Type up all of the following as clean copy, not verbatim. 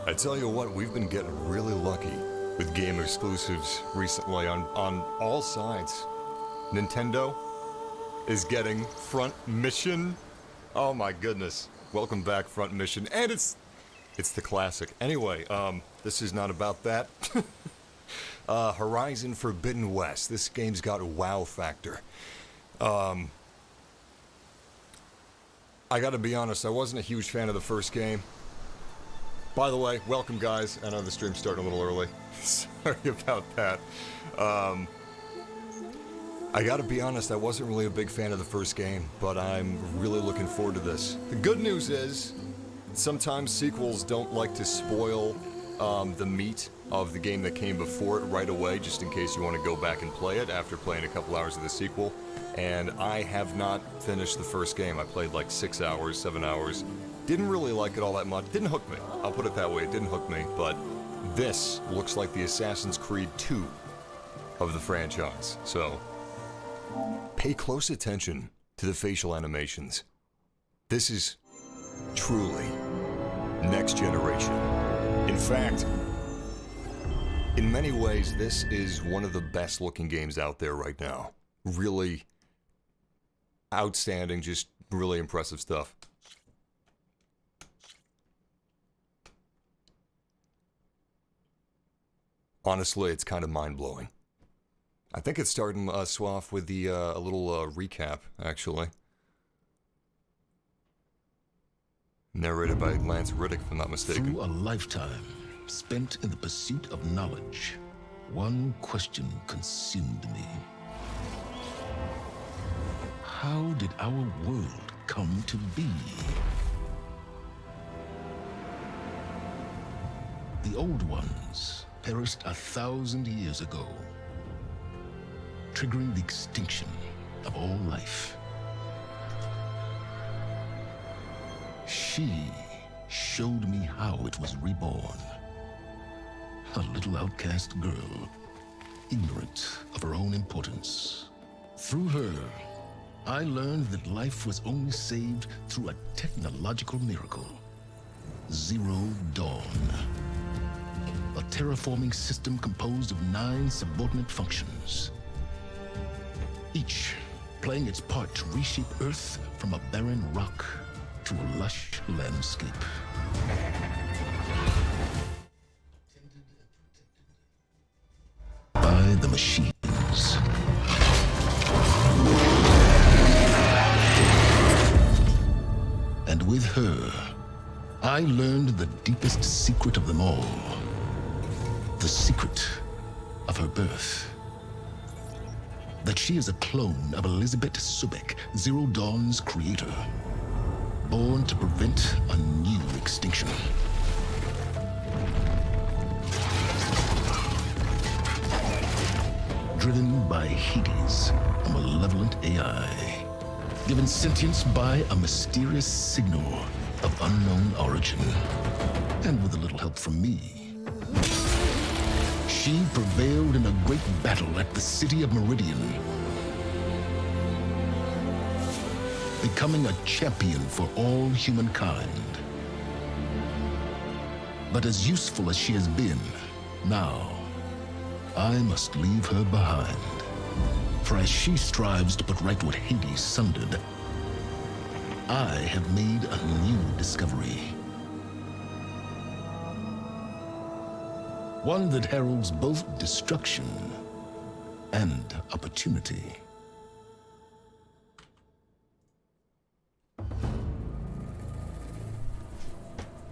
I tell you what, we've been getting really lucky with game exclusives recently on all sides. Nintendo is getting Front Mission. Oh my goodness. Welcome back, Front Mission. And it's the classic. Anyway, this is not about that. Horizon Forbidden West. This game's got a wow factor. I gotta be honest, I wasn't a huge fan of the first game. By the way, welcome guys. I know the stream's starting a little early. Sorry about that. I gotta be honest, I wasn't really a big fan of the first game, but I'm really looking forward to this. The good news is, sometimes sequels don't like to spoil the meat of the game that came before it right away, just in case you want to go back and play it after playing a couple hours of the sequel. And I have not finished the first game. I played like 6 hours, 7 hours. Didn't really like it all that much. Didn't hook me. I'll put it that way. It didn't hook me. But this looks like the Assassin's Creed 2 of the franchise. So pay close attention to the facial animations. This is truly next generation. In fact, in many ways, this is one of the best looking games out there right now. Really outstanding, just really impressive stuff. Honestly, it's kind of mind-blowing. I think it's starting us off with the a little recap, actually. Narrated by Lance Riddick, if I'm not mistaken. Through a lifetime spent in the pursuit of knowledge, one question consumed me. How did our world come to be? The old ones perished 1,000 years ago, triggering the extinction of all life. She showed me how it was reborn. A little outcast girl, ignorant of her own importance. Through her, I learned that life was only saved through a technological miracle. Zero Dawn. A terraforming system composed of 9 subordinate functions, each playing its part to reshape Earth from a barren rock to a lush landscape. By the machines. And with her, I learned the deepest secret of them all. The secret of her birth. That she is a clone of Elizabeth Subek, Zero Dawn's creator. Born to prevent a new extinction. Driven by Hades, a malevolent AI. Given sentience by a mysterious signal of unknown origin. And with a little help from me, she prevailed in a great battle at the city of Meridian, becoming a champion for all humankind. But as useful as she has been, now, I must leave her behind. For as she strives to put right what Hades sundered, I have made a new discovery. One that heralds both destruction and opportunity.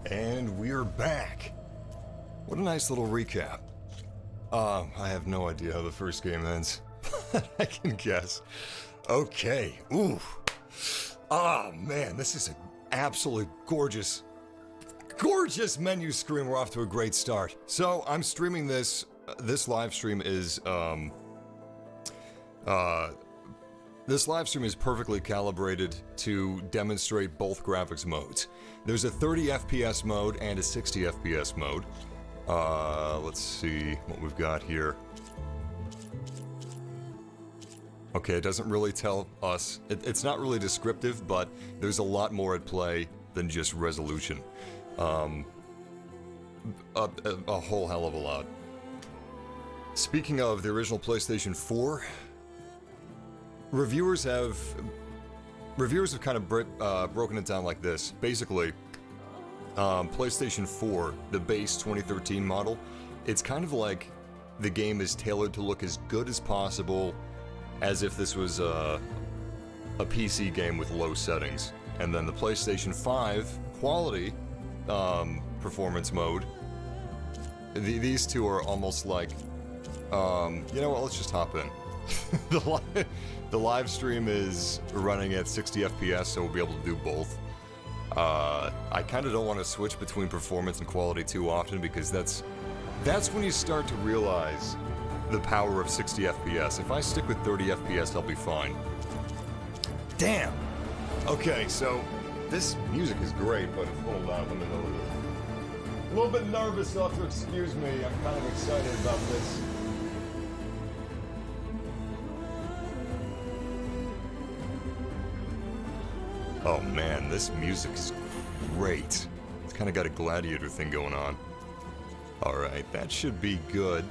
And we're back. What a nice little recap. I have no idea how the first game ends. I can guess. Okay. Ooh. Oh man, this is an absolute gorgeous menu screen. We're off to a great start. So I'm streaming this. This live stream is perfectly calibrated to demonstrate both graphics modes. There's a 30 FPS mode and a 60 FPS mode. Let's see what we've got here. Okay, it doesn't really tell us. It's not really descriptive, but there's a lot more at play than just resolution. a whole hell of a lot. Speaking of the original PlayStation 4, reviewers have kind of broken it down like this. Basically, PlayStation 4, the base 2013 model, it's kind of like the game is tailored to look as good as possible, as if this was a PC game with low settings. And then the PlayStation 5 quality performance mode, these two are almost like, you know what, let's just hop in. The live stream is running at 60 FPS, so we'll be able to do both. I kind of don't want to switch between performance and quality too often, because that's when you start to realize the power of 60 FPS. If I stick with 30 FPS, I'll be fine. Damn! Okay, so this music is great, but hold on, let me know what it is. A little bit nervous, you'll have to excuse me. I'm kind of excited about this. Oh man, this music is great. It's kind of got a gladiator thing going on. Alright, that should be good.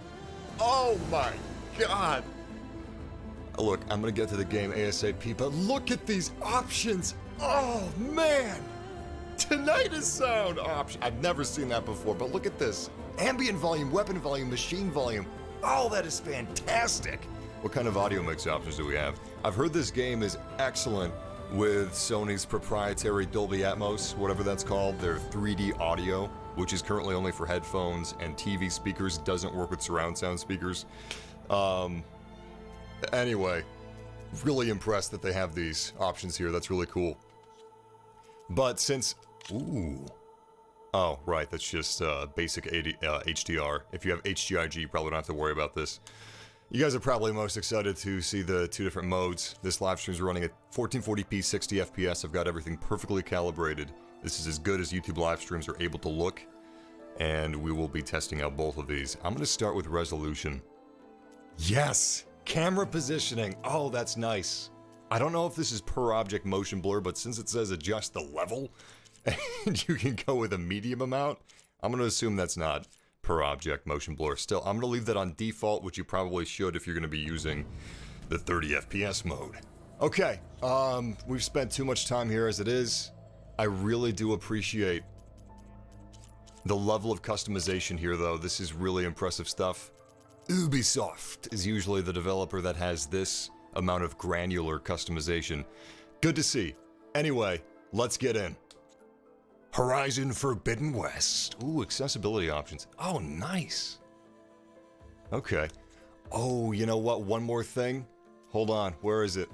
Oh my god! Look, I'm gonna get to the game ASAP, but look at these options! Oh man! Tinnitus sound option! I've never seen that before, but look at this. Ambient volume, weapon volume, machine volume. Oh, that is fantastic! What kind of audio mix options do we have? I've heard this game is excellent with Sony's proprietary Dolby Atmos, whatever that's called, their 3D audio, which is currently only for headphones and TV speakers, doesn't work with surround sound speakers. Anyway, really impressed that they have these options here. That's really cool. But since... Ooh. Oh, right, that's just basic HDR. If you have HDIG, you probably don't have to worry about this. You guys are probably most excited to see the two different modes. This live stream is running at 1440p 60 FPS. I've got everything perfectly calibrated. This is as good as YouTube live streams are able to look, and we will be testing out both of these. I'm going to start with resolution. Yes! Camera positioning. Oh, that's nice. I don't know if this is per object motion blur, but since it says adjust the level, and you can go with a medium amount, I'm going to assume that's not per object motion blur. Still, I'm going to leave that on default, which you probably should if you're going to be using the 30 FPS mode. Okay, we've spent too much time here as it is. I really do appreciate the level of customization here, though. This is really impressive stuff. Ubisoft is usually the developer that has this amount of granular customization. Good to see. Anyway, let's get in. Horizon Forbidden West. Ooh, accessibility options. Oh, nice. Okay. Oh, you know what? One more thing. Hold on. Where is it?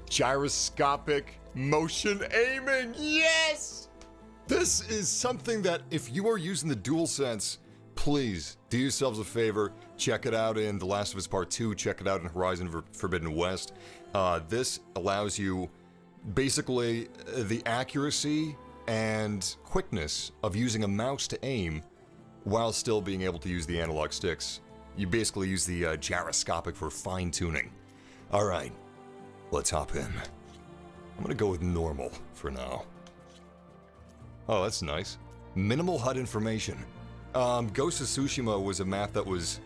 Gyroscopic motion aiming. Yes! This is something that if you are using the DualSense, please do yourselves a favor. Check it out in The Last of Us Part 2. Check it out in Horizon Forbidden West. This allows you basically the accuracy and quickness of using a mouse to aim while still being able to use the analog sticks. You basically use the gyroscopic for fine-tuning. Alright, let's hop in. I'm gonna go with normal for now. Oh, that's nice. Minimal HUD information. Ghost of Tsushima was a map that was...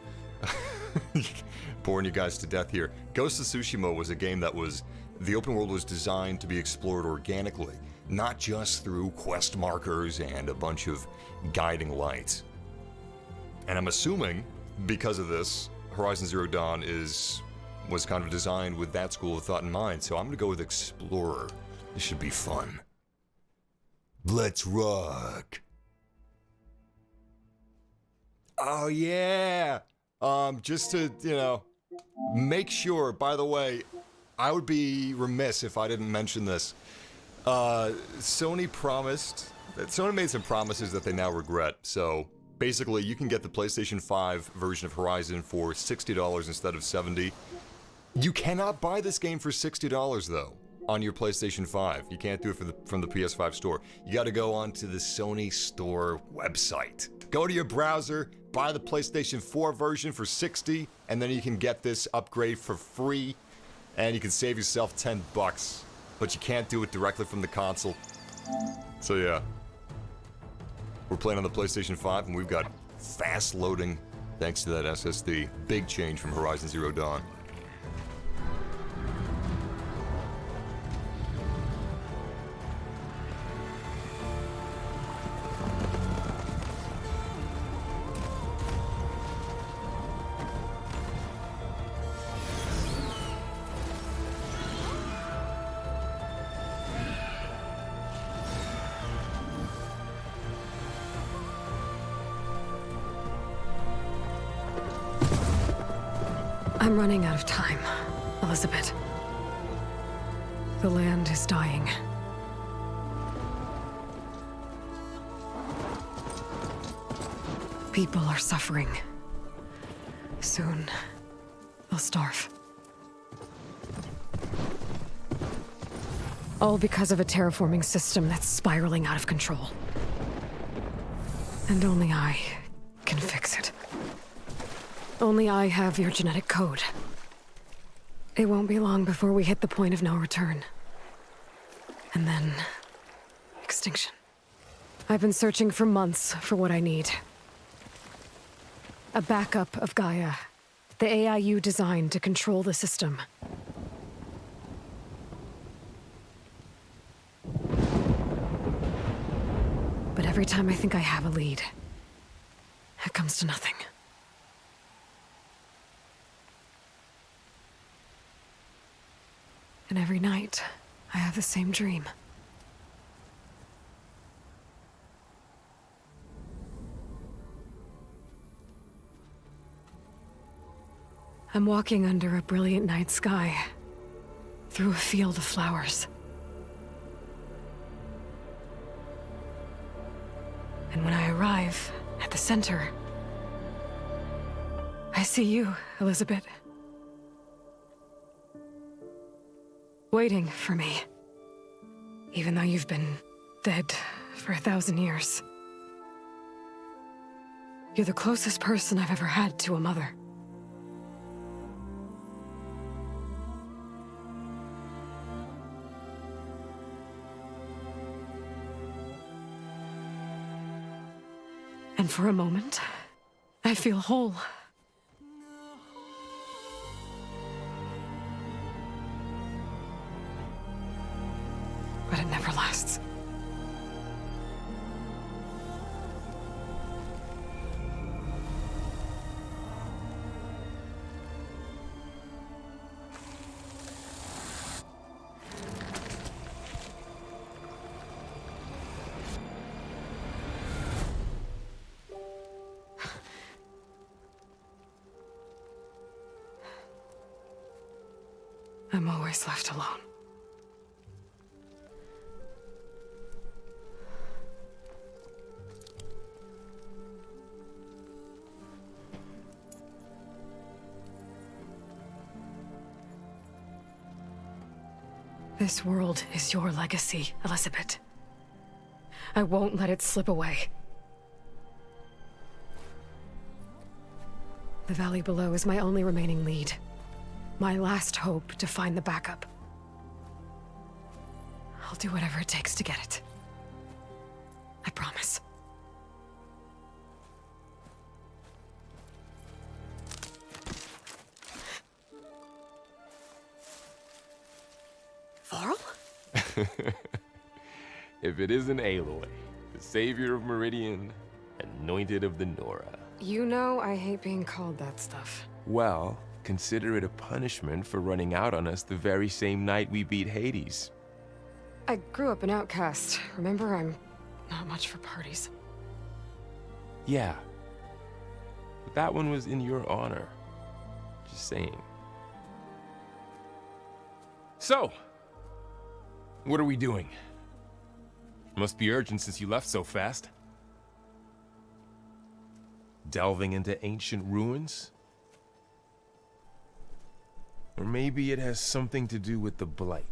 boring you guys to death here. Ghost of Tsushima was a game that was... The open world was designed to be explored organically, not just through quest markers and a bunch of guiding lights. And I'm assuming, because of this, Horizon Zero Dawn was kind of designed with that school of thought in mind, so I'm gonna go with Explorer. This should be fun. Let's rock! Oh yeah! Just to, you know, make sure, by the way, I would be remiss if I didn't mention this. Sony made some promises that they now regret. So basically, you can get the PlayStation 5 version of Horizon for $60 instead of $70. You cannot buy this game for $60 though on your PlayStation 5. You can't do it from the PS5 store. You got to go onto the Sony Store website. Go to your browser, buy the PlayStation 4 version for $60, and then you can get this upgrade for free. And you can save yourself $10, but you can't do it directly from the console. So yeah, We're playing on the PlayStation 5, and we've got fast loading thanks to that SSD. Big change from Horizon Zero Dawn. I'm running out of time, Elizabeth. The land is dying. People are suffering. Soon, they'll starve. All because of a terraforming system that's spiraling out of control. And only I can fix it. Only I have your genetic code. It won't be long before we hit the point of no return. And then... extinction. I've been searching for months for what I need. A backup of Gaia. The AI you designed to control the system. But every time I think I have a lead, it comes to nothing. And every night, I have the same dream. I'm walking under a brilliant night sky, through a field of flowers. And when I arrive at the center, I see you, Elizabeth. Waiting for me. Even though you've been dead for 1,000 years. You're the closest person I've ever had to a mother. And for a moment, I feel whole. But it never lasts. I'm always left alone. This world is your legacy, Elizabeth. I won't let it slip away. The valley below is my only remaining lead. My last hope to find the backup. I'll do whatever it takes to get it. I promise. Varl? If it isn't Aloy, the savior of Meridian, anointed of the Nora. You know I hate being called that stuff. Well, consider it a punishment for running out on us the very same night we beat Hades. I grew up an outcast. Remember, I'm not much for parties. Yeah. But that one was in your honor. Just saying. So, what are we doing? Must be urgent since you left so fast. Delving into ancient ruins? Or maybe it has something to do with the Blight.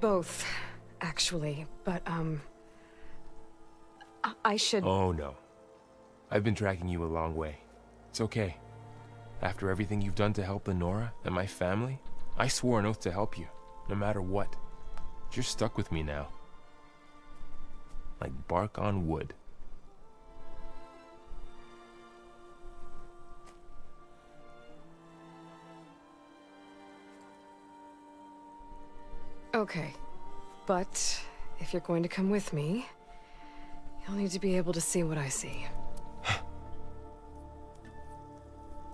Both, actually, but, I should... Oh, no. I've been tracking you a long way. It's okay. After everything you've done to help the Nora and my family, I swore an oath to help you, no matter what. You're stuck with me now. like bark on wood. Okay, but if you're going to come with me, you'll need to be able to see what I see.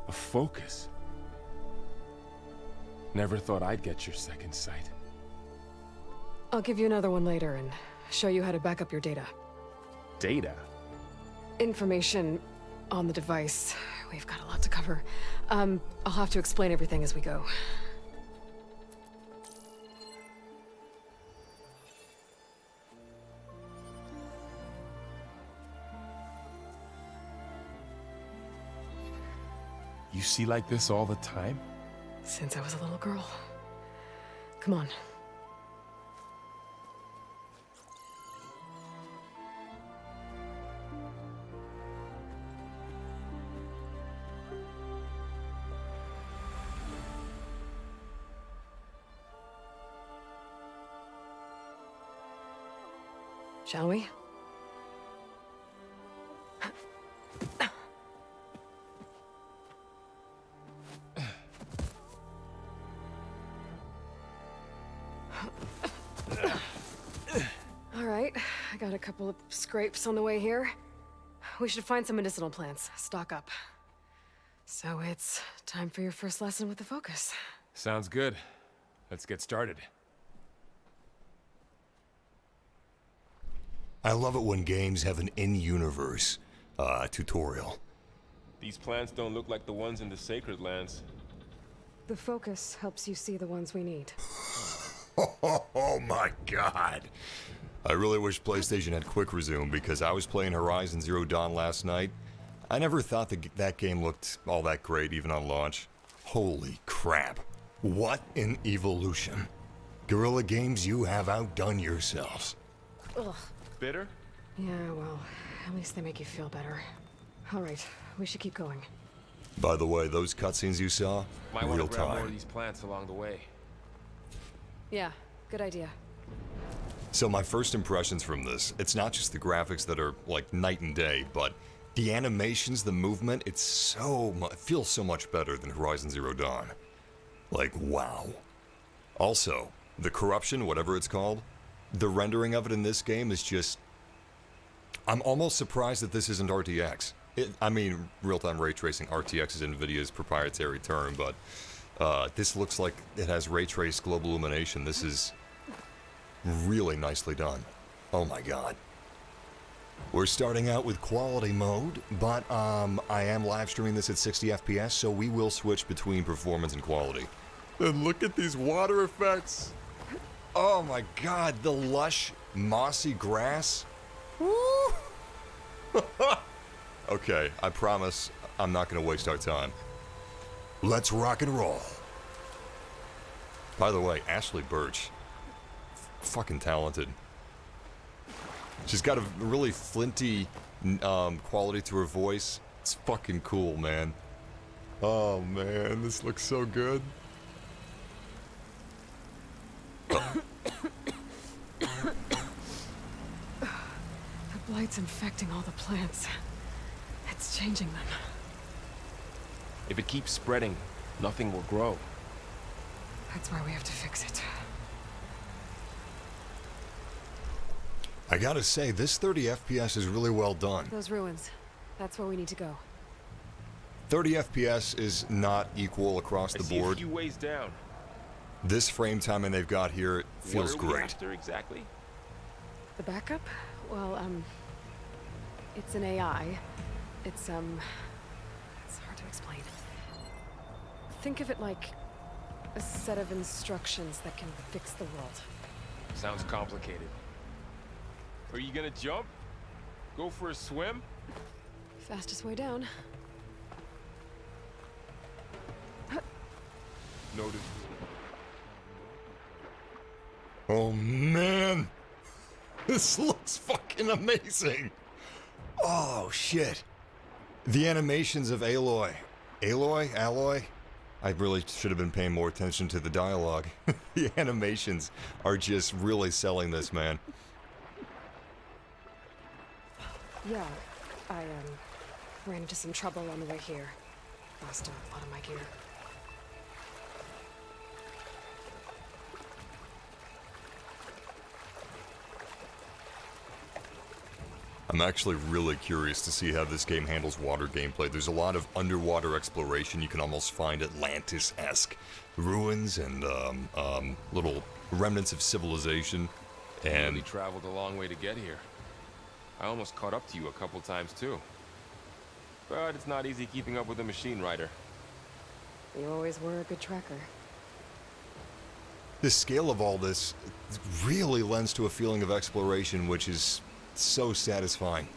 A focus? Never thought I'd get your second sight. I'll give you another one later and show you how to back up your data. Data? Information on the device. We've got a lot to cover. I'll have to explain everything as we go. You see like this all the time? Since I was a little girl. Come on. Shall we? All right, I got a couple of scrapes on the way here. We should find some medicinal plants, stock up. So it's time for your first lesson with the focus. Sounds good. Let's get started. I love it when games have an in-universe tutorial. These plants don't look like the ones in the Sacred Lands. The focus helps you see the ones we need. Oh my god. I really wish PlayStation had quick resume because I was playing Horizon Zero Dawn last night. I never thought that game looked all that great even on launch. Holy crap. What an evolution. Guerrilla Games, you have outdone yourselves. Ugh. Bitter? Yeah, well, at least they make you feel better. All right, we should keep going. By the way, those cutscenes you saw, Might want real to grab more time. of these plants along the way. Yeah, good idea. So my first impressions from this, it's not just the graphics that are like night and day, but the animations, the movement, it feels so much better than Horizon Zero Dawn. Like, wow. Also, the corruption, whatever it's called, the rendering of it in this game is just... I'm almost surprised that this isn't RTX. I mean, real-time ray tracing, RTX is NVIDIA's proprietary term, but this looks like it has ray trace global illumination. This is really nicely done. Oh my god. We're starting out with quality mode, but I am live streaming this at 60 FPS, so we will switch between performance and quality. And look at these water effects. Oh my god, the lush, mossy grass. Woo! Okay, I promise I'm not going to waste our time. Let's rock and roll. By the way, Ashley Birch, fucking talented. She's got a really flinty quality to her voice. It's fucking cool, man. Oh man, this looks so good. The blight's infecting all the plants. It's changing them. If it keeps spreading, nothing will grow. That's why we have to fix it. I gotta say, this 30 FPS is really well done. Those ruins. That's where we need to go. 30 FPS is not equal across the I see board. a few ways down. This frame timing they've got here feels What are we great. after exactly? The backup? Well, it's an AI. It's hard to explain. Think of it like a set of instructions that can fix the world. Sounds complicated. Are you gonna jump? Go for a swim? Fastest way down. Noted. Oh man, this looks fucking amazing. Oh shit. The animations of Aloy. Alloy? I really should have been paying more attention to the dialogue. The animations are just really selling this, man. Yeah, I, ran into some trouble on the way here. Lost a lot of my gear. I'm actually really curious to see how this game handles water gameplay. There's a lot of underwater exploration. You can almost find Atlantis-esque ruins and little remnants of civilization. And We traveled a long way to get here. I almost caught up to you a couple times too. But it's not easy keeping up with a machine rider. You always were a good tracker. the scale of all this really lends to a feeling of exploration, which is so satisfying.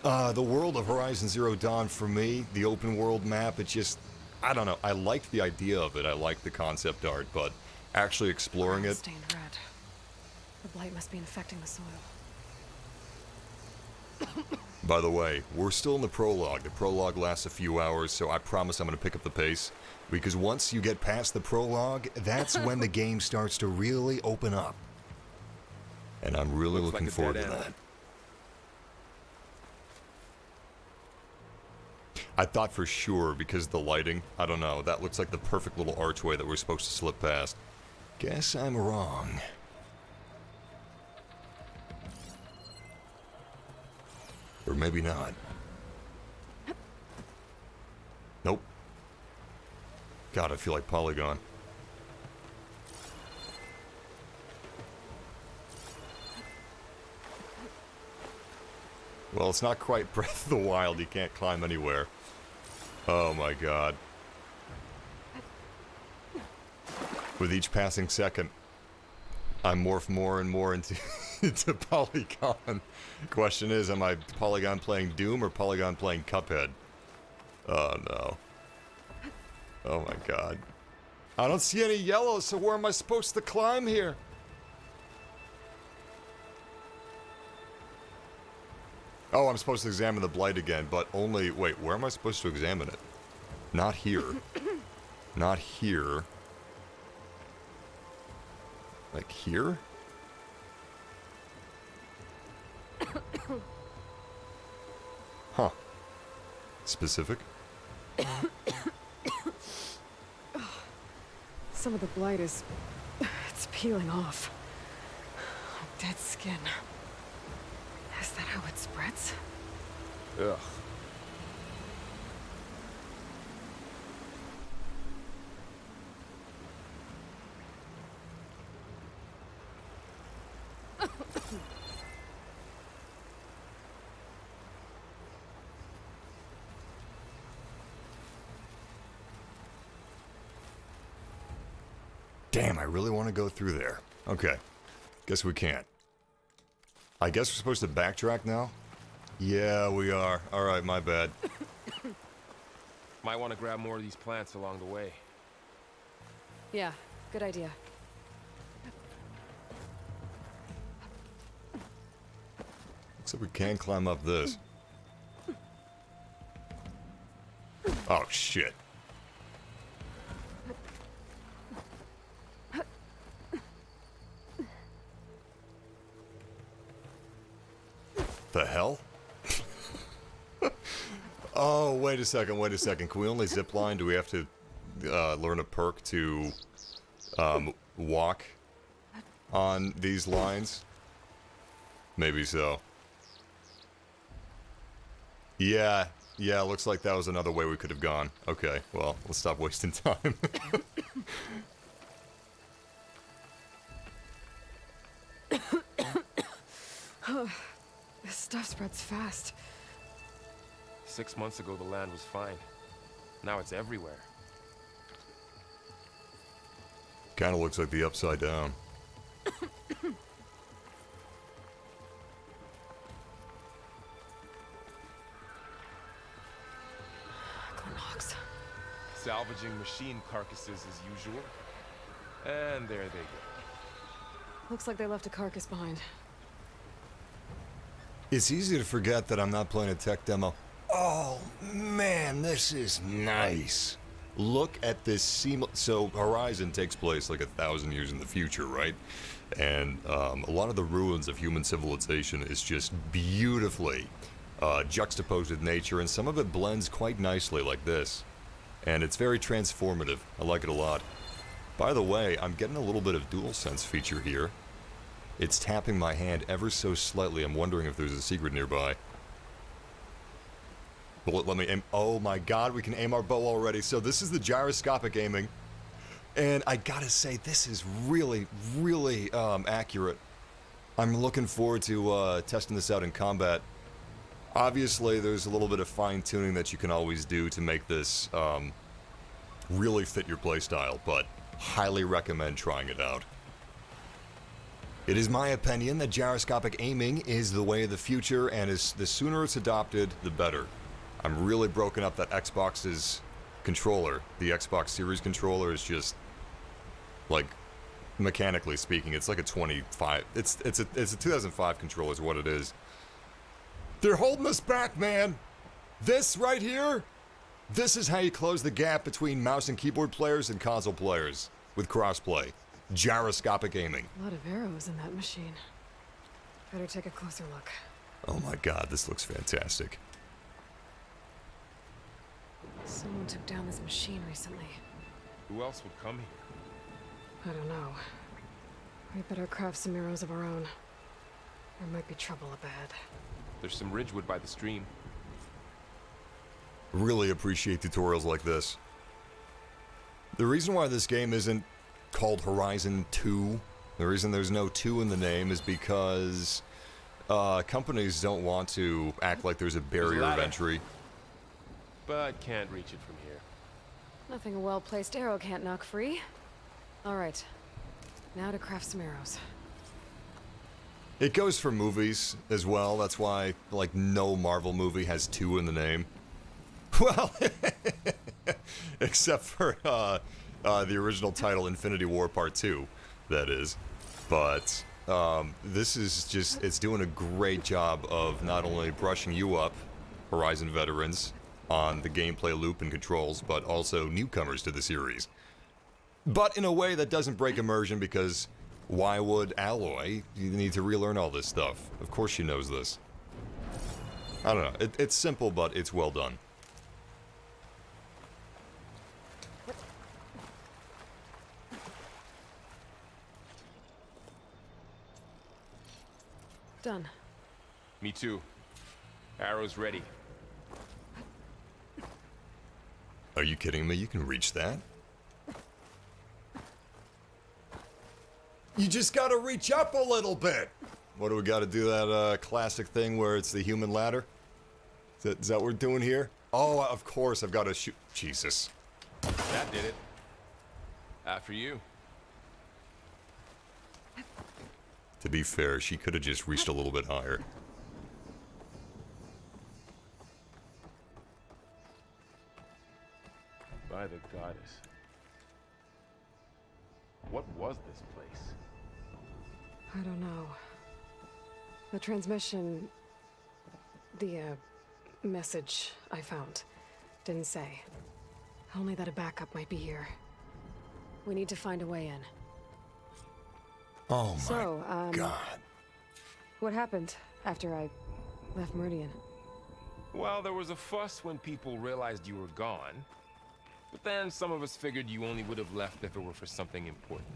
The world of Horizon Zero Dawn, for me, the open world map, it just, I don't know, I liked the idea of it, I liked the concept art, but actually exploring it... Stained red. The blight must be infecting the soil. By the way, we're still in the prologue. The prologue lasts a few hours, so I promise I'm going to pick up the pace. Because once you get past the prologue, that's when the game starts to really open up. And I'm really looking forward to that. I thought for sure, because of the lighting, I don't know, that looks like the perfect little archway that we're supposed to slip past. Guess I'm wrong. Or maybe not. Nope. God, I feel like Polygon. Well, it's not quite Breath of the Wild. You can't climb anywhere. Oh my god. With each passing second, I morph more and more into, into Polygon. Question is, am I Polygon playing Doom or Polygon playing Cuphead? Oh no. Oh my god. I don't see any yellow, so where am I supposed to climb here? Oh, I'm supposed to examine the blight again, but only... Wait, where am I supposed to examine it? Not here. Not here. Like here? Huh. Specific? Some of the blight is... it's peeling off. Dead skin. Is that how it spreads? Ugh. Damn, I really want to go through there. Okay. Guess we can't. I guess we're supposed to backtrack now? Yeah, we are. Alright, my bad. Might want to grab more of these plants along the way. Yeah, good idea. Looks like we can climb up this. Oh, shit. The hell? Oh, wait a second, wait a second. Can we only zipline? Do we have to learn a perk to walk on these lines? Maybe so. Yeah, looks like that was another way we could have gone. Okay, well, let's stop wasting time. This stuff spreads fast. 6 months ago, the land was fine. Now it's everywhere. Kind of looks like the Upside Down. Glenhawks. Salvaging machine carcasses as usual. And there they go. Looks like they left a carcass behind. It's easy to forget that I'm not playing a tech demo. Oh, man, this is nice. Look at this seamless... So, Horizon takes place like 1,000 years in the future, right? And a lot of the ruins of human civilization is just beautifully juxtaposed with nature, and some of it blends quite nicely like this. And it's very transformative. I like it a lot. By the way, I'm getting a little bit of DualSense feature here. It's tapping my hand ever so slightly. I'm wondering if there's a secret nearby. Well, let me aim. Oh my god, we can aim our bow already. So this is the gyroscopic aiming. And I gotta say, this is really, really accurate. I'm looking forward to testing this out in combat. Obviously, there's a little bit of fine-tuning that you can always do to make this really fit your playstyle, but highly recommend trying it out. It is my opinion that gyroscopic aiming is the way of the future, and the sooner it's adopted, the better. I'm really broken up that Xbox's controller. The Xbox Series controller is just, like, mechanically speaking, it's like a 25. It's a 2005 controller is what it is. They're holding us back, man. This right here, this is how you close the gap between mouse and keyboard players and console players with crossplay. Gyroscopic aiming. A lot of arrows in that machine. Better take a closer look. Oh my god, this looks fantastic. Someone took down this machine recently. Who else would come here? I don't know. We better craft some arrows of our own. There might be trouble ahead. There's some ridgewood by the stream. Really appreciate tutorials like this. The reason why this game isn't called Horizon 2, the reason there's no 2 in the name, is because companies don't want to act like there's a barrier of entry. But can't reach it from here. Nothing a well-placed arrow can't knock free. Alright. Now to craft some arrows. It goes for movies as well. That's why, like, no Marvel movie has 2 in the name. Well, except for the original title, Infinity War Part 2, that is. But this is just, it's doing a great job of not only brushing you up, Horizon veterans, on the gameplay loop and controls, but also newcomers to the series. But in a way that doesn't break immersion, because why would Aloy? You need to relearn all this stuff. Of course she knows this. I don't know. It's simple, but it's well done. Done. Me too. Arrows ready. Are you kidding me? You can reach that? You just gotta reach up a little bit! What do we gotta do, that classic thing where it's the human ladder? Is that what we're doing here? Oh, of course, I've gotta shoot. Jesus. That did it. After you. To be fair, she could have just reached a little bit higher. By the goddess. What was this place? I don't know. The transmission... The, message I found didn't say. Only that a backup might be here. We need to find a way in. Oh my god. What happened after I left Meridian? Well, there was a fuss when people realized you were gone. But then some of us figured you only would have left if it were for something important.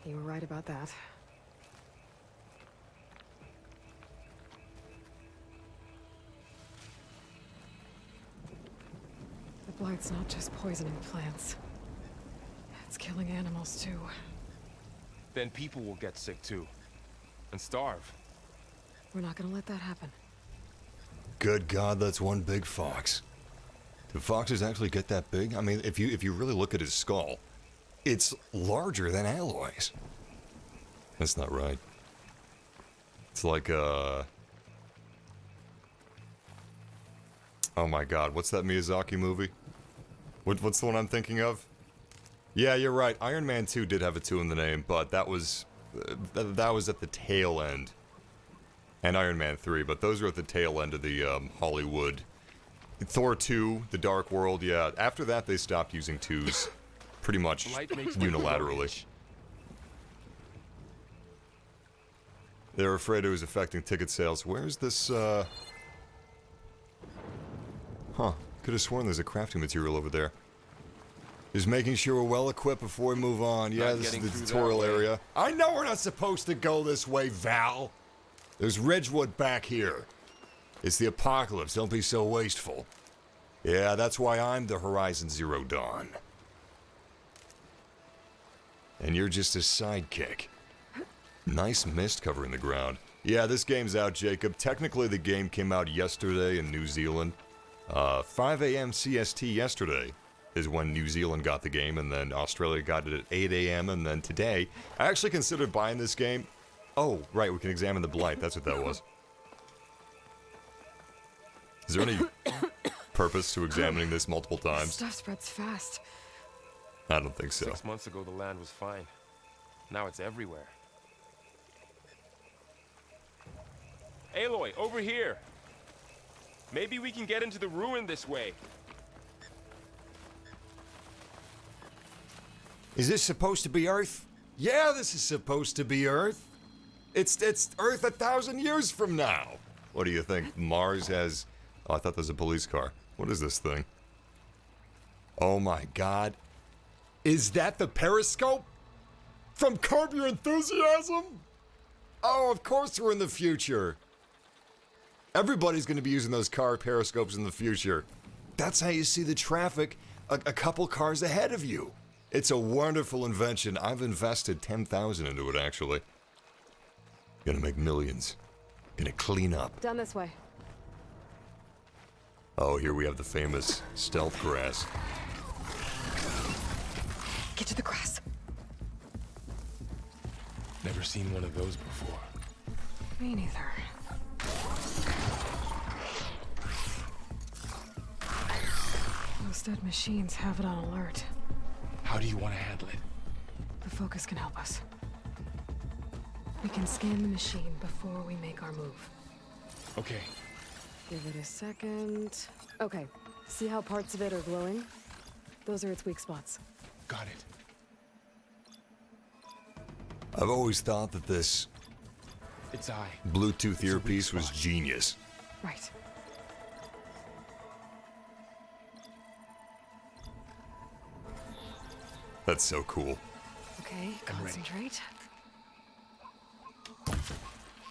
You were right about that. The blight's not just poisoning plants. It's killing animals too. Then people will get sick too. And starve. We're not gonna let that happen. Good god, that's one big fox. Do foxes actually get that big? I mean, if you really look at his skull, it's larger than Aloy's. That's not right. It's like, oh my god, what's that Miyazaki movie? What's the one I'm thinking of? Yeah, you're right. Iron Man 2 did have a 2 in the name, but that was at the tail end. And Iron Man 3, but those are at the tail end of the Hollywood. Thor 2, The Dark World, yeah. After that, they stopped using 2s pretty much unilaterally. They're afraid it was affecting ticket sales. Where's this, Huh. Could have sworn there's a crafting material over there. Just making sure we're well equipped before we move on. Yeah, this is the tutorial area. I know we're not supposed to go this way, Val. There's Ridgewood back here. It's the apocalypse. Don't be so wasteful. Yeah, that's why I'm the Horizon Zero Dawn. And you're just a sidekick. Nice mist covering the ground. Yeah, this game's out, Jacob. Technically, the game came out yesterday in New Zealand. 5 a.m. CST yesterday is when New Zealand got the game, and then Australia got it at 8 a.m., and then today. I actually considered buying this game. Oh, right, we can examine the blight. That's what that was. Is there any purpose to examining this multiple times? Stuff spreads fast. I don't think so. 6 months ago, the land was fine. Now it's everywhere. Aloy, over here! Maybe we can get into the ruin this way. Is this supposed to be Earth? Yeah, this is supposed to be Earth. It's Earth 1,000 years from now. What do you think? Mars has... Oh, I thought there was a police car. What is this thing? Oh my god. Is that the periscope? From Curb Your Enthusiasm? Oh, of course we're in the future. Everybody's going to be using those car periscopes in the future. That's how you see the traffic a couple cars ahead of you. It's a wonderful invention. I've invested 10,000 into it, actually. Gonna make millions. Gonna clean up. Down this way. Oh, here we have the famous stealth grass. Get to the grass. Never seen one of those before. Me neither. Those dead machines have it on alert. How do you want to handle it? The focus can help us. We can scan the machine before we make our move. Okay. Give it a second. Okay. See how parts of it are glowing? Those are its weak spots. Got it. I've always thought that this It's I. Bluetooth earpiece was genius. Right. That's so cool. Okay, concentrate.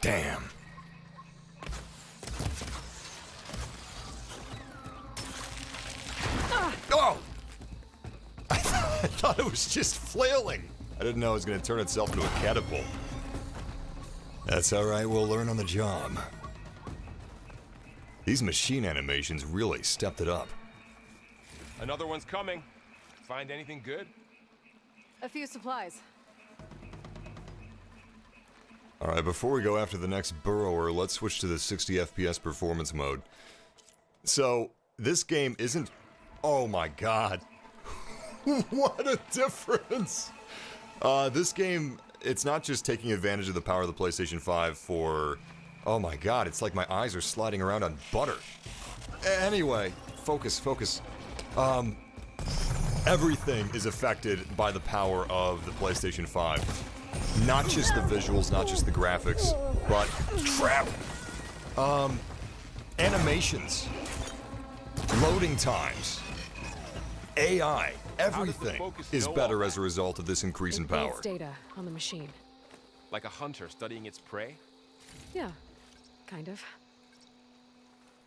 Damn. Oh! I thought it was just flailing. I didn't know it was going to turn itself into a catapult. That's alright, we'll learn on the job. These machine animations really stepped it up. Another one's coming. Find anything good? A few supplies. Alright, before we go after the next burrower, let's switch to the 60 FPS performance mode. So, this game isn't... Oh my god. What a difference! This game, it's not just taking advantage of the power of the PlayStation 5 for... Oh my god, it's like my eyes are sliding around on butter. Anyway, focus. Everything is affected by the power of the PlayStation 5. Not just the visuals, not just the graphics, but animations, loading times, AI, everything is better as a result of this increase in power. It's data on the machine. Like a hunter studying its prey? Yeah, kind of.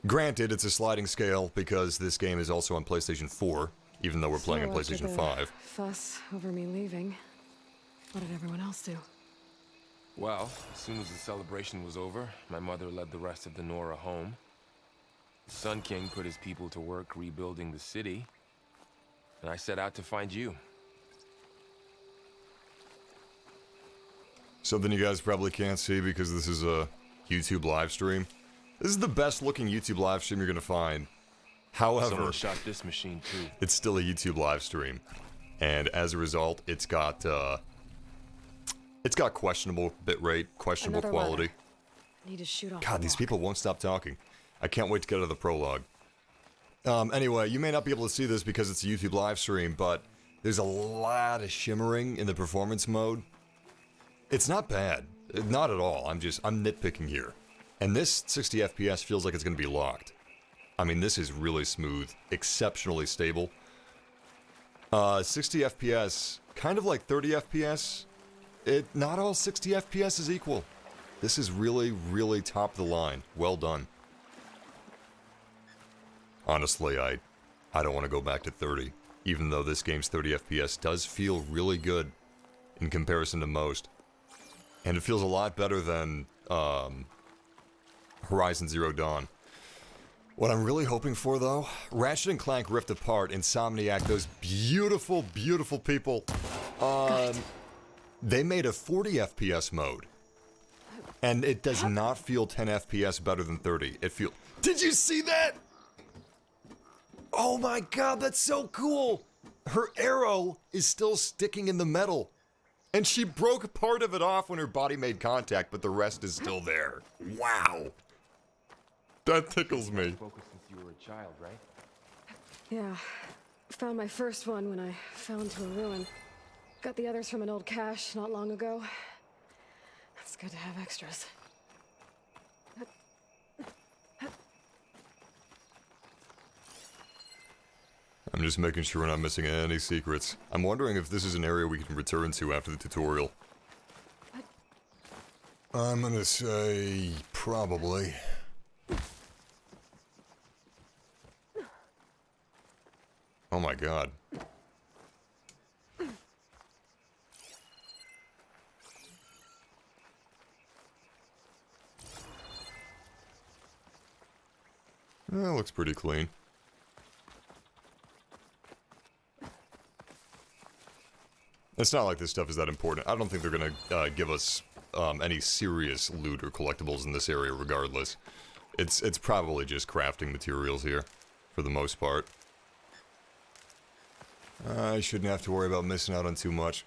Granted, it's a sliding scale because this game is also on PlayStation 4, even though we're playing on So after PlayStation the 5. Fuss over me leaving. What did everyone else do? Well, as soon as the celebration was over, my mother led the rest of the Nora home. The Sun King put his people to work rebuilding the city, and I set out to find you. Something you guys probably can't see because this is a YouTube live stream. This is the best looking YouTube live stream you're gonna find. However, Someone shot this machine too. it's still a YouTube live stream, and as a result, it's got questionable bitrate, questionable Another quality. ladder. Need to shoot off God, the these wall. people won't stop talking. I can't wait to get to the prologue. Anyway, you may not be able to see this because it's a YouTube live stream, but there's a lot of shimmering in the performance mode. It's not bad. Not at all. I'm nitpicking here. And this 60 FPS feels like it's going to be locked. I mean, this is really smooth, exceptionally stable. 60 FPS, kind of like 30 FPS. Not all 60 FPS is equal. This is really, really top of the line. Well done. Honestly, I don't want to go back to 30, even though this game's 30 FPS does feel really good in comparison to most. And it feels a lot better than Horizon Zero Dawn. What I'm really hoping for, though, Ratchet & Clank Rift Apart, Insomniac, those beautiful, beautiful people, they made a 40 FPS mode. And it does not feel 10 FPS better than 30. It feels... Did you see that? Oh my god, that's so cool! Her arrow is still sticking in the metal. And she broke part of it off when her body made contact, but the rest is still there. Wow. That tickles me. Focused since you were a child, right? Yeah. Found my first one when I fell into a ruin. Got the others from an old cache not long ago. It's good to have extras. I'm just making sure we're not missing any secrets. I'm wondering if this is an area we can return to after the tutorial. I'm gonna say probably. Oh my god. That looks pretty clean. It's not like this stuff is that important. I don't think they're gonna give us any serious loot or collectibles in this area regardless. It's probably just crafting materials here, for the most part. I shouldn't have to worry about missing out on too much.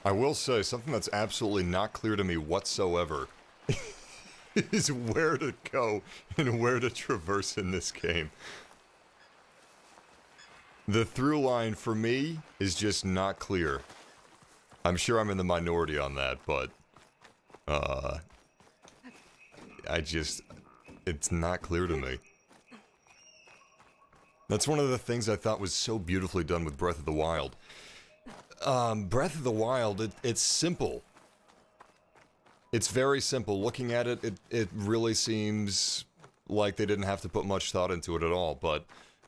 I will say, something that's absolutely not clear to me whatsoever is where to go and where to traverse in this game. The through line for me is just not clear. I'm sure I'm in the minority on that, but it's not clear to me. That's one of the things I thought was so beautifully done with Breath of the Wild. Breath of the Wild, it's simple. It's very simple. Looking at it, it really seems like they didn't have to put much thought into it at all, but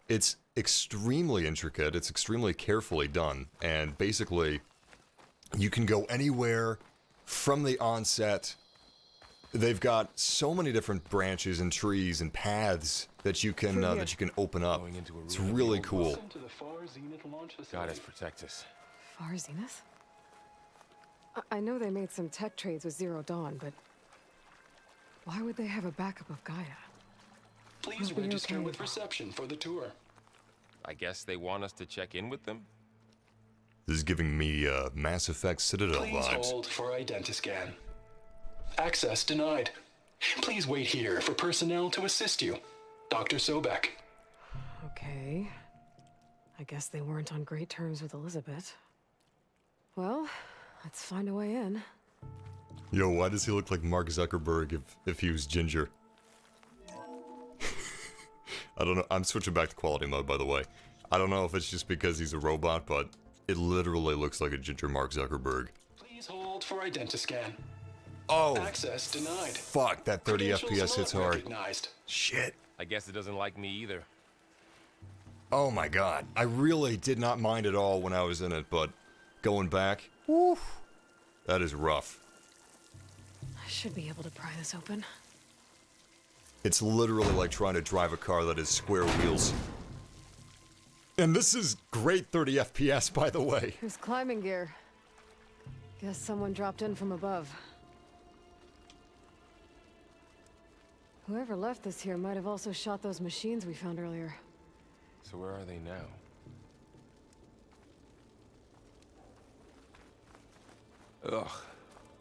it's extremely intricate, it's extremely carefully done, and basically, you can go anywhere from the onset. They've got so many different branches and trees and paths that you can open up. It's really cool. Goddess protect us. Far Zenith? I know they made some tech trades with Zero Dawn, but why would they have a backup of Gaia? Please register with reception for the tour. I guess they want us to check in with them? This is giving me Mass Effect Citadel Please vibes. hold for identiscan. Access denied. Please wait here for personnel to assist you. Dr. Sobek. Okay. I guess they weren't on great terms with Elizabeth. Well, let's find a way in. Yo, why does he look like Mark Zuckerberg if he was ginger? I don't know. I'm switching back to quality mode, by the way. I don't know if it's just because he's a robot, but it literally looks like a ginger Mark Zuckerberg. Please hold for identiscan. Oh! Access denied. Fuck, that 30 FPS hits not hard. recognized. Shit. I guess it doesn't like me either. Oh my god. I really did not mind at all when I was in it, but going back, woo, that is rough. I should be able to pry this open. It's literally like trying to drive a car that has square wheels. And this is great 30 FPS, by the way. There's climbing gear. Guess someone dropped in from above. Whoever left this here might have also shot those machines we found earlier. So where are they now? Ugh,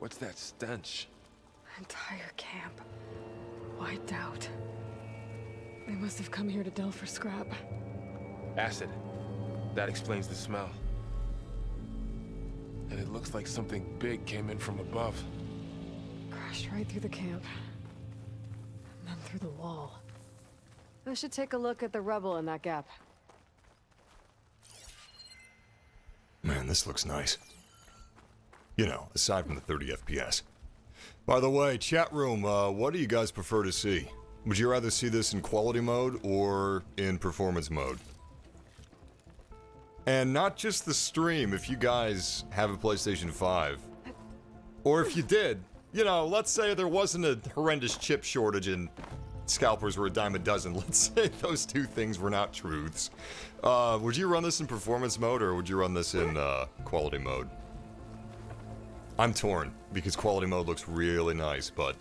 what's that stench? Entire camp. Wiped out. They must have come here to delve for scrap. Acid. That explains the smell. And it looks like something big came in from above. Crashed right through the camp. And then through the wall. I should take a look at the rubble in that gap. Man, this looks nice. You know, aside from the 30 FPS. By the way, chat room, what do you guys prefer to see? Would you rather see this in quality mode or in performance mode? And not just the stream, if you guys have a PlayStation 5. Or if you did, you know, let's say there wasn't a horrendous chip shortage and scalpers were a dime a dozen. Let's say those two things were not truths. Would you run this in performance mode or would you run this in quality mode? I'm torn, because quality mode looks really nice, but...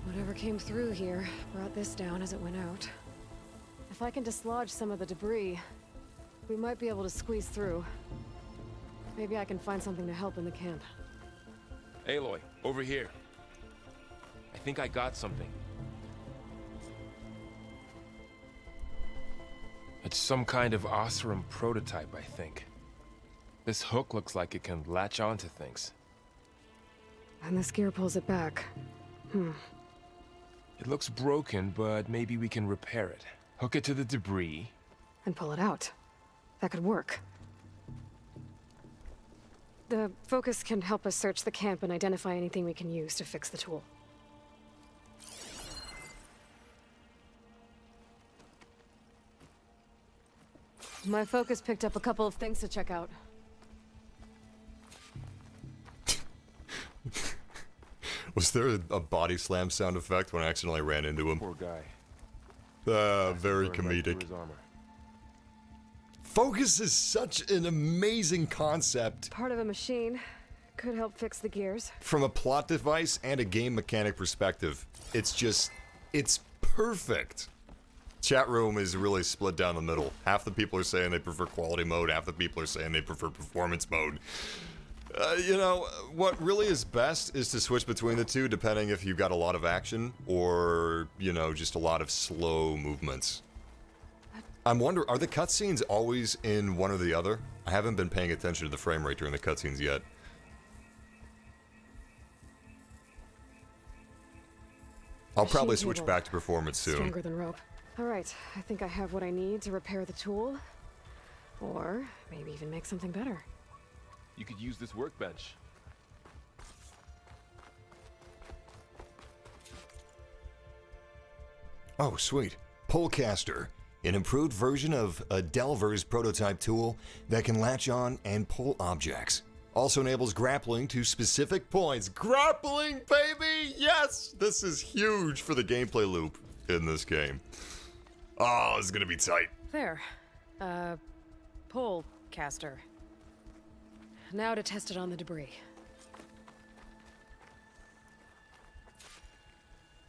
Whatever came through here brought this down as it went out. If I can dislodge some of the debris, we might be able to squeeze through. Maybe I can find something to help in the camp. Aloy, over here. I think I got something. It's some kind of Oseram prototype, I think. This hook looks like it can latch onto things. And this gear pulls it back. It looks broken, but maybe we can repair it. Hook it to the debris. And pull it out. That could work. The focus can help us search the camp and identify anything we can use to fix the tool. My focus picked up a couple of things to check out. Was there a body slam sound effect when I accidentally ran into him? Poor guy. Very Burned right through comedic. his armor. Focus is such an amazing concept. Part of a machine. Could help fix the gears. From a plot device and a game mechanic perspective, it's perfect. Chat room is really split down the middle. Half the people are saying they prefer quality mode, half the people are saying they prefer performance mode. You know, what really is best is to switch between the two depending if you've got a lot of action or, you know, just a lot of slow movements. I'm wondering, are the cutscenes always in one or the other? I haven't been paying attention to the frame rate during the cutscenes yet. I'll probably switch back to performance soon. Stronger than rope. All right, I think I have what I need to repair the tool. Or maybe even make something better. You could use this workbench. Oh, sweet. Pullcaster, an improved version of a Delver's prototype tool that can latch on and pull objects. Also enables grappling to specific points. Grappling, baby! Yes! This is huge for the gameplay loop in this game. Oh, it's gonna be tight. There. Pullcaster. Now to test it on the debris.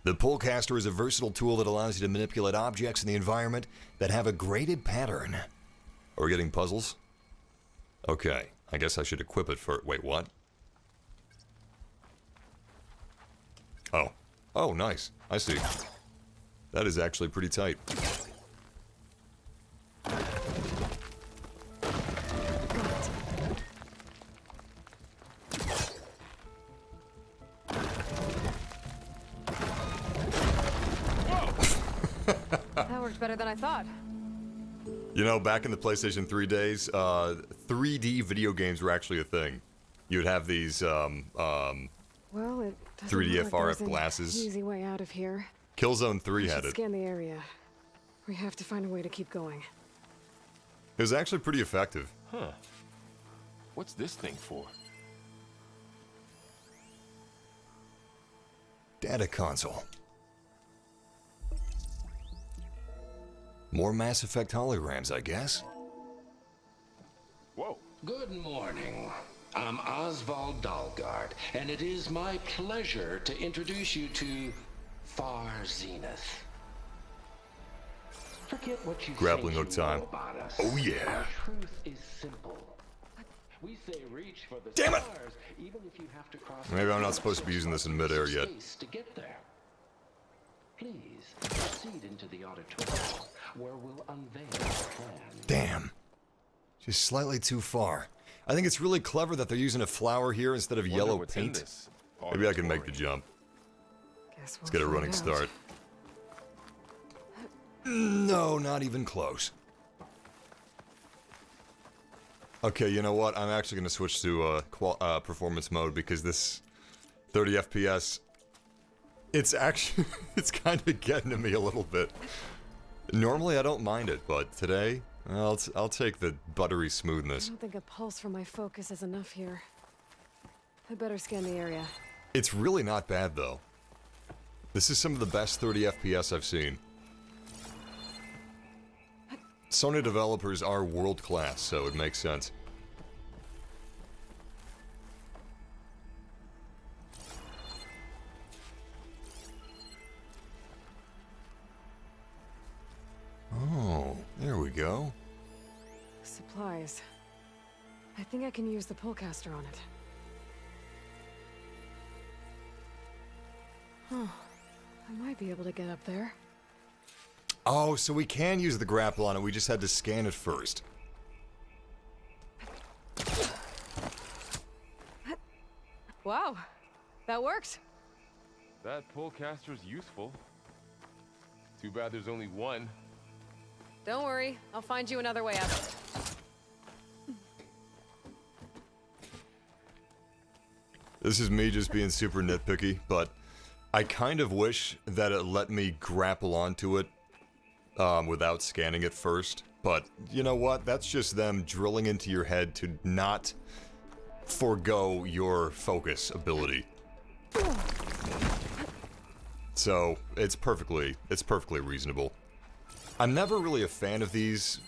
The Pullcaster is a versatile tool that allows you to manipulate objects in the environment that have a graded pattern. Are we getting puzzles? Okay, I guess I should equip it for... Wait, what? Oh. Oh, nice. I see. That is actually pretty tight. That worked better than I thought. You know, back in the PlayStation 3 days, 3D video games were actually a thing. You'd have these, Well, it doesn't 3D look like there's FRF an glasses. easy way out of here. Killzone 3 We had should it. scan the area. We have to find a way to keep going. It was actually pretty effective. Huh. What's this thing for? Data console. More Mass Effect holograms, I guess. Whoa. Good morning. I'm Oswald Dalgard, and it is my pleasure to introduce you to Far Zenith. Forget what you Grappling think hook you know time. about us. Oh, yeah. The truth is simple. We say reach for the Damn it! stars, even if you have to cross Maybe I'm not supposed to be using this in midair yet. space to get there. Please proceed into the auditorium, where we'll unveil our plan. Damn. Just slightly too far. I think it's really clever that they're using a flower here instead of Wonder yellow what's in paint. this Maybe I can make the auditorium. jump. Guess Let's we'll get a find running out. start. No, not even close. Okay, you know what? I'm actually going to switch to performance mode because this 30 FPS, it's actually, it's kind of getting to me a little bit. Normally I don't mind it, but today, I'll take the buttery I smoothness. don't think a pulse from my focus is enough here. I better scan the area. It's really not bad though. This is some of the best 30 FPS I've seen. Sony developers are world class, so it makes sense. Oh, there we go. Supplies. I think I can use the Pullcaster on it. Huh. I might be able to get up there. Oh, so we can use the grapple on it, we just had to scan it first. Wow, that worked. That Pullcaster's useful. Too bad there's only one. Don't worry, I'll find you another way up. This is me just being super nitpicky, but I kind of wish that it let me grapple onto it without scanning it first. But you know what? That's just them drilling into your head to not forego your focus ability. So it's perfectly reasonable. I'm never really a fan of these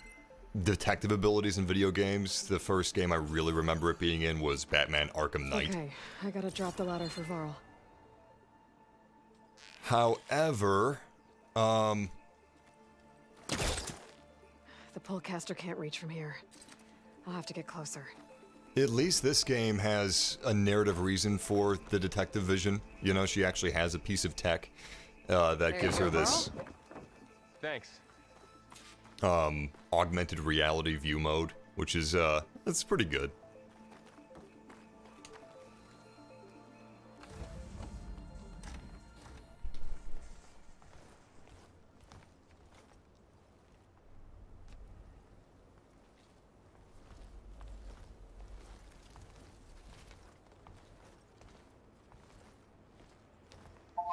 detective abilities in video games. The first game I really remember it being in was Batman Arkham Knight. Okay, I gotta drop the ladder for Varl. However, The Pullcaster can't reach from here. I'll have to get closer. at least this game has a narrative reason for the detective vision. You know, she actually has a piece of tech that There gives you her go, this Thanks. augmented reality view mode, which is that's pretty good.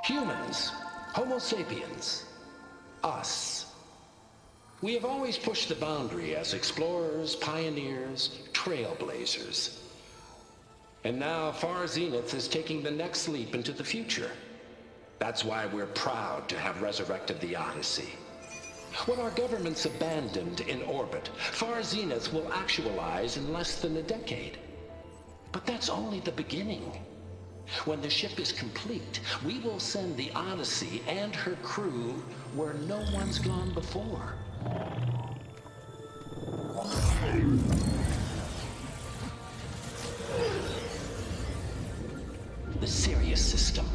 Humans, Homo sapiens, us. We have always pushed the boundary as explorers, pioneers, trailblazers. And now Far Zenith is taking the next leap into the future. That's why we're proud to have resurrected the Odyssey. When our government's abandoned in orbit, Far Zenith will actualize in less than a decade. But that's only the beginning. When the ship is complete, we will send the Odyssey and her crew where no one's gone before. The Sirius system.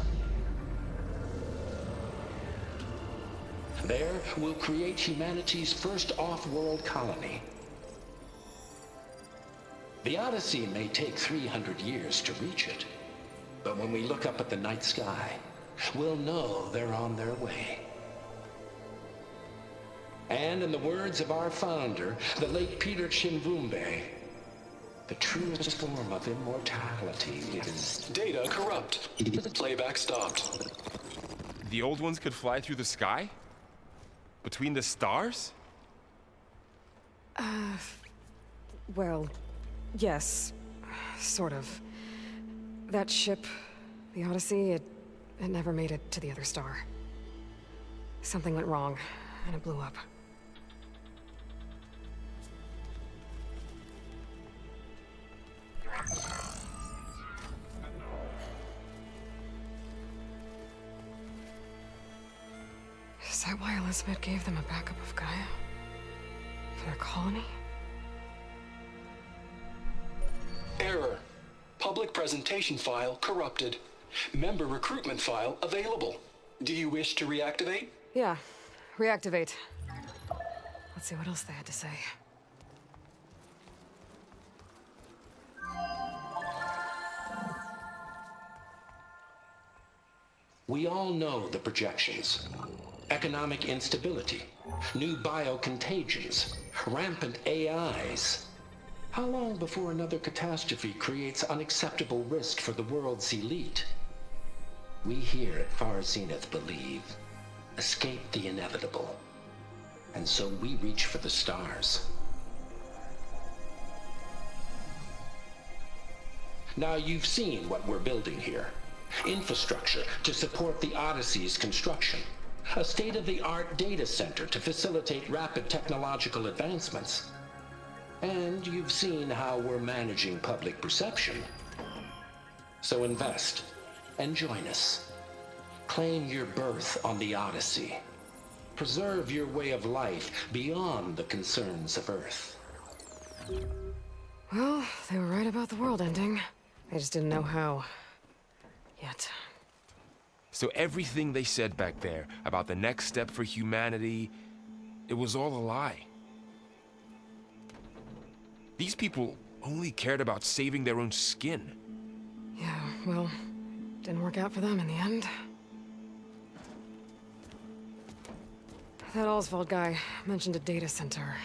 There, we'll create humanity's first off-world colony. The Odyssey may take 300 years to reach it. But when we look up at the night sky, we'll know they're on their way. And in the words of our founder, the late Peter Chimvumbe, the truest form of immortality is... Data corrupt. Playback stopped. The old ones could fly through the sky? Between the stars? Well, yes, sort of. That ship, the Odyssey, it never made it to the other star. Something went wrong, and it blew up. Is that why Elizabeth gave them a backup of Gaia? For their colony? Error. Public presentation file corrupted. Member recruitment file available. Do you wish to reactivate? Yeah, reactivate. Let's see what else they had to say. We all know the projections. Economic instability, new biocontagions, rampant AIs. How long before another catastrophe creates unacceptable risk for the world's elite? We here at Far Zenith believe, escape the inevitable. And so we reach for the stars. Now you've seen what we're building here. Infrastructure to support the Odyssey's construction. A state-of-the-art data center to facilitate rapid technological advancements. And you've seen how we're managing public perception. So invest and join us. Claim your berth on the Odyssey. Preserve your way of life beyond the concerns of Earth. Well, they were right about the world ending. I just didn't know how. Yet. So everything they said back there about the next step for humanity, it was all a lie. These people only cared about saving their own skin. Yeah, well, didn't work out for them in the end. That Oswald guy mentioned a data center.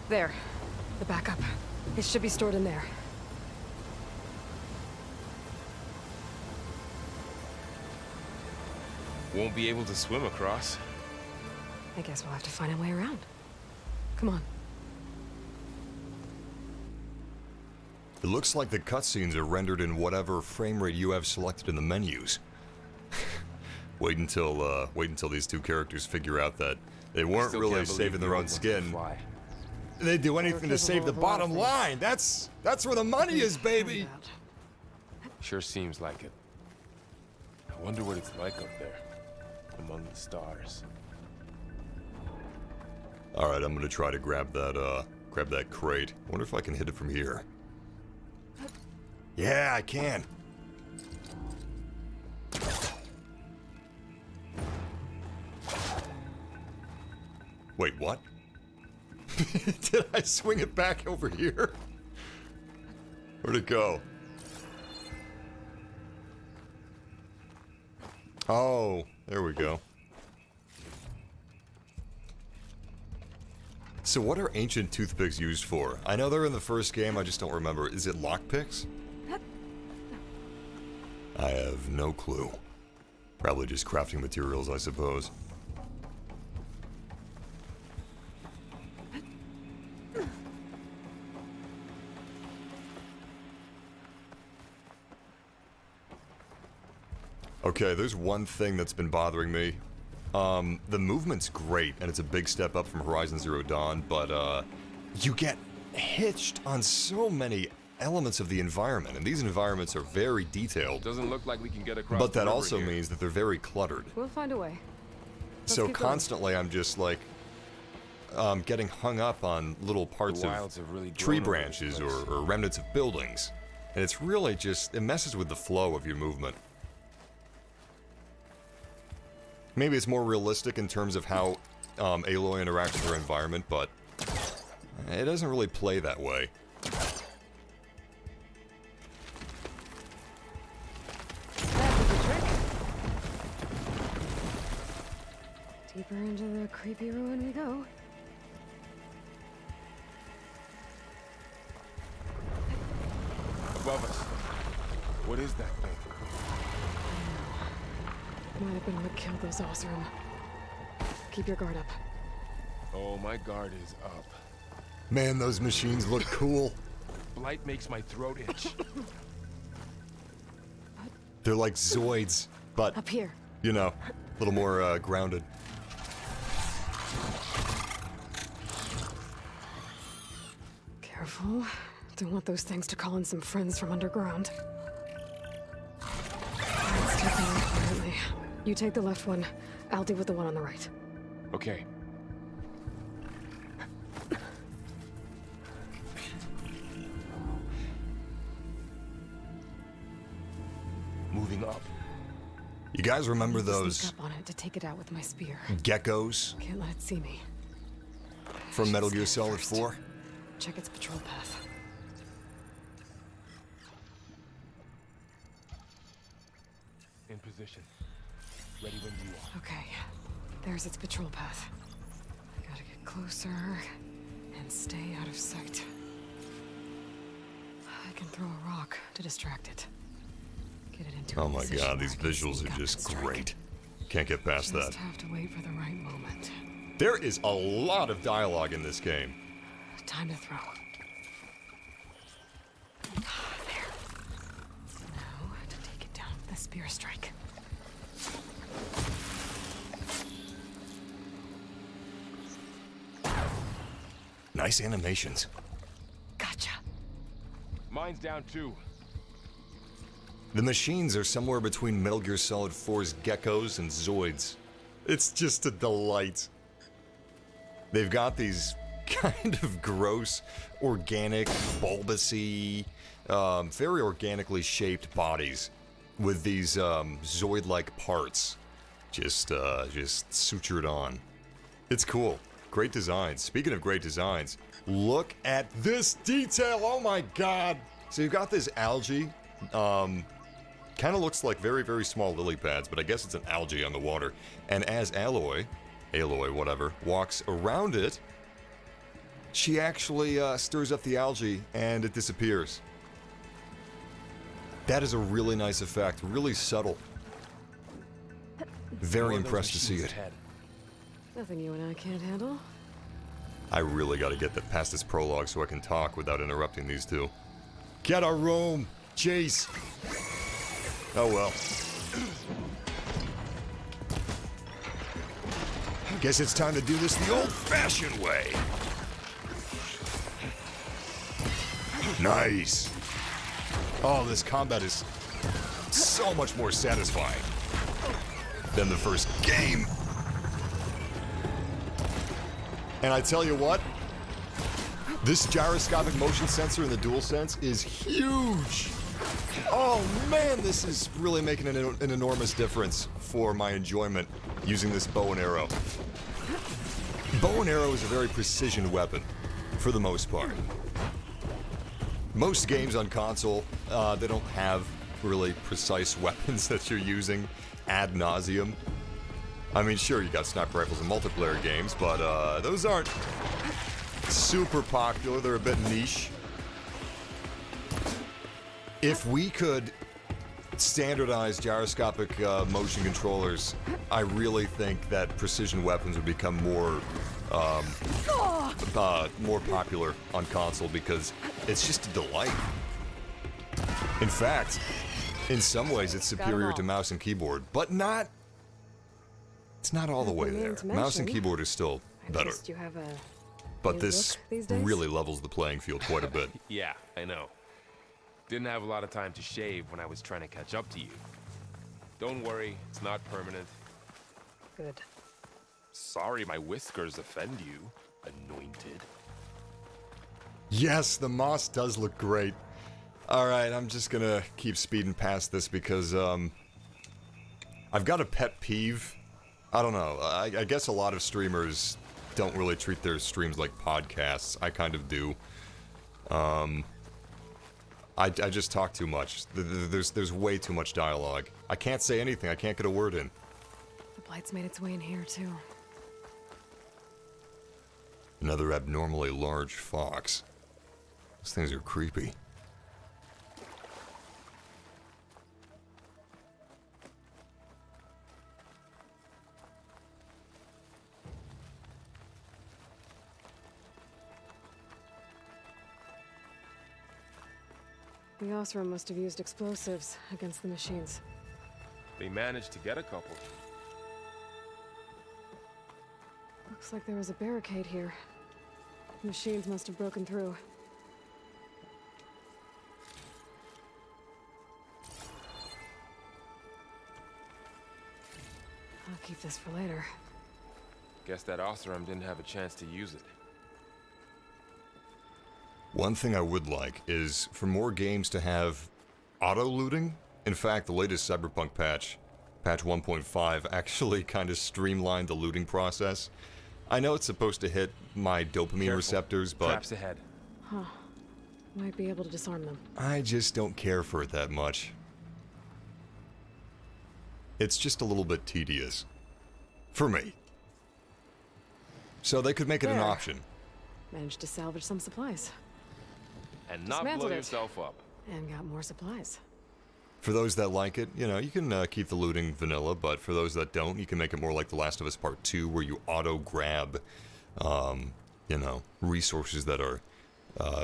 There. The backup. It should be stored in there. Won't be able to swim across. I guess we'll have to find a way around. Come on. It looks like the cutscenes are rendered in whatever frame rate you have selected in the menus. Wait until these two characters figure out that they weren't Still really can't believe saving their the own old ones skin. can fly. They do anything to save the bottom line. That's where the money is, baby. Sure seems like it. I wonder what it's like up there, among the stars. All right, I'm gonna try to grab that crate. I wonder if I can hit it from here. Yeah, I can. Wait, what? Did I swing it back over here? Where'd it go? Oh, there we go. So what are ancient toothpicks used for? I know they're in the first game, I just don't remember. Is it lockpicks? I have no clue. Probably just crafting materials, I suppose. Okay, there's one thing that's been bothering me. The movement's great, and it's a big step up from Horizon Zero Dawn, but, you get hitched on so many elements of the environment, and these environments are very detailed. Doesn't look like we can get across. But the that river also here. means that they're very cluttered. We'll find a way. Let's So keep going. constantly I'm just like, getting hung up on little parts The wilds of have really tree grown over this branches place. or remnants of buildings. And it's really just, it messes with the flow of your movement. Maybe it's more realistic in terms of how Aloy interacts with her environment, but it doesn't really play that way. That was the trick. Deeper into the creepy ruin we go. Above us. What is that thing? Might have been what killed those Osram. Keep your guard up. Oh, my guard is up. Man, those machines look cool. Blight makes my throat itch. They're like Zoids, but, Up here. you know, a little more grounded. Careful. Don't want those things to call in some friends from underground. Let's take them out quietly. You take the left one. I'll deal with the one on the right. Okay. Moving up. You guys remember I need to those sneak up on it to take it out with my spear. geckos Can't let it see me. from Metal Gear Scan it Solid first. 4? Check its patrol path. In position. Ready when you are. Okay, there's its patrol path. Gotta get closer and stay out of sight. I can throw a rock to distract it. Get it into Oh a my position god, where these I can visuals sneak are up just and strike. great. Can't get past Just that. have to wait for the right moment. There is a lot of dialogue in this game. Time to throw. There. Now to take it down with a spear strike. Nice animations. Gotcha. Mine's down too. The machines are somewhere between Metal Gear Solid 4's geckos and Zoids. It's just a delight. They've got these kind of gross, organic, bulbousy, very organically shaped bodies with these Zoid-like parts just sutured on. It's cool. Great designs. Speaking of great designs, look at this detail. Oh my god. So you've got this algae. Kind of looks like very, very small lily pads, but I guess it's an algae on the water. And as Aloy, whatever, walks around it, she actually stirs up the algae and it disappears. That is a really nice effect, really subtle. Very impressed to see it. Nothing you and I can't handle. I really got to get past this prologue so I can talk without interrupting these two. Get a room! Jeez! Oh well. Guess it's time to do this the old-fashioned way. Nice. Oh, this combat is so much more satisfying than the first game. And I tell you what, this gyroscopic motion sensor in the DualSense is huge. Oh man, this is really making an enormous difference for my enjoyment using this bow and arrow. Bow and arrow is a very precision weapon, for the most part. Most games on console, they don't have really precise weapons that you're using ad nauseum. I mean, sure, you got sniper rifles in multiplayer games, but those aren't super popular. They're a bit niche. If we could standardize gyroscopic motion controllers, I really think that precision weapons would become more popular on console because it's just a delight. In fact, in some ways, it's superior to mouse and keyboard, but not. It's not all the way there. Mouse and keyboard is still better. You have a But new this look these days? really levels the playing field quite a bit. Yeah, I know. Didn't have a lot of time to shave when I was trying to catch up to you. Don't worry, it's not permanent. Good. Sorry my whiskers offend you, anointed. Yes, the moss does look great. Alright, I'm just gonna keep speeding past this because, I've got a pet peeve. I don't know, I guess a lot of streamers don't really treat their streams like podcasts. I kind of do. I just talk too much. There's way too much dialogue. I can't say anything, I can't get a word in. The blight's made its way in here, too. Another abnormally large fox. Those things are creepy. The Osram must have used explosives against the machines. They managed to get a couple. Looks like there was a barricade here. Machines must have broken through. I'll keep this for later. Guess that Osram didn't have a chance to use it. One thing I would like is for more games to have auto-looting. In fact, the latest Cyberpunk patch patch 1.5, actually kind of streamlined the looting process. I know it's supposed to hit my dopamine Careful. receptors, but Traps ahead. Huh. Might be able to disarm them. I just don't care for it that much. It's just a little bit tedious. For me. So they could make it an There. option. Managed to salvage some supplies. And not Dismantled blow it. yourself up. And got more supplies. For those that like it, you know, you can keep the looting vanilla, but for those that don't, you can make it more like The Last of Us Part 2, where you auto-grab, you know, resources that are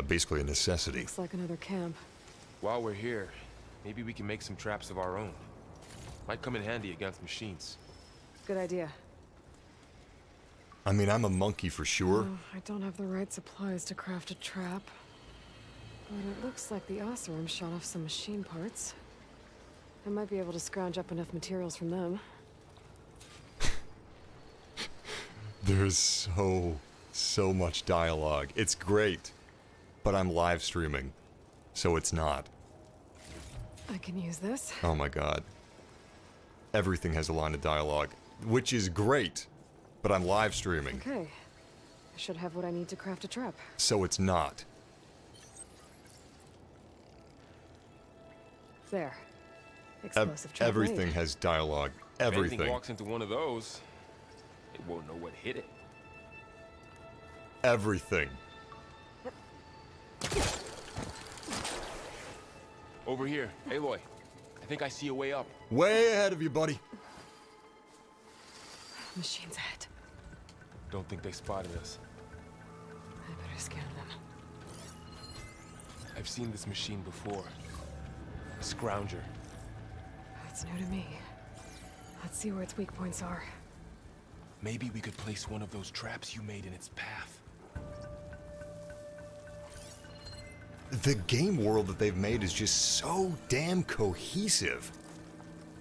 basically a necessity. Looks like another camp. While we're here, maybe we can make some traps of our own. Might come in handy against machines. Good idea. I mean, I'm a monkey for sure. Oh, I don't have the right supplies to craft a trap. But it looks like the Oseram shot off some machine parts. I might be able to scrounge up enough materials from them. There's so much dialogue. It's great, but I'm live streaming, so it's not. I can use this. Oh my god. Everything has a line of dialogue, which is great, but I'm live streaming, Okay. I should have what I need to craft a trap. so it's not. There. Explosive trap Everything made. has dialogue. If anything Everything. walks into one of those, it won't know what hit it. Everything. Over here, Aloy. I think I see a way up. Way ahead of you, buddy. Machines ahead. Don't think they spotted us. I better scan them. I've seen this machine before. A scrounger. That's new to me. Let's see where its weak points are. Maybe we could place one of those traps you made in its path. The game world that they've made is just so damn cohesive.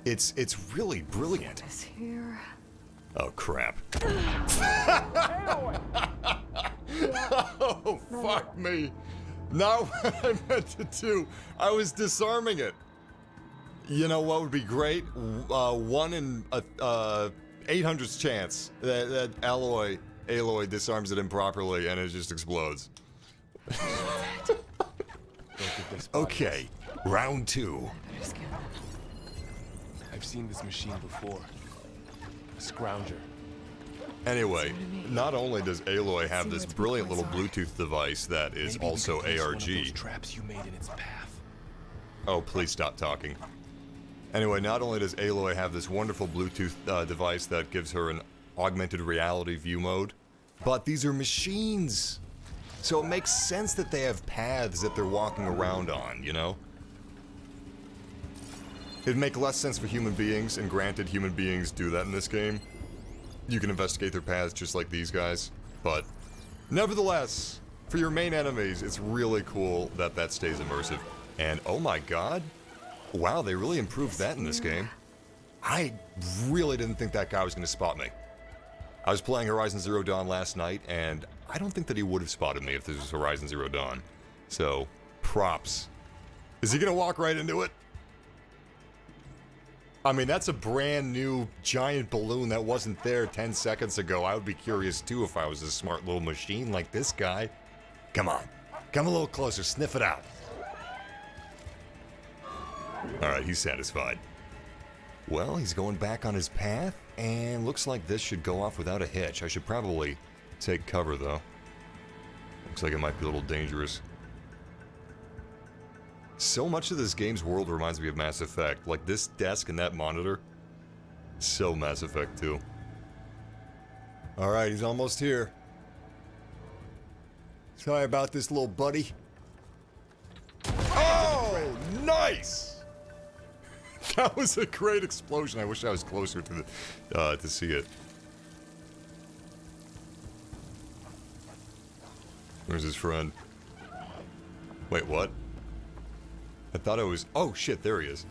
It's really brilliant. This here. Oh crap. Oh fuck me. Not what I meant to do. I was disarming it. You know what would be great? 1 in 800's chance that Aloy disarms it improperly and it just explodes. Don't think they spotted Okay, round 2. I better scan them. us. I've seen this machine before. A scrounger. Anyway, not only does Aloy have See this where its brilliant weak little points are. Bluetooth device that is Maybe we also could place one of those ARG. traps you made in its path. Oh, please stop talking. Anyway, not only does Aloy have this wonderful Bluetooth device that gives her an augmented reality view mode, but these are machines. So it makes sense that they have paths that they're walking around on, you know? It'd make less sense for human beings, and granted, human beings do that in this game. You can investigate their paths just like these guys, but nevertheless, for your main enemies, it's really cool that that stays immersive. And oh my god, wow, they really improved that in this game. I really didn't think that guy was going to spot me. I was playing Horizon Zero Dawn last night, and I don't think that he would have spotted me if this was Horizon Zero Dawn. So, props. Is he going to walk right into it? I mean, that's a brand new giant balloon that wasn't there 10 seconds ago. I would be curious too if I was a smart little machine like this guy. Come on. Come a little closer. Sniff it out. Alright, he's satisfied. Well, he's going back on his path, and looks like this should go off without a hitch. I should probably take cover, though. Looks like it might be a little dangerous. So much of this game's world reminds me of Mass Effect. Like this desk and that monitor. So Mass Effect 2. Alright, he's almost here. Sorry about this, little buddy. Oh, nice! That was a great explosion. I wish I was closer to the to see it. Where's his friend? Wait, what? I thought I was... Oh, shit, there he is.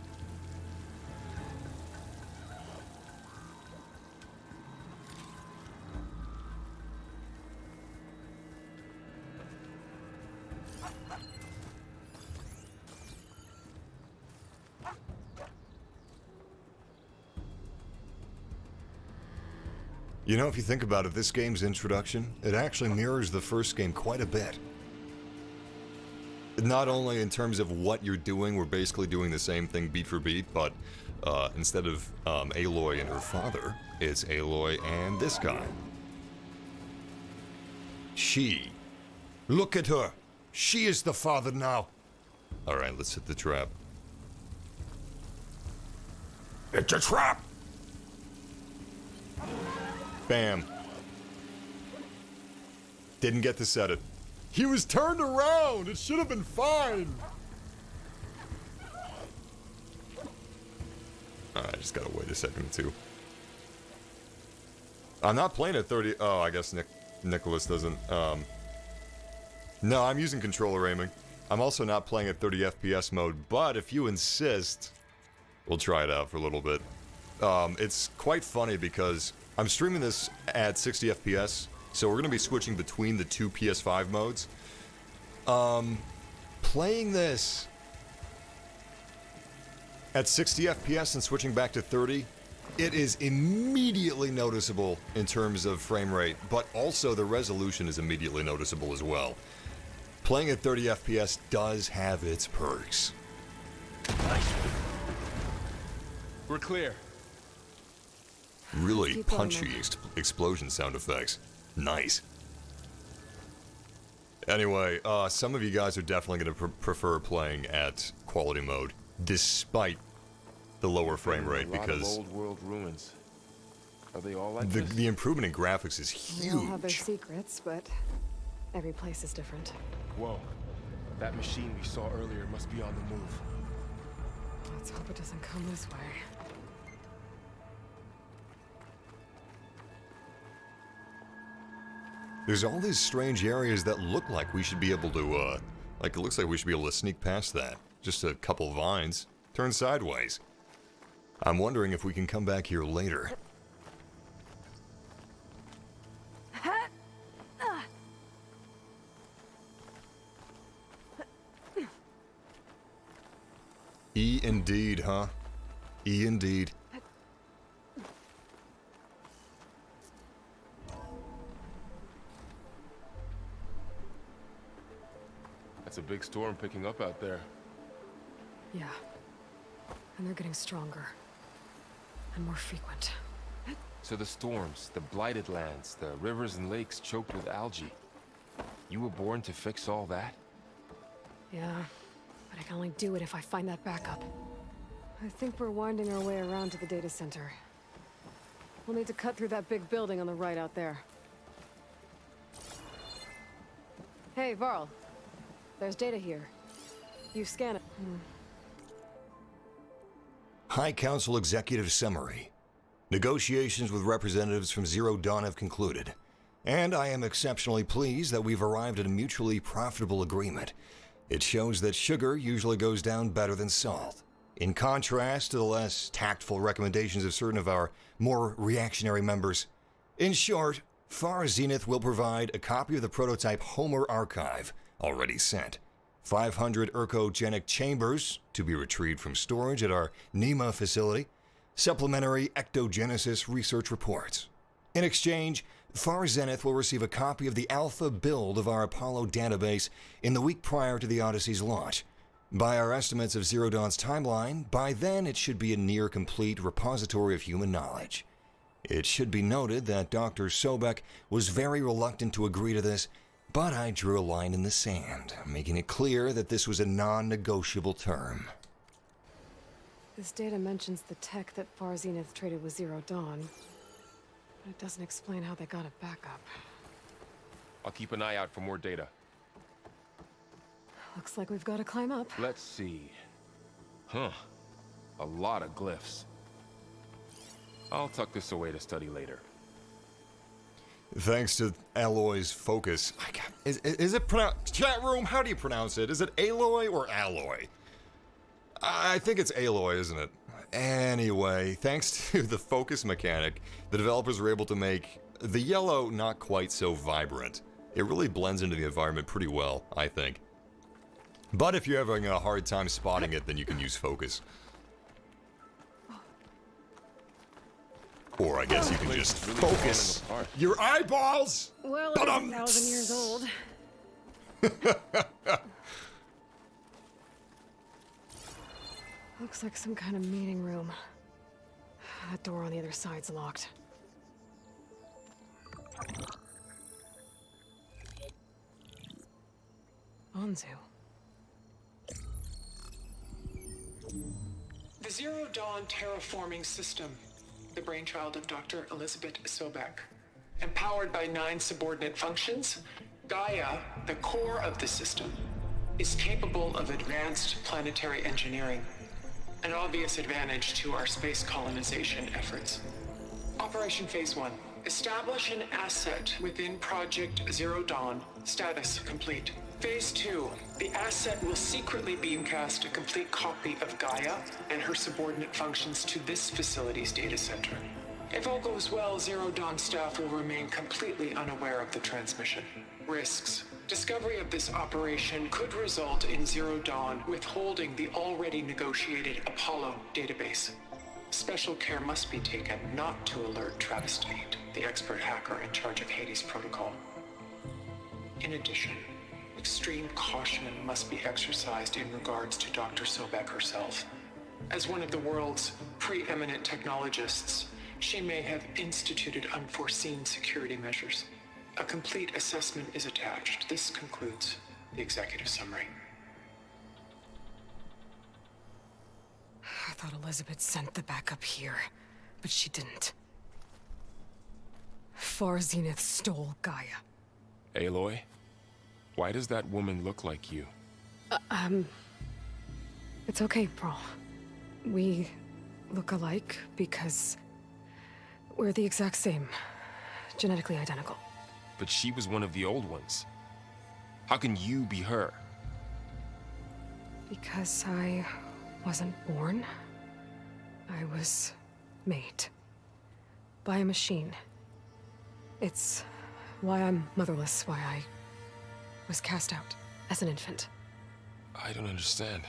You know, if you think about it, this game's introduction, it actually mirrors the first game quite a bit. Not only in terms of what you're doing, we're basically doing the same thing beat for beat, but instead of Aloy and her father, it's Aloy and this guy. She. Look at her. She is the father now. Alright, let's hit the trap. It's a trap! Bam. Didn't get to set it. He was turned around! It should have been fine! I just gotta wait a second or two. I'm not playing at 30... Oh, I guess Nicholas doesn't... No, I'm using controller aiming. I'm also not playing at 30 FPS mode, but if you insist, we'll try it out for a little bit. It's quite funny because I'm streaming this at 60 FPS, so we're going to be switching between the two PS5 modes. Playing this at 60 FPS and switching back to 30, it is immediately noticeable in terms of frame rate, but also the resolution is immediately noticeable as well. Playing at 30 FPS does have its perks. We're clear. Really Keep going, punchy then. explosion sound effects. Nice. Anyway, some of you guys are definitely going to prefer playing at quality mode, despite the lower frame rate, A lot of because old world ruins. Are they all like the, this? the improvement in graphics is They all have their huge. secrets, but every place is different. Whoa. That machine we saw earlier must be on the move. Let's hope it doesn't come this way. There's all these strange areas that look like we should be able to, like it looks like we should be able to sneak past that. Just a couple vines. Turn sideways. I'm wondering if we can come back here later. E indeed, huh? E indeed. That's a big storm picking up out there. Yeah. And they're getting stronger. And more frequent. So the storms, the blighted lands, the rivers and lakes choked with algae. You were born to fix all that? Yeah. But I can only do it if I find that backup. I think we're winding our way around to the data center. We'll need to cut through that big building on the right out there. Hey, Varl. There's data here. You scan it. High Council Executive Summary. Negotiations with representatives from Zero Dawn have concluded, and I am exceptionally pleased that we've arrived at a mutually profitable agreement. It shows that sugar usually goes down better than salt, in contrast to the less tactful recommendations of certain of our more reactionary members. In short, Far Zenith will provide a copy of the prototype Homer archive, already sent, 500 ergogenic chambers to be retrieved from storage at our NEMA facility, supplementary ectogenesis research reports. In exchange, Far Zenith will receive a copy of the alpha build of our Apollo database in the week prior to the Odyssey's launch. By our estimates of Zero Dawn's timeline, by then it should be a near-complete repository of human knowledge. It should be noted that Dr. Sobek was very reluctant to agree to this, but I drew a line in the sand, making it clear that this was a non-negotiable term. This data mentions the tech that Far Zenith traded with Zero Dawn, but it doesn't explain how they got it back up. I'll keep an eye out for more data. Looks like we've got to climb up. Let's see. Huh. A lot of glyphs. I'll tuck this away to study later. Thanks to Aloy's focus. Is it pronounced... Chat room, how do you pronounce it? Is it Aloy or Alloy? I think it's Aloy, isn't it? Anyway, thanks to the focus mechanic, the developers were able to make the yellow not quite so vibrant. It really blends into the environment pretty well, I think. But if you're having a hard time spotting it, then you can use focus. Or I guess you can just Really focus falling apart. your eyeballs! Well, it's 1,000 years old. Looks like some kind of meeting room. That door on the other side's locked. Anzu. The Zero Dawn terraforming system, the brainchild of Dr. Elizabeth Sobek. Empowered by 9 subordinate functions, Gaia, the core of the system, is capable of advanced planetary engineering, an obvious advantage to our space colonization efforts. Operation Phase 1. Establish an asset within Project Zero Dawn. Status complete. Phase 2. The asset will secretly beamcast a complete copy of Gaia and her subordinate functions to this facility's data center. If all goes well, Zero Dawn staff will remain completely unaware of the transmission. Risks. Discovery of this operation could result in Zero Dawn withholding the already negotiated Apollo database. Special care must be taken not to alert Travis Tate, the expert hacker in charge of Hades Protocol. In addition, extreme caution must be exercised in regards to Dr. Sobek herself. As one of the world's preeminent technologists, she may have instituted unforeseen security measures. A complete assessment is attached. This concludes the executive summary. I thought Elizabeth sent the backup here, but she didn't. Far Zenith stole Gaia. Aloy? Why does that woman look like you? It's okay, Pearl. We look alike because we're the exact same. Genetically identical. But she was one of the old ones. How can you be her? Because I wasn't born. I was made. By a machine. It's why I'm motherless, why I was cast out as an infant. I don't understand.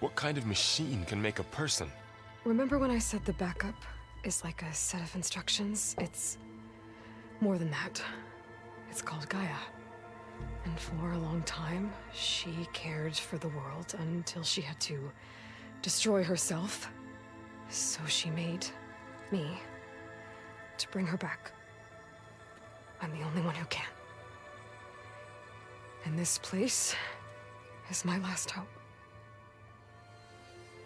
What kind of machine can make a person? Remember when I said the backup is like a set of instructions? It's more than that. It's called Gaia. And for a long time, she cared for the world until she had to destroy herself. So she made me to bring her back. I'm the only one who can. And this place is my last hope.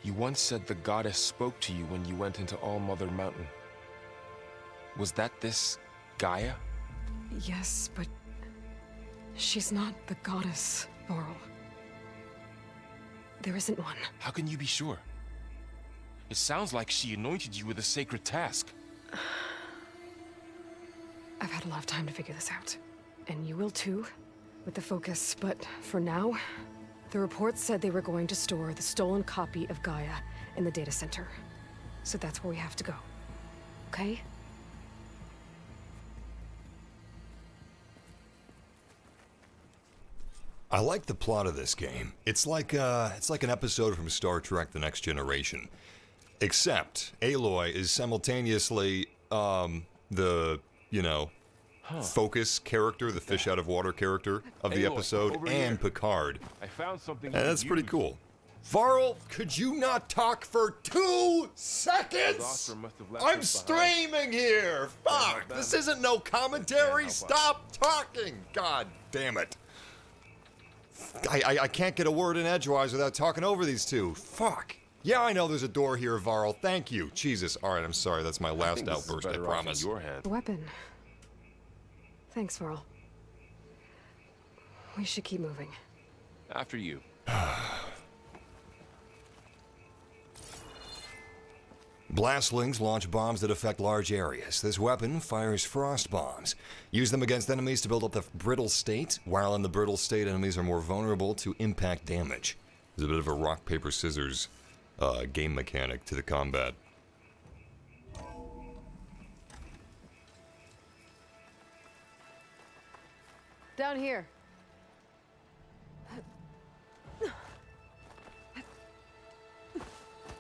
You once said the goddess spoke to you when you went into All-Mother Mountain. Was that this Gaia? Yes, but she's not the goddess, Laurel. There isn't one. How can you be sure? It sounds like she anointed you with a sacred task. I've had a lot of time to figure this out. And you will too, with the focus. But for now, the report said they were going to store the stolen copy of Gaia in the data center. So that's where we have to go. Okay? I like the plot of this game. It's like an episode from Star Trek: The Next Generation. Except Aloy is simultaneously the, focus character, the fish out of water character of the Aloy, episode, over and here. Picard. I found something. And that's pretty cool. Varl, could you not talk for 2 seconds? Zoster must have left I'm us behind. streaming here. Fuck, this isn't no commentary. help us. Stop talking. God damn it. I can't get a word in edgewise without talking over these two. Fuck. Yeah, I know there's a door here, Varl. Thank you. Jesus. All right, I'm sorry. That's my last outburst, I promise. Your hand. A weapon. Thanks, Varl. We should keep moving. After you. Blastlings launch bombs that affect large areas. This weapon fires frost bombs. Use them against enemies to build up the brittle state. While in the brittle state, enemies are more vulnerable to impact damage. There's a bit of a rock, paper, scissors game mechanic to the combat. Down here.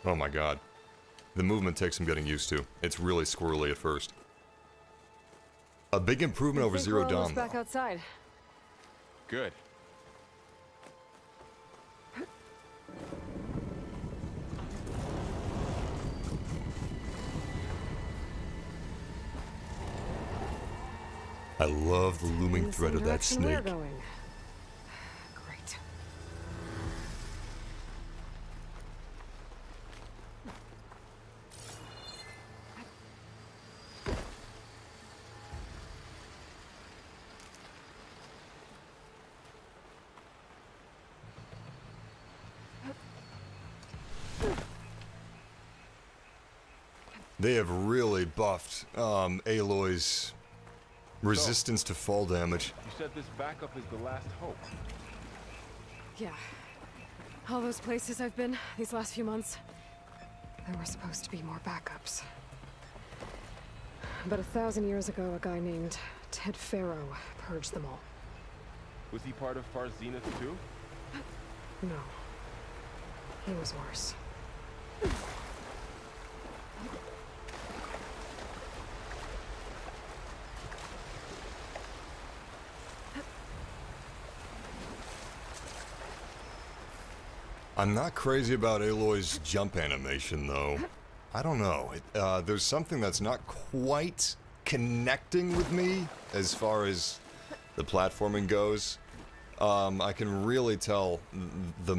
Oh my god. The movement takes some getting used to. It's really squirrely at first. A big improvement over Zero Dawn, though. Back outside. Good. I love the looming thread of that snake. We're going. Great. They have really buffed Aloy's resistance to fall damage. You said this backup is the last hope. Yeah. All those places I've been these last few months, there were supposed to be more backups. But 1,000 years ago, a guy named Ted Farrow purged them all. Was he part of Far Zenith too? No. He was worse. I'm not crazy about Aloy's jump animation, though. I don't know. There's something that's not quite connecting with me as far as the platforming goes. I can really tell the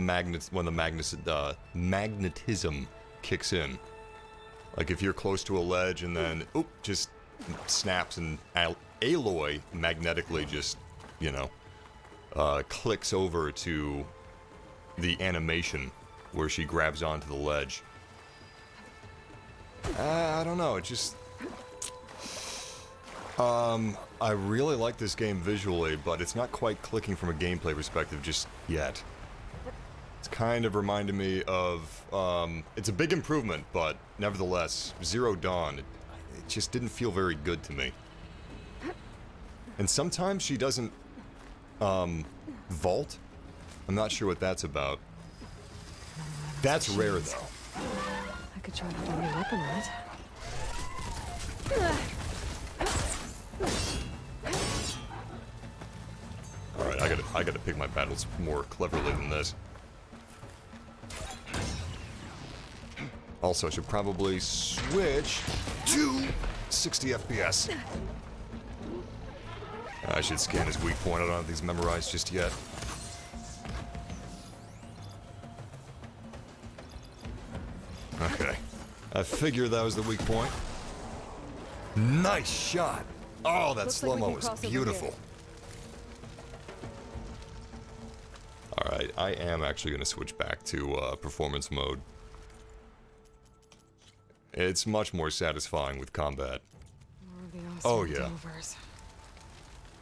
when the magnetism kicks in. Like if you're close to a ledge and then just snaps, and Aloy magnetically just, you know, clicks over to the animation where she grabs onto the ledge. I don't know, it just... I really like this game visually, but it's not quite clicking from a gameplay perspective just yet. It's kind of reminding me of, it's a big improvement, but nevertheless, Zero Dawn, it just didn't feel very good to me. And sometimes she doesn't, vault. I'm not sure what that's about. That's rare, though. I could try to find a weapon on it. Alright, I gotta pick my battles more cleverly than this. Also, I should probably switch to 60 FPS. I should scan his weak point. I don't have these memorized just yet. Okay. I figured that was the weak point. Nice shot! Oh, that slow-mo was beautiful. Alright, I am actually going to switch back to performance mode. It's much more satisfying with combat. More of the Oh, yeah. overs.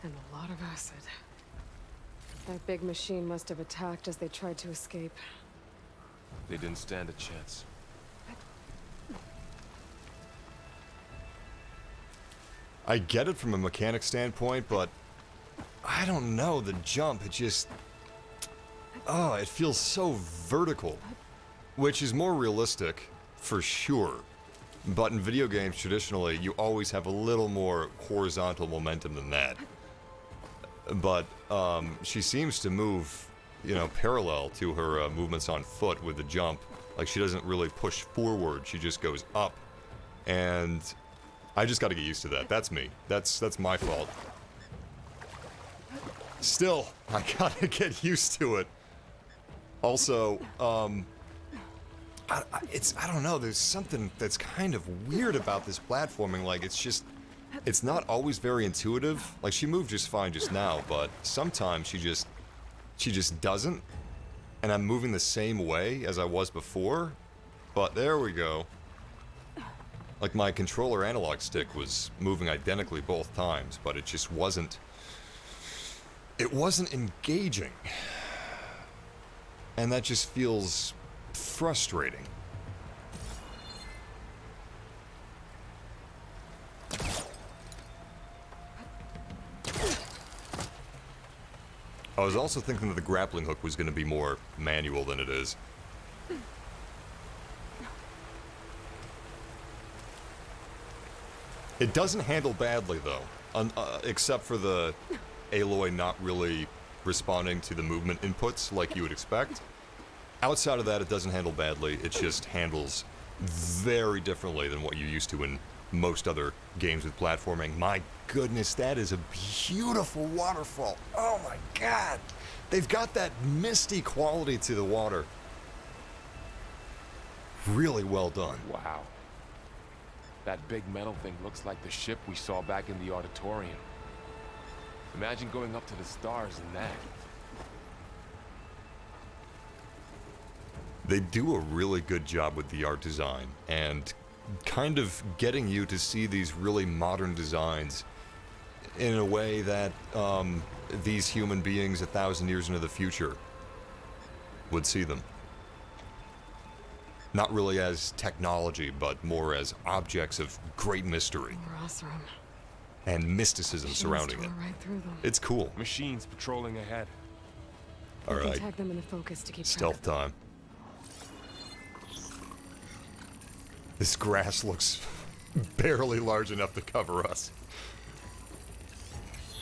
And a lot of acid. That big machine must have attacked as they tried to escape. They didn't stand a chance. I get it from a mechanic standpoint, but I don't know, the jump, it just... Oh, it feels so vertical. Which is more realistic, for sure. But in video games, traditionally, you always have a little more horizontal momentum than that. But, she seems to move, you know, parallel to her movements on foot with the jump. Like, she doesn't really push forward, she just goes up. And I just gotta get used to that. That's me. That's my fault. Still, I gotta get used to it. Also, I don't know, there's something that's kind of weird about this platforming. Like, it's not always very intuitive. Like, she moved just fine just now, but sometimes she just doesn't. And I'm moving the same way as I was before. But there we go. Like, my controller analog stick was moving identically both times, but it just wasn't... It wasn't engaging. And that just feels frustrating. I was also thinking that the grappling hook was going to be more manual than it is. It doesn't handle badly, though, except for the Aloy not really responding to the movement inputs like you would expect. Outside of that, it doesn't handle badly. It just handles very differently than what you're used to in most other games with platforming. My goodness, that is a beautiful waterfall. Oh my god. They've got that misty quality to the water. Really well done. Wow. That big metal thing looks like the ship we saw back in the auditorium. Imagine going up to the stars in that. They do a really good job with the art design and kind of getting you to see these really modern designs in a way that these human beings 1,000 years into the future would see them. Not really as technology, but more as objects of great mystery More Osram. and mysticism surrounding it. Right through them. It's cool. Machines patrolling ahead. All We can right, tag them in the focus to keep stealth track of time. This grass looks barely large enough to cover us.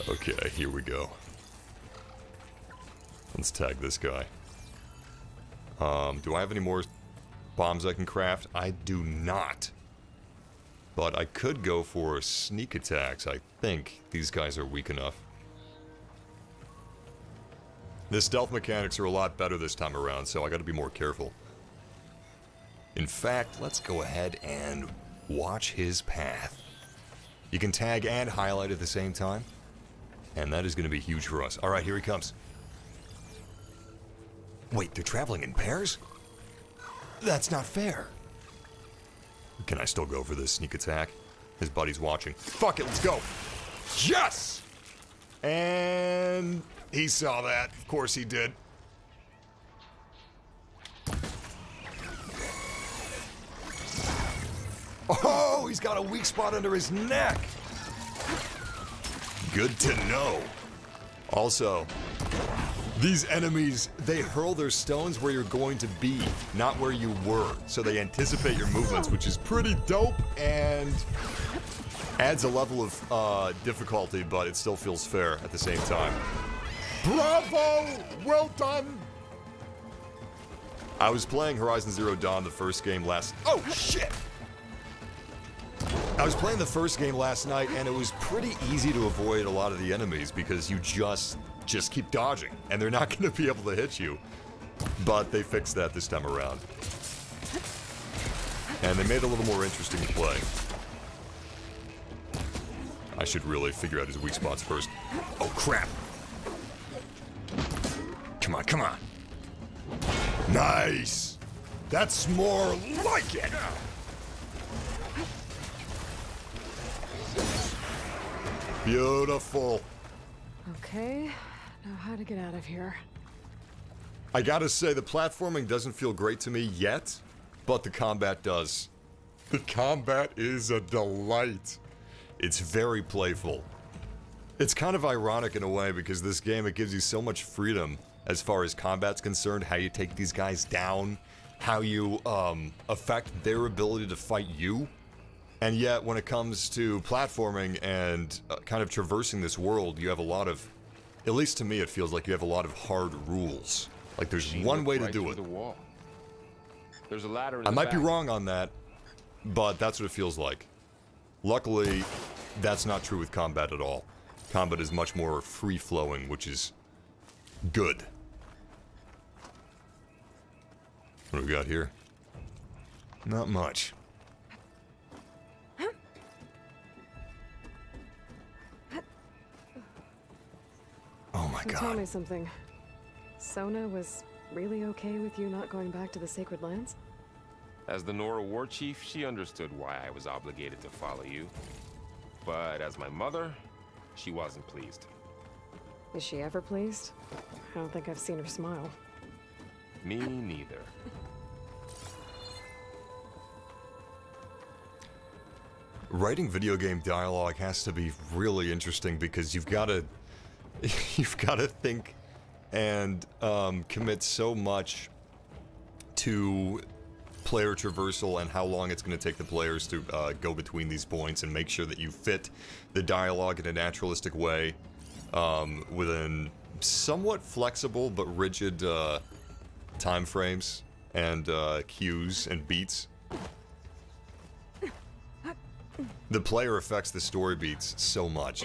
Okay, here we go. Let's tag this guy. Do I have any more bombs I can craft? I do not. But I could go for sneak attacks. I think these guys are weak enough. The stealth mechanics are a lot better this time around, so I gotta be more careful. In fact, let's go ahead and watch his path. You can tag and highlight at the same time, and that is going to be huge for us. All right, here he comes. Wait, they're traveling in pairs? That's not fair. Can I still go for this sneak attack? His buddy's watching. Fuck it, let's go. Yes! And he saw that. Of course he did. Oh, he's got a weak spot under his neck. Good to know. Also, these enemies, they hurl their stones where you're going to be, not where you were. So they anticipate your movements, which is pretty dope and adds a level of difficulty, but it still feels fair at the same time. Bravo! Well done! I was playing Horizon Zero Dawn, the first game last... Oh, shit! I was playing the first game last night, and it was pretty easy to avoid a lot of the enemies because you just keep dodging, and they're not going to be able to hit you. But they fixed that this time around. And they made it a little more interesting to play. I should really figure out his weak spots first. Oh, crap. Come on, come on. Nice! That's more like it! Beautiful. Okay, now how to get out of here. I gotta say, the platforming doesn't feel great to me yet, but the combat does. The combat is a delight. It's very playful. It's kind of ironic in a way because this game, it gives you so much freedom as far as combat's concerned, how you take these guys down, how you affect their ability to fight you. And yet, when it comes to platforming and kind of traversing this world, you have a lot of, at least to me, it feels like you have a lot of hard rules. Like there's one way to do it. The wall. There's a ladder in I the might be back. wrong on that, but that's what it feels like. Luckily, that's not true with combat at all. Combat is much more free-flowing, which is good. What do we got here? Not much. Oh my Tell god. me something. Sona was really okay with you not going back to the Sacred Lands? As the Nora war chief, she understood why I was obligated to follow you. But as my mother, she wasn't pleased. Is she ever pleased? I don't think I've seen her smile. Me neither. Writing video game dialogue has to be really interesting because you've got to think and commit so much to player traversal and how long it's going to take the players to go between these points and make sure that you fit the dialogue in a naturalistic way within somewhat flexible but rigid time frames and cues and beats. The player affects the story beats so much.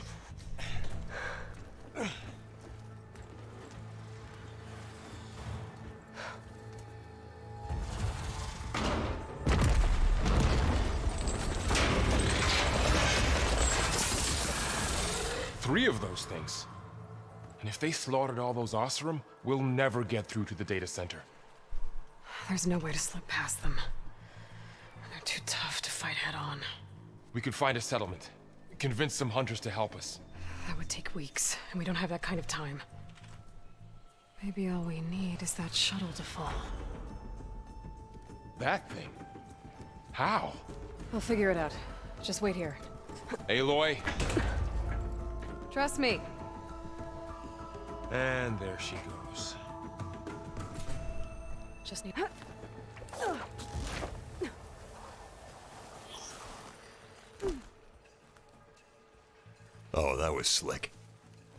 Three of those things. And if they slaughtered all those Osram, we'll never get through to the data center. There's no way to slip past them. They're too tough to fight head on. We could find a settlement. Convince some hunters to help us. That would take weeks, and we don't have that kind of time. Maybe all we need is that shuttle to fall. That thing? How? I'll figure it out. Just wait here. Aloy. Trust me. And there she goes. Just need... Oh, that was slick.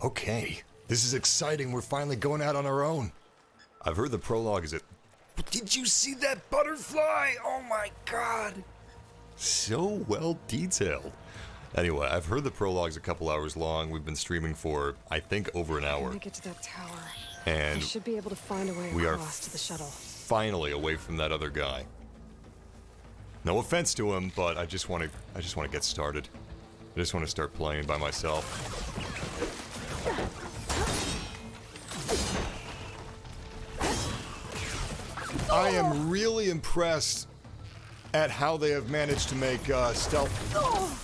Okay, this is exciting. We're finally going out on our own. I've heard the prologue is it. Did you see that butterfly? Oh my god. So well detailed. Anyway, I've heard the prologue's a couple hours long. We've been streaming for, I think, over an hour. Let me get to that tower. And I should be able to find a way we are across to the shuttle. finally away from that other guy. No offense to him, but I just want to get started. I just want to start playing by myself. I am really impressed at how they have managed to make stealth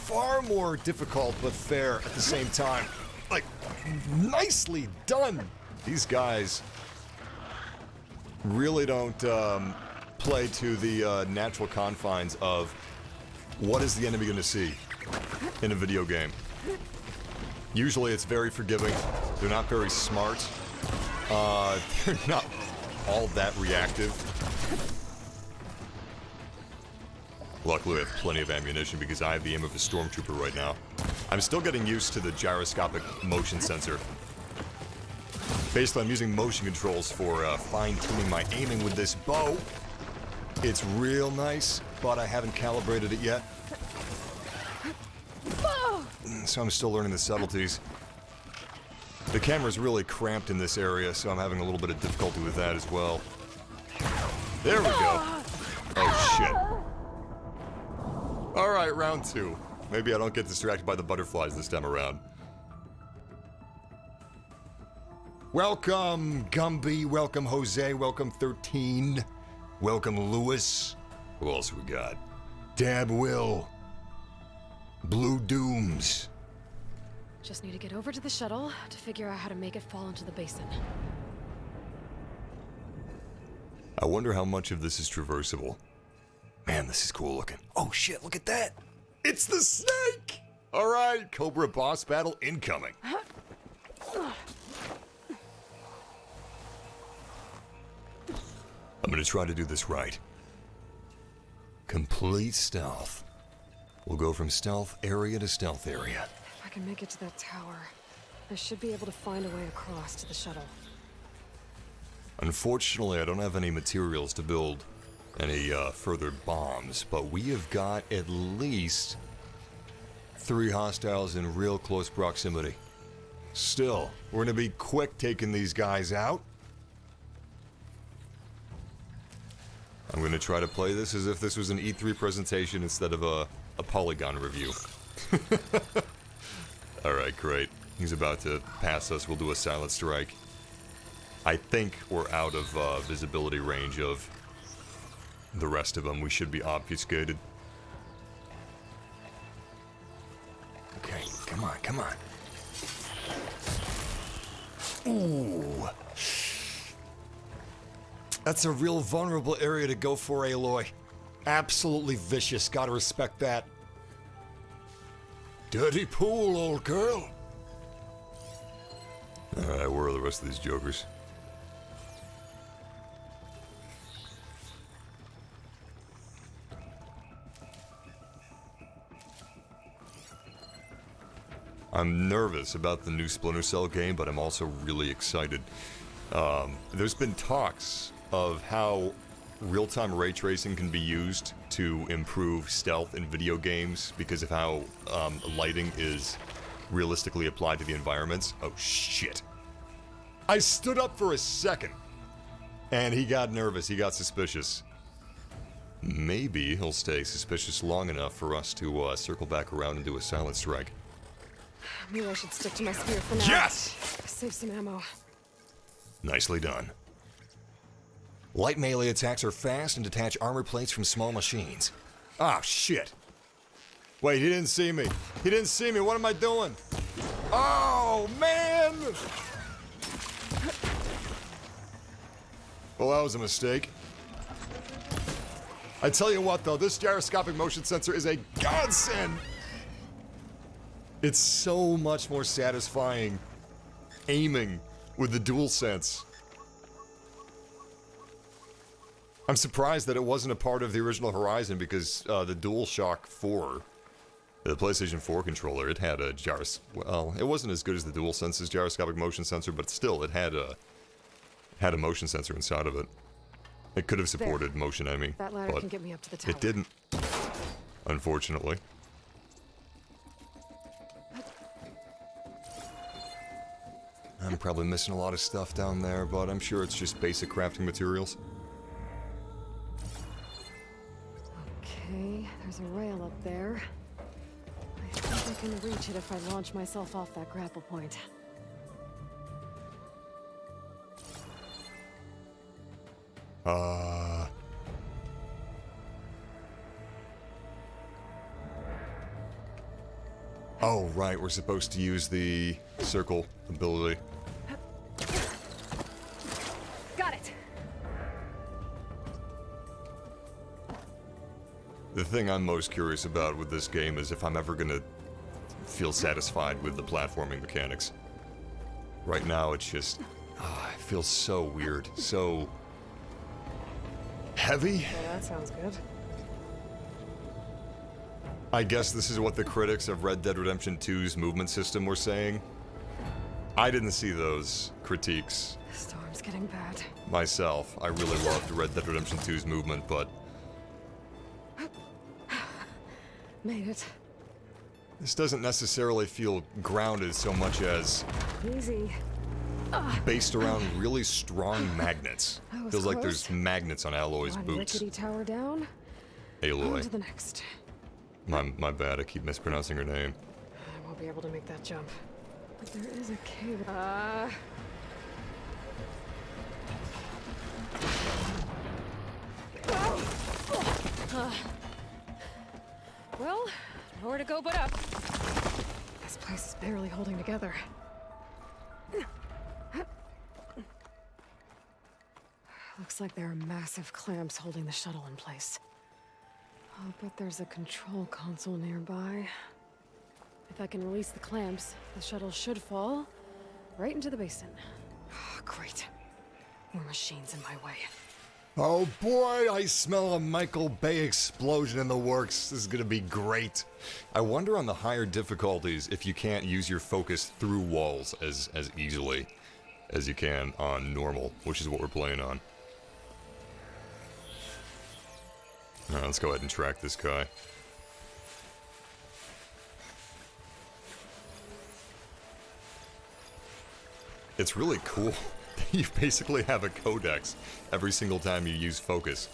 far more difficult but fair at the same time. Like, nicely done! These guys really don't play to the natural confines of what is the enemy going to see in a video game. Usually it's very forgiving. They're not very smart. They're not all that reactive. Luckily, I have plenty of ammunition because I have the aim of a stormtrooper right now. I'm still getting used to the gyroscopic motion sensor. Basically, I'm using motion controls for fine-tuning my aiming with this bow. It's real nice, but I haven't calibrated it yet. So I'm still learning the subtleties. The camera's really cramped in this area, so I'm having a little bit of difficulty with that as well. There we go. Oh, shit. Alright, round two. Maybe I don't get distracted by the butterflies this time around. Welcome, Gumby. Welcome, Jose. Welcome, 13. Welcome, Lewis. Who else we got? Dab Will. Blue Dooms. Just need to get over to the shuttle to figure out how to make it fall into the basin. I wonder how much of this is traversable. Man, this is cool looking. Oh shit, look at that! It's the snake! Alright, Cobra boss battle incoming. I'm gonna try to do this right. Complete stealth. We'll go from stealth area to stealth area. If I can make it to that tower, I should be able to find a way across to the shuttle. Unfortunately, I don't have any materials to build any further bombs, but we have got at least 3 hostiles in real close proximity. Still, we're gonna be quick taking these guys out. I'm gonna try to play this as if this was an E3 presentation instead of a Polygon review. Alright, great. He's about to pass us. We'll do a silent strike. I think we're out of visibility range of the rest of them. We should be obfuscated. Okay, come on, come on. Ooh. That's a real vulnerable area to go for, Aloy. Absolutely vicious, gotta respect that. Dirty pool, old girl. Alright, where are the rest of these jokers? I'm nervous about the new Splinter Cell game, but I'm also really excited. There's been talks of how real-time ray tracing can be used to improve stealth in video games because of how lighting is realistically applied to the environments. Oh, shit. I stood up for a second, and he got nervous. He got suspicious. Maybe he'll stay suspicious long enough for us to circle back around and do a silent strike. Maybe I should stick to my spear for now. Yes! Save some ammo. Nicely done. Light melee attacks are fast and detach armor plates from small machines. Ah, shit. Wait, he didn't see me. He didn't see me. What am I doing? Oh, man! Well, that was a mistake. I tell you what, though, this gyroscopic motion sensor is a godsend! It's so much more satisfying aiming with the DualSense. I'm surprised that it wasn't a part of the original Horizon because the DualShock 4, the PlayStation 4 controller, it had a well, it wasn't as good as the DualSense's gyroscopic motion sensor, but still, it had a motion sensor inside of it. It could have supported motion aiming, That ladder but can get me up to the tower. it didn't, unfortunately. I'm probably missing a lot of stuff down there, but I'm sure it's just basic crafting materials. Okay, there's a rail up there. I think I can reach it if I launch myself off that grapple point. Oh, right, we're supposed to use the circle ability. Got it! The thing I'm most curious about with this game is if I'm ever gonna feel satisfied with the platforming mechanics. Right now, it's just... it feels so weird, so... heavy? Well, that sounds good. I guess this is what the critics of Red Dead Redemption 2's movement system were saying. I didn't see those critiques The storm's getting bad. myself. I really loved Red Dead Redemption 2's movement, but Made it. this doesn't necessarily feel grounded so much as Easy. based around really strong magnets. That was Feels like close. there's magnets on Aloy's One boots. rickety tower down. On Aloy. to the next. My bad, I keep mispronouncing her name. I won't be able to make that jump. But there is a cave. Well, nowhere to go but up. This place is barely holding together. Looks like there are massive clamps holding the shuttle in place. I'll bet there's a control console nearby. If I can release the clamps, the shuttle should fall right into the basin. Great. More machines in my way. Oh boy, I smell a Michael Bay explosion in the works. This is gonna be great. I wonder on the higher difficulties if you can't use your focus through walls as easily as you can on normal, which is what we're playing on. Alright, let's go ahead and track this guy. It's really cool. You basically have a codex every single time you use focus.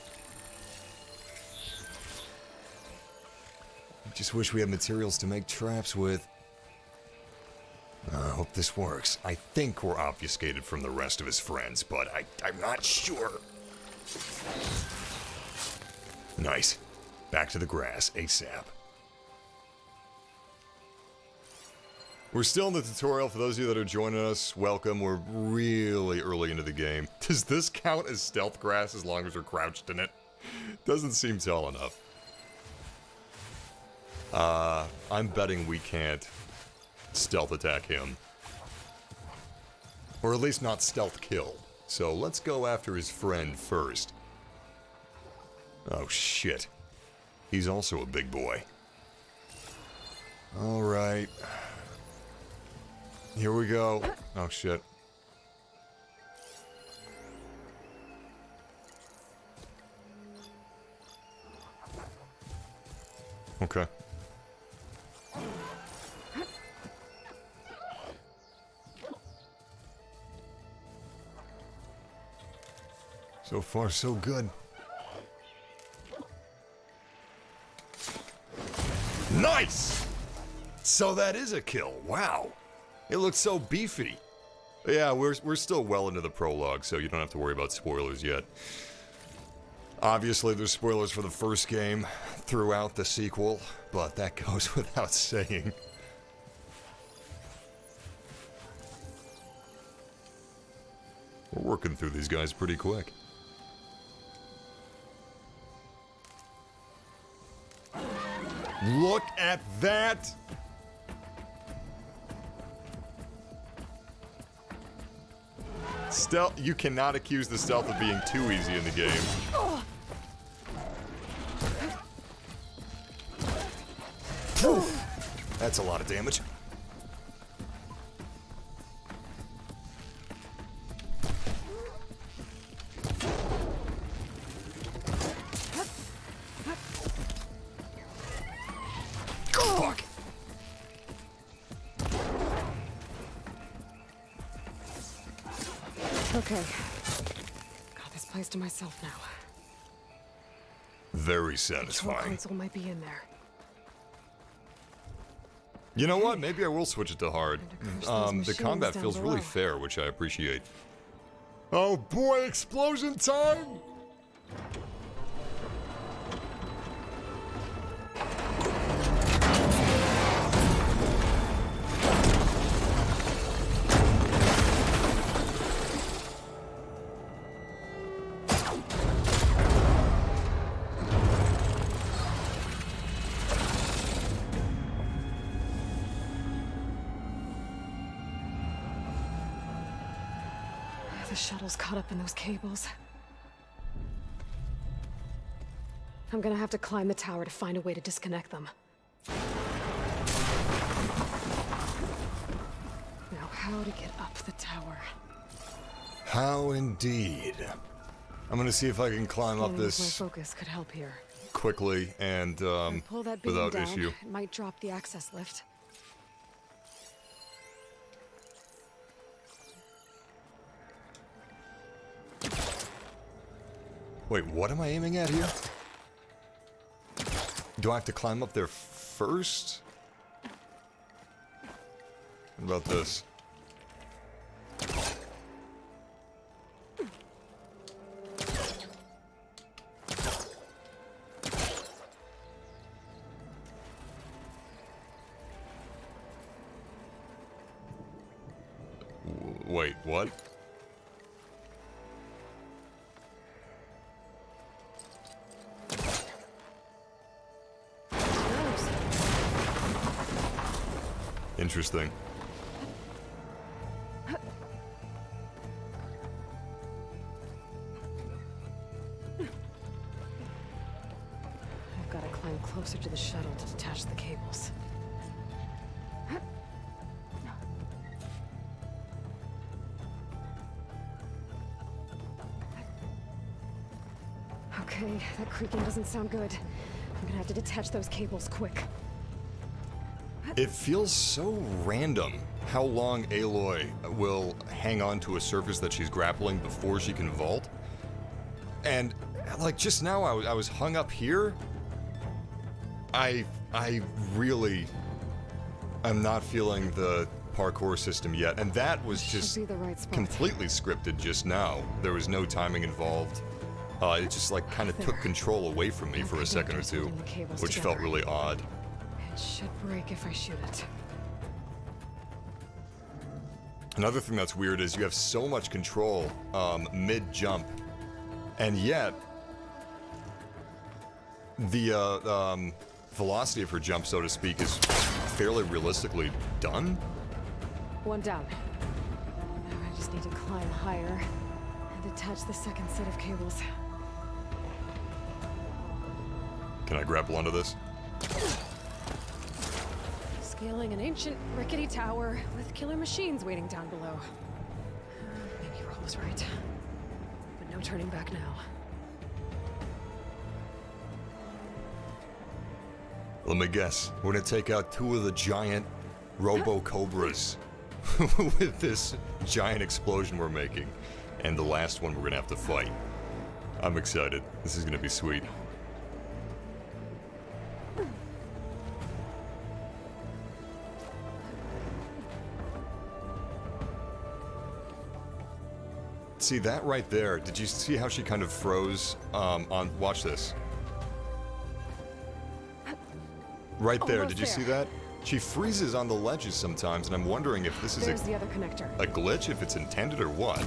I just wish we had materials to make traps with. I hope this works. I think we're obfuscated from the rest of his friends, but I'm not sure. Nice. Back to the grass, ASAP. We're still in the tutorial. For those of you that are joining us, welcome. We're really early into the game. Does this count as stealth grass as long as we're crouched in it? Doesn't seem tall enough. I'm betting we can't stealth attack him. Or at least not stealth kill. So let's go after his friend first. Oh shit. He's also a big boy. Alright. Here we go. Oh, shit. Okay. So far, so good. Nice! So that is a kill. Wow. It looks so beefy. Yeah, we're still well into the prologue, so you don't have to worry about spoilers yet. Obviously, there's spoilers for the first game throughout the sequel, but that goes without saying. We're working through these guys pretty quick. Look at that! Stealth. You cannot accuse the stealth of being too easy in the game. Oof. That's a lot of damage. Fuck. Okay. Got this place to myself now. Very Control satisfying. console might be in there. You know what? Maybe I will switch it to hard. The combat feels really fair, which I appreciate. Oh boy, explosion time! The shuttle's caught up in those cables. I'm gonna have to climb the tower to find a way to disconnect them. Now, how to get up the tower? How indeed. I'm gonna see if I can climb up Scanning with this my focus could help here. quickly and Pull that beam without down. issue. It might drop the access lift. Wait, what am I aiming at here? Do I have to climb up there first? What about this? Wait, what? Interesting. I've got to climb closer to the shuttle to detach the cables. Okay, that creaking doesn't sound good. I'm gonna have to detach those cables quick. It feels so random how long Aloy will hang on to a surface that she's grappling before she can vault. And, like, just now I was hung up here. I really am not feeling the parkour system yet. And that was just Should be the right spot. completely scripted just now. There was no timing involved. It just, like, kind of took control away from me for a second or two, Holding the cables which felt together. really odd. It should break if I shoot it. Another thing that's weird is you have so much control mid-jump, and yet the velocity of her jump, so to speak, is fairly realistically done. One down. Now I just need to climb higher and attach the second set of cables. Can I grapple onto this? Just Scaling an ancient, rickety tower with killer machines waiting down below. Maybe Roll was right. But no turning back now. Let me guess. We're gonna take out 2 of the giant robo-cobras with this giant explosion we're making. And the last one we're gonna have to fight. I'm excited. This is gonna be sweet. See that right there? Did you see how she kind of froze on... Watch this. Right there, Almost did you see there. that? She freezes on the ledges sometimes, and I'm wondering if this is There's the other connector. a glitch, if it's intended or what.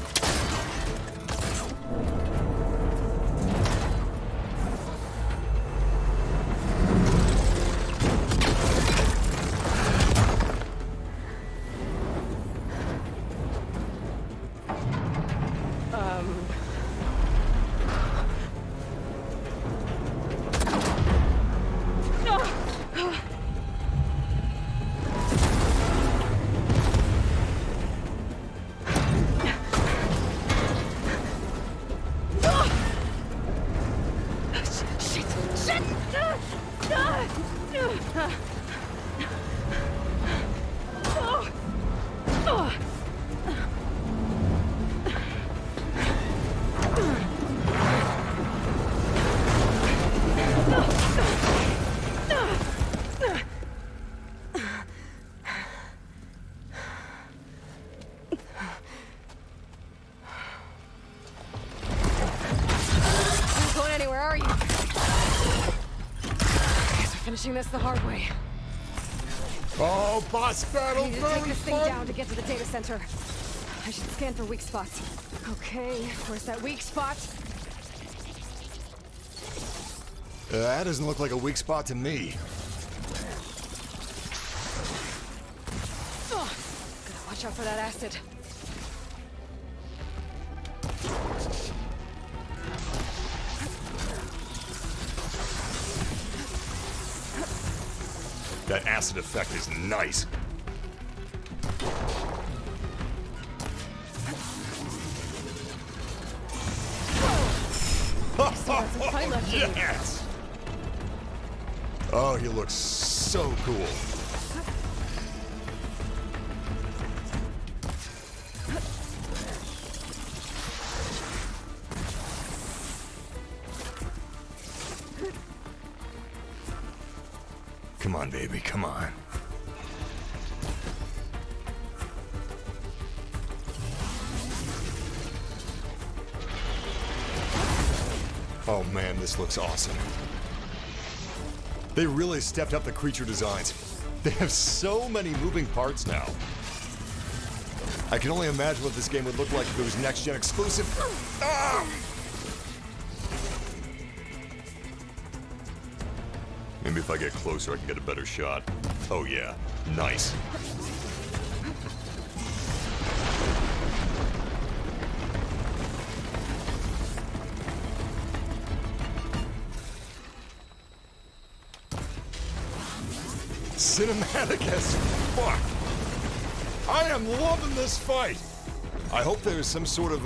Finishing this the hard way. Oh, boss battle! I need to take this thing down to get to the data center. I should scan for weak spots. Okay, where's that weak spot? That doesn't look like a weak spot to me. Ugh. Gotta watch out for that acid. That acid effect is nice. Yes! Oh, he looks so cool. Come on, baby, come on. Oh man, this looks awesome. They really stepped up the creature designs. They have so many moving parts now. I can only imagine what this game would look like if it was next-gen exclusive. Ah! Maybe if I get closer, I can get a better shot. Oh yeah, nice. Cinematic as fuck. I am loving this fight. I hope there's some sort of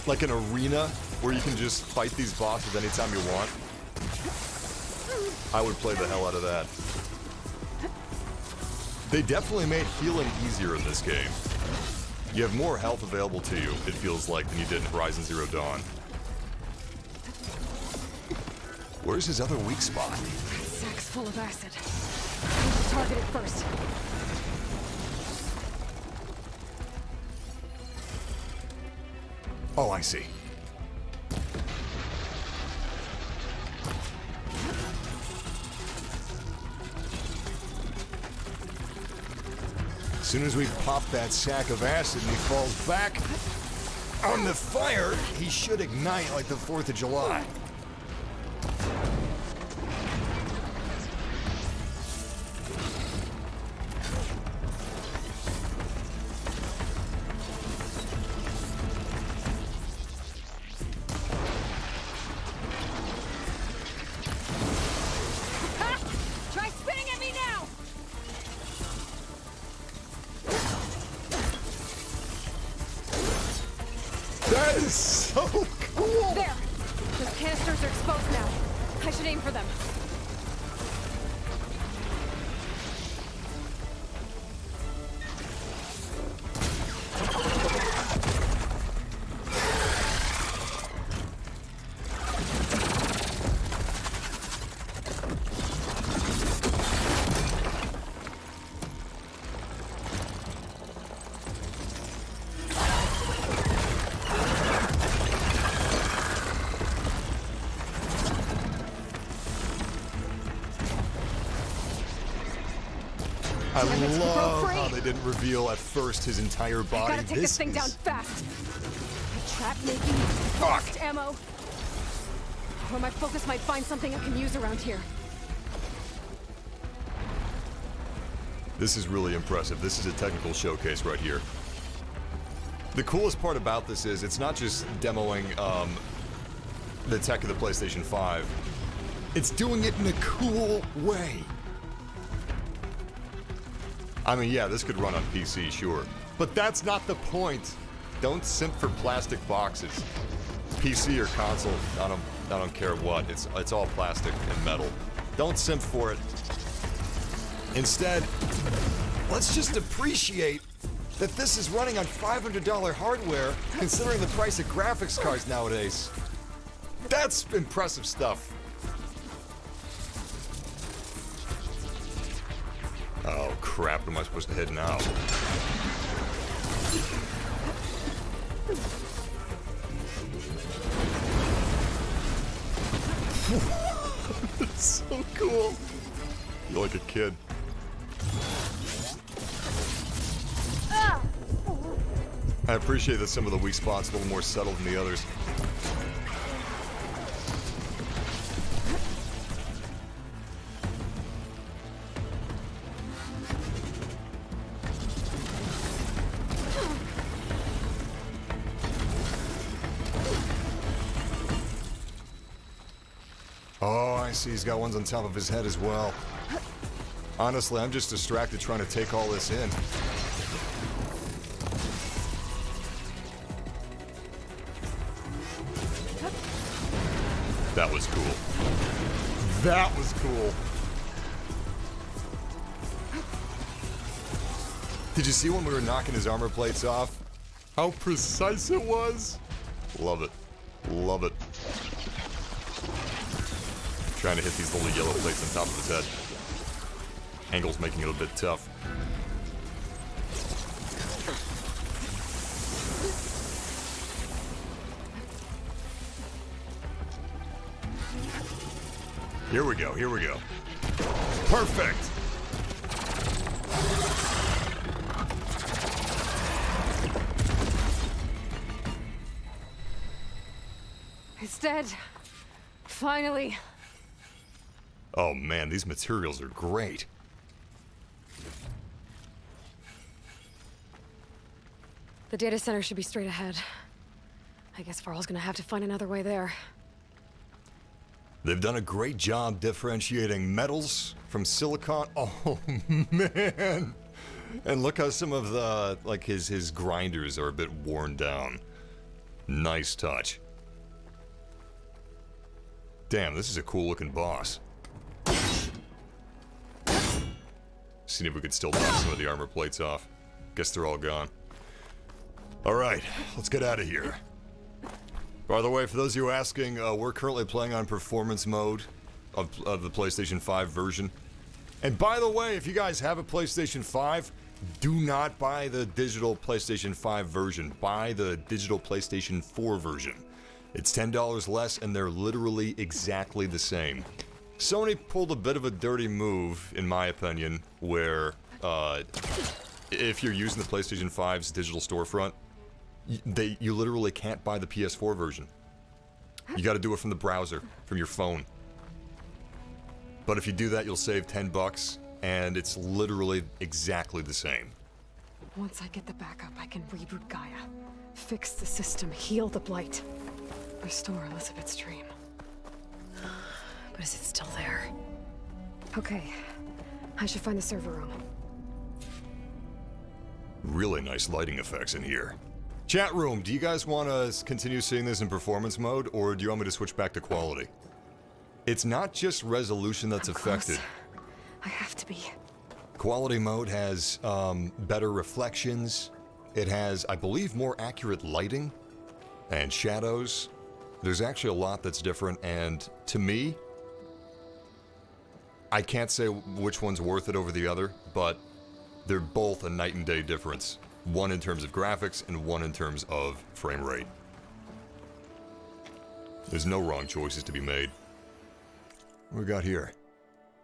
like an arena where you can just fight these bosses anytime you want. I would play the hell out of that. They definitely made healing easier in this game. You have more health available to you, it feels like, than you did in Horizon Zero Dawn. Where's his other weak spot? That sack's full of acid. I need to target it first. Oh, I see. As soon as we pop that sack of acid and he falls back on the fire, he should ignite like the 4th of July. Try spinning at me That is so cool! There! Those canisters are exposed now. I should aim for them. I love how they didn't reveal at first his entire body. Gotta take this thing down fast. Trap making, fast ammo. Or my focus might find something I can use around here. This is really impressive. This is a technical showcase right here. The coolest part about this is it's not just demoing the tech of the PlayStation 5. It's doing it in a cool way. I mean, yeah, this could run on PC, sure. But that's not the point. Don't simp for plastic boxes. PC or console, I don't care what. It's all plastic and metal. Don't simp for it. Instead, let's just appreciate that this is running on $500 hardware, considering the price of graphics cards nowadays. That's impressive stuff. Oh crap, what am I supposed to hit now? It's so cool. You're like a kid. I appreciate that some of the weak spots are a little more subtle than the others. Oh, I see. He's got ones on top of his head as well. Honestly, I'm just distracted trying to take all this in. That was cool. That was cool. Did you see when we were knocking his armor plates off? How precise it was? Love it. Love it. Trying to hit these little yellow plates on top of his head. Angle's making it a bit tough. Here we go, here we go. Perfect! It's dead. Finally. Oh man, these materials are great. The data center should be straight ahead. I guess Farrell's gonna have to find another way there. They've done a great job differentiating metals from silicon. Oh man! And look how some of the, like his grinders are a bit worn down. Nice touch. Damn, this is a cool looking boss. Seeing if we could still knock some of the armor plates off. Guess they're all gone. Alright, let's get out of here. By the way, for those of you asking, we're currently playing on performance mode of the PlayStation 5 version. And by the way, if you guys have a PlayStation 5, do not buy the digital PlayStation 5 version. Buy the digital PlayStation 4 version. It's $10 less, and they're literally exactly the same. Sony pulled a bit of a dirty move, in my opinion, where if you're using the PlayStation 5's digital storefront, you literally can't buy the PS4 version. You gotta do it from the browser, from your phone. But if you do that, you'll save $10, and it's literally exactly the same. Once I get the backup, I can reboot Gaia. Fix the system, heal the blight. Restore Elizabeth's dream. But is it still there? Okay. I should find the server room. Really nice lighting effects in here. Chat room, do you guys want to continue seeing this in performance mode, or do you want me to switch back to quality? It's not just resolution that's affected. Close. I have to be. Quality mode has better reflections. It has, I believe, more accurate lighting and shadows. There's actually a lot that's different, and to me, I can't say which one's worth it over the other, but they're both a night and day difference. One in terms of graphics and one in terms of frame rate. There's no wrong choices to be made. What we got here?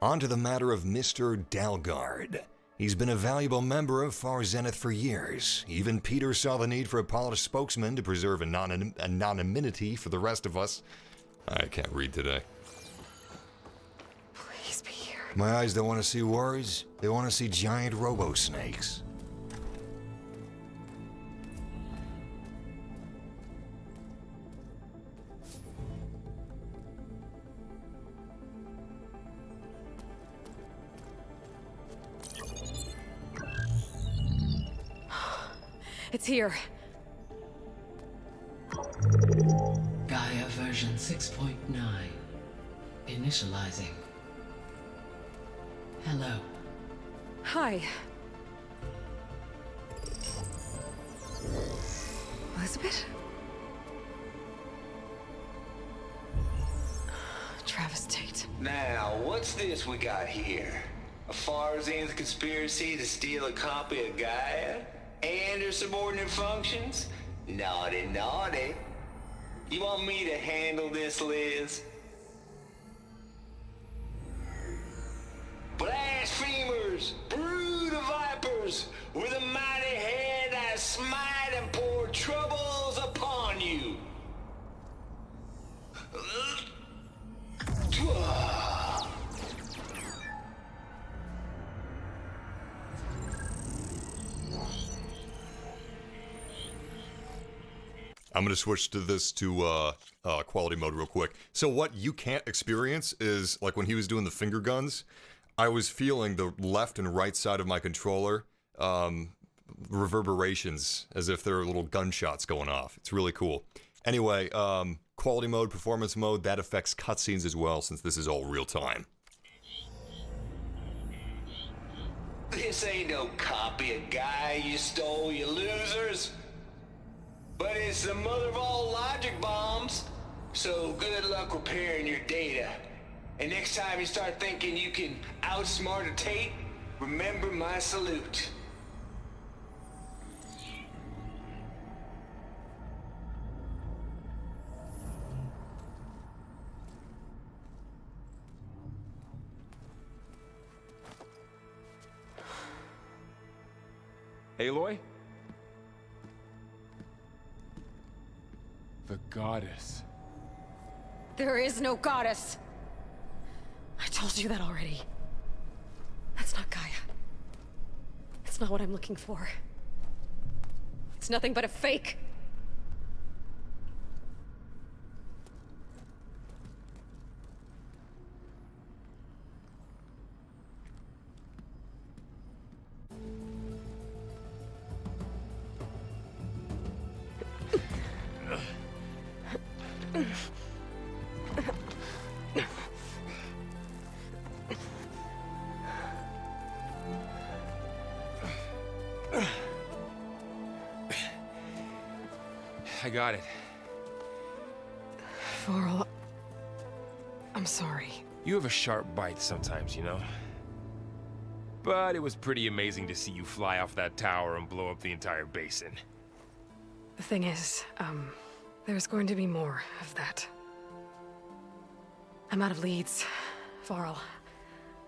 On to the matter of Mr. Dalgard. He's been a valuable member of Far Zenith for years. Even Peter saw the need for a polished spokesman to preserve anonymity for the rest of us. I can't read today. Please be here. My eyes don't want to see words. They want to see giant robo-snakes. It's here. Gaia version 6.9. Initializing. Hello. Hi. Elizabeth? Travis Tate. Now, what's this we got here? A Far Zenith conspiracy to steal a copy of Gaia? And her subordinate functions? Naughty, naughty. You want me to handle this, Liz? Blasphemers! Brood of vipers! With a mighty hand I smite and pour troubles upon you! I'm going to switch to this to quality mode real quick. So what you can't experience is, like when he was doing the finger guns, I was feeling the left and right side of my controller reverberations as if there are little gunshots going off. It's really cool. Anyway, quality mode, performance mode, that affects cutscenes as well, since this is all real time. This ain't no copy of Gaia you stole, you losers. But it's the mother of all logic bombs. So good luck repairing your data. And next time you start thinking you can outsmart a Tate, remember my salute. Aloy? The goddess. There is no goddess. I told you that already. That's not Gaia. It's not what I'm looking for. It's nothing but a fake. I got it. Varl, I'm sorry. You have a sharp bite sometimes, you know? But it was pretty amazing to see you fly off that tower and blow up the entire basin. The thing is, there's going to be more of that. I'm out of leads, Varl.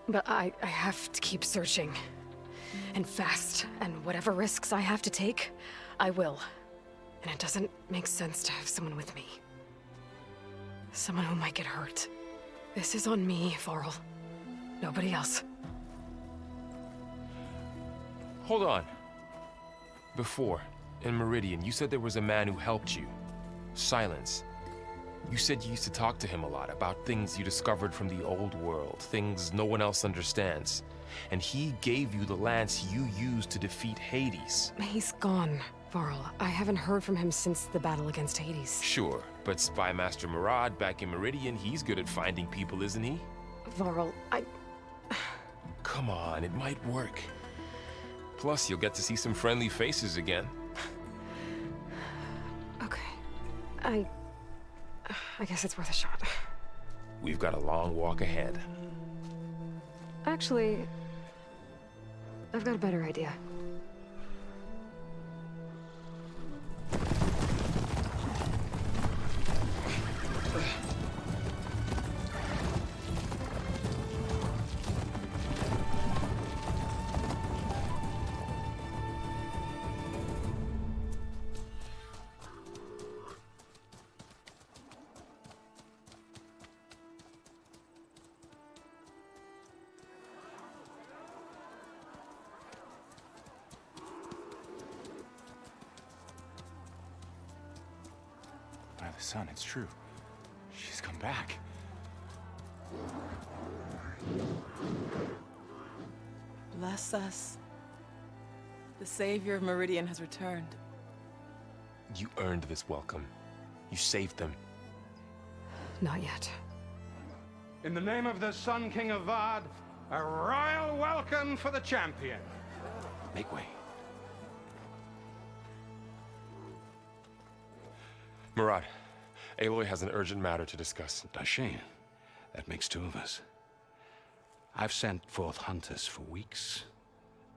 But I have to keep searching. And fast. And whatever risks I have to take, I will. And it doesn't make sense to have someone with me. Someone who might get hurt. This is on me, Varl. Nobody else. Hold on. Before, in Meridian, you said there was a man who helped you. Silence. You said you used to talk to him a lot about things you discovered from the old world, things no one else understands. And he gave you the lance you used to defeat Hades. He's gone. Varl, I haven't heard from him since the battle against Hades. Sure, but Spy Master Murad back in Meridian, he's good at finding people, isn't he? Varl, Come on, it might work. Plus, you'll get to see some friendly faces again. Okay. I guess it's worth a shot. We've got a long walk ahead. Actually, I've got a better idea. By the sun, it's true. She's come back. Bless us. The savior of Meridian has returned. You earned this welcome. You saved them. Not yet. In the name of the Sun King of Vard, a royal welcome for the champion. Make way. Murad, Aloy has an urgent matter to discuss. Dashane, that makes two of us. I've sent forth hunters for weeks,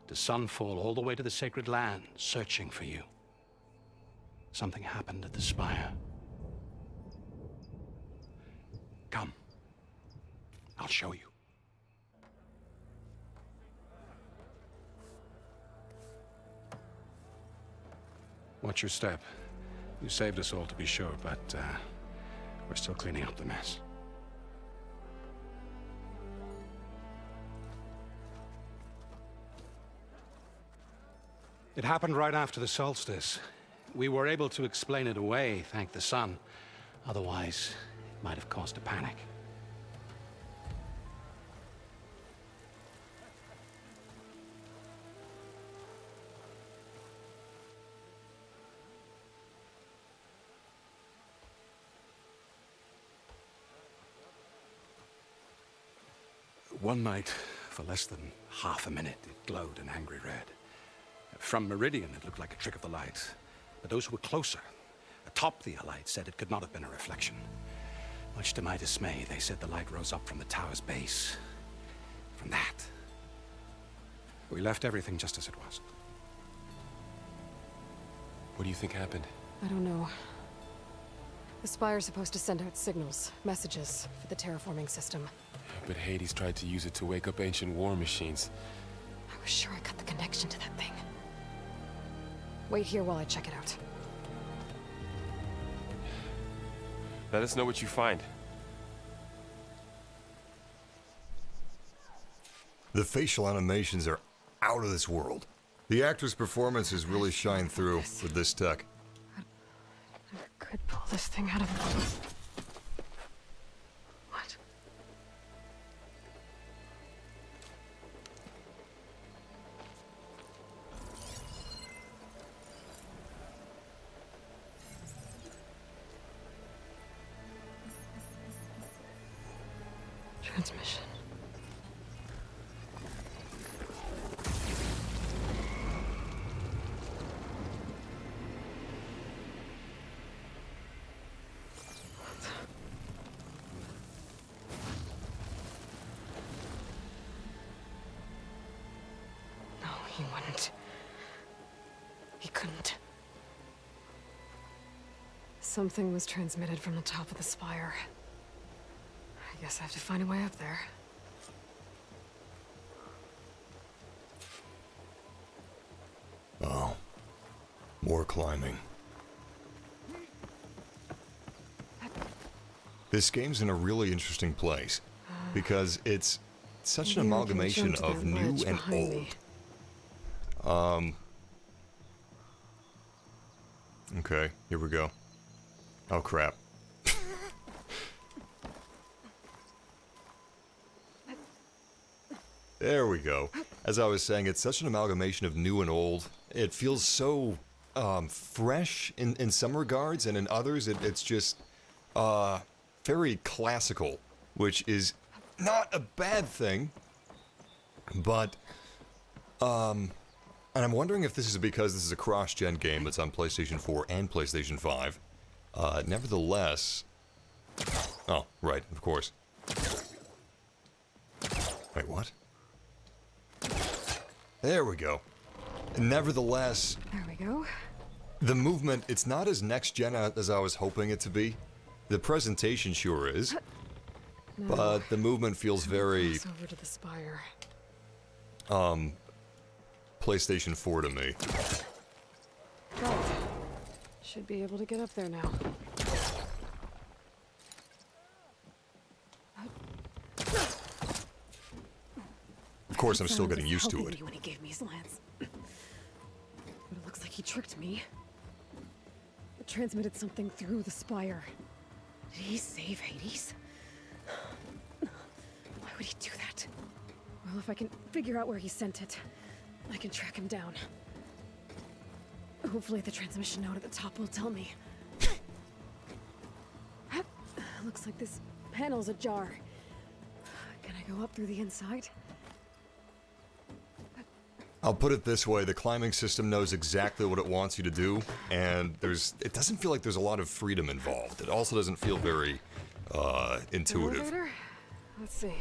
to Sunfall all the way to the Sacred Land, searching for you. Something happened at the Spire. Come. I'll show you. Watch your step. You saved us all, to be sure, but we're still cleaning up the mess. It happened right after the solstice. We were able to explain it away, thank the sun. Otherwise, it might have caused a panic. One night, for less than half a minute, it glowed an angry red. From Meridian, it looked like a trick of the light. But those who were closer, atop the light, said it could not have been a reflection. Much to my dismay, they said the light rose up from the tower's base. From that, we left everything just as it was. What do you think happened? I don't know. The Spire's supposed to send out signals, messages, for the terraforming system. But Hades tried to use it to wake up ancient war machines. I was sure I got the connection to that thing. Wait here while I check it out. Let us know what you find. The facial animations are out of this world. The actor's performances really shine through with this tech. I could pull this thing out of... What? Transmission. No, he wouldn't. He couldn't. Something was transmitted from the top of the spire. I guess I have to find a way up there. Oh. More climbing. This game's in a really interesting place, because it's such an amalgamation of new and old. Okay, here we go. Oh crap. There we go. As I was saying, it's such an amalgamation of new and old. It feels so fresh in some regards, and in others it's just very classical, which is not a bad thing. But and I'm wondering if this is because this is a cross-gen game that's on PlayStation 4 and PlayStation 5. Nevertheless... Oh, right, of course. Wait, what? There we go. Nevertheless... There we go. The movement, it's not as next-gen as I was hoping it to be. The presentation sure is. No. But the movement feels very... Over to the spire. PlayStation 4 to me. Right. Should be able to get up there now. Of course, I'm still getting used to it. When he gave me his lance. But it looks like he tricked me. It transmitted something through the spire. Did he save Hades? Why would he do that? Well, if I can figure out where he sent it, I can track him down. Hopefully the transmission node at the top will tell me. Looks like this panel's ajar. Can I go up through the inside? I'll put it this way, the climbing system knows exactly what it wants you to do, and it doesn't feel like there's a lot of freedom involved. It also doesn't feel very intuitive. Elevator? Let's see.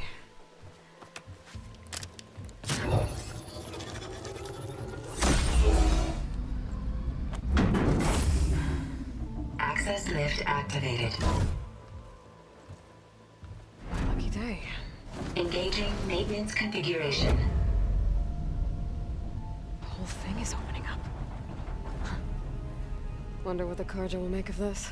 Access lift activated. Lucky day. Engaging maintenance configuration. The whole thing is opening up. Wonder what the Carja will make of this.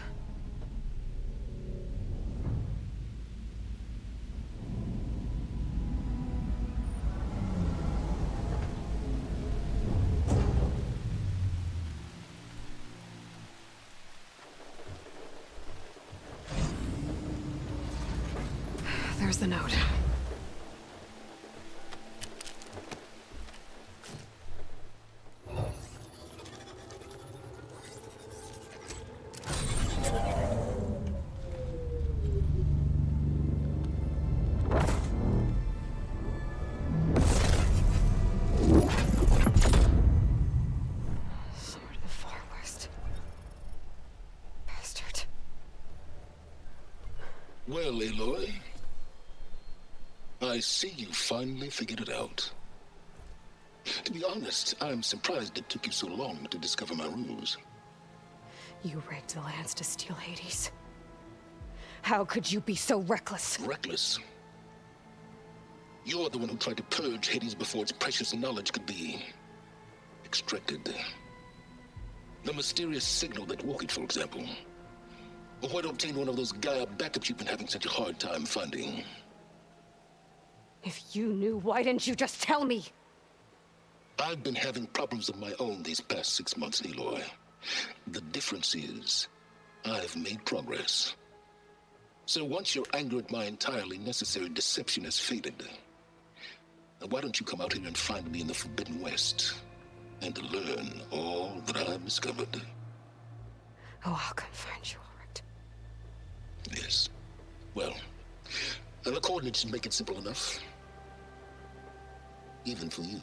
There's the note. Somewhere to the far west. Bastard. Well, Aloy, I see you finally figured it out. To be honest, I'm surprised it took you so long to discover my ruse. You rigged the lance to steal Hades. How could you be so reckless? Reckless? You're the one who tried to purge Hades before its precious knowledge could be extracted. The mysterious signal that woke it, for example. Or why to obtain one of those Gaia backups you've been having such a hard time finding. If you knew, why didn't you just tell me? I've been having problems of my own these past 6 months, Aloy. The difference is, I've made progress. So once your anger at my entirely necessary deception has faded, why don't you come out here and find me in the Forbidden West, and learn all that I've discovered? Oh, I'll come find you, all right. Yes. Well, the coordinates should make it simple enough. Even for you.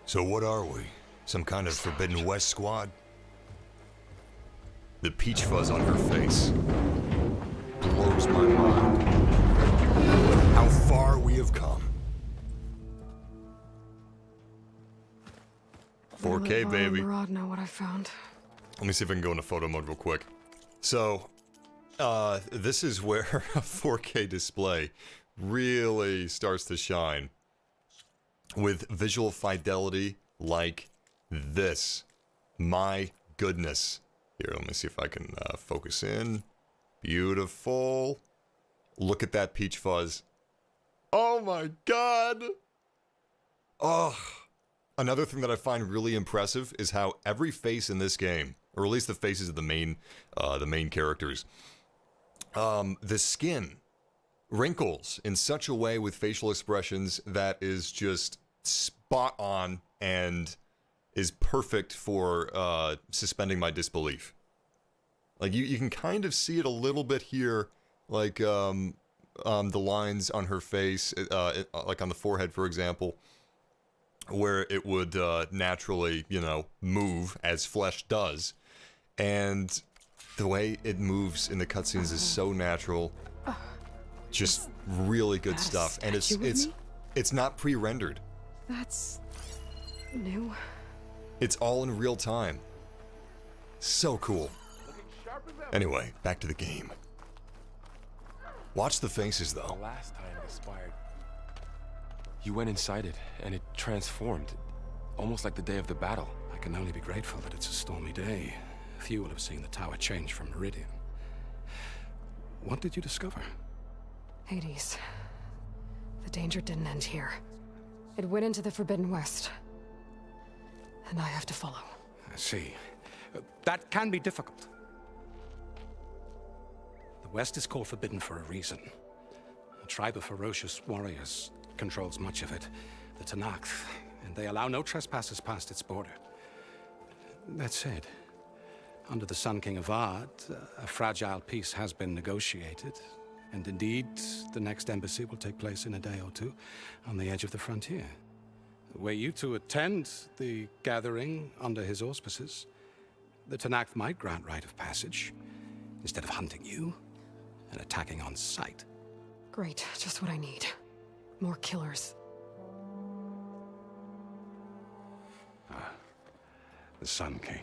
So what are we? Some kind of Forbidden West squad? The peach fuzz on her face blows my mind. How far we have come. 4K, baby. Murad know what I found. Let me see if I can go into photo mode real quick. So, this is where a 4K display really starts to shine. With visual fidelity like this. My goodness. Here, let me see if I can focus in. Beautiful. Look at that peach fuzz. Oh my god! Oh. Another thing that I find really impressive is how every face in this game, or at least the faces of the main characters, the skin wrinkles in such a way with facial expressions that is just spot on and is perfect for suspending my disbelief. Like, you can kind of see it a little bit here, like the lines on her face, like on the forehead, for example, where it would naturally, you know, move as flesh does. And the way it moves in the cutscenes is so natural. Just really good stuff. And it's not pre-rendered. That's new. It's all in real time. So cool. Anyway, back to the game. Watch the faces, though. The last time it expired, you went inside it, and it transformed, almost like the day of the battle. I can only be grateful that it's a stormy day. Few will have seen the tower change from Meridian. What did you discover? Hades. The danger didn't end here. It went into the Forbidden West. And I have to follow. I see. That can be difficult. The West is called Forbidden for a reason. A tribe of ferocious warriors controls much of it, the Tenakth, and they allow no trespassers past its border. That said, under the Sun King of Ard, a fragile peace has been negotiated, and indeed, the next embassy will take place in a day or two on the edge of the frontier. Were you to attend the gathering under his auspices, the Tenakth might grant right of passage, instead of hunting you and attacking on sight. Great, just what I need. More killers. The Sun King.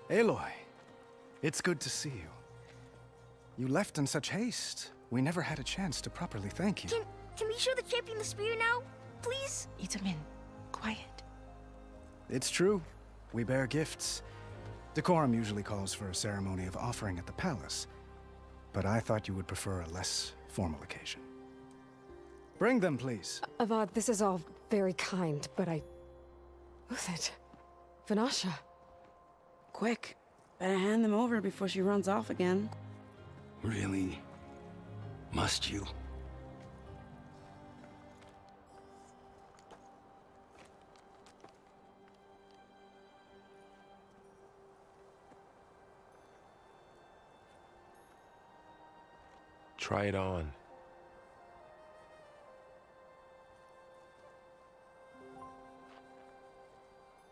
Aloy, it's good to see you. You left in such haste. We never had a chance to properly thank you. Can we show the champion the spear now, please? Itamin, quiet. It's true. We bear gifts. Decorum usually calls for a ceremony of offering at the palace, but I thought you would prefer a less formal occasion. Bring them, please. Avad, this is all very kind, but Who's it? Vanasha. Quick, better hand them over before she runs off again. Really? Must you? Try it on.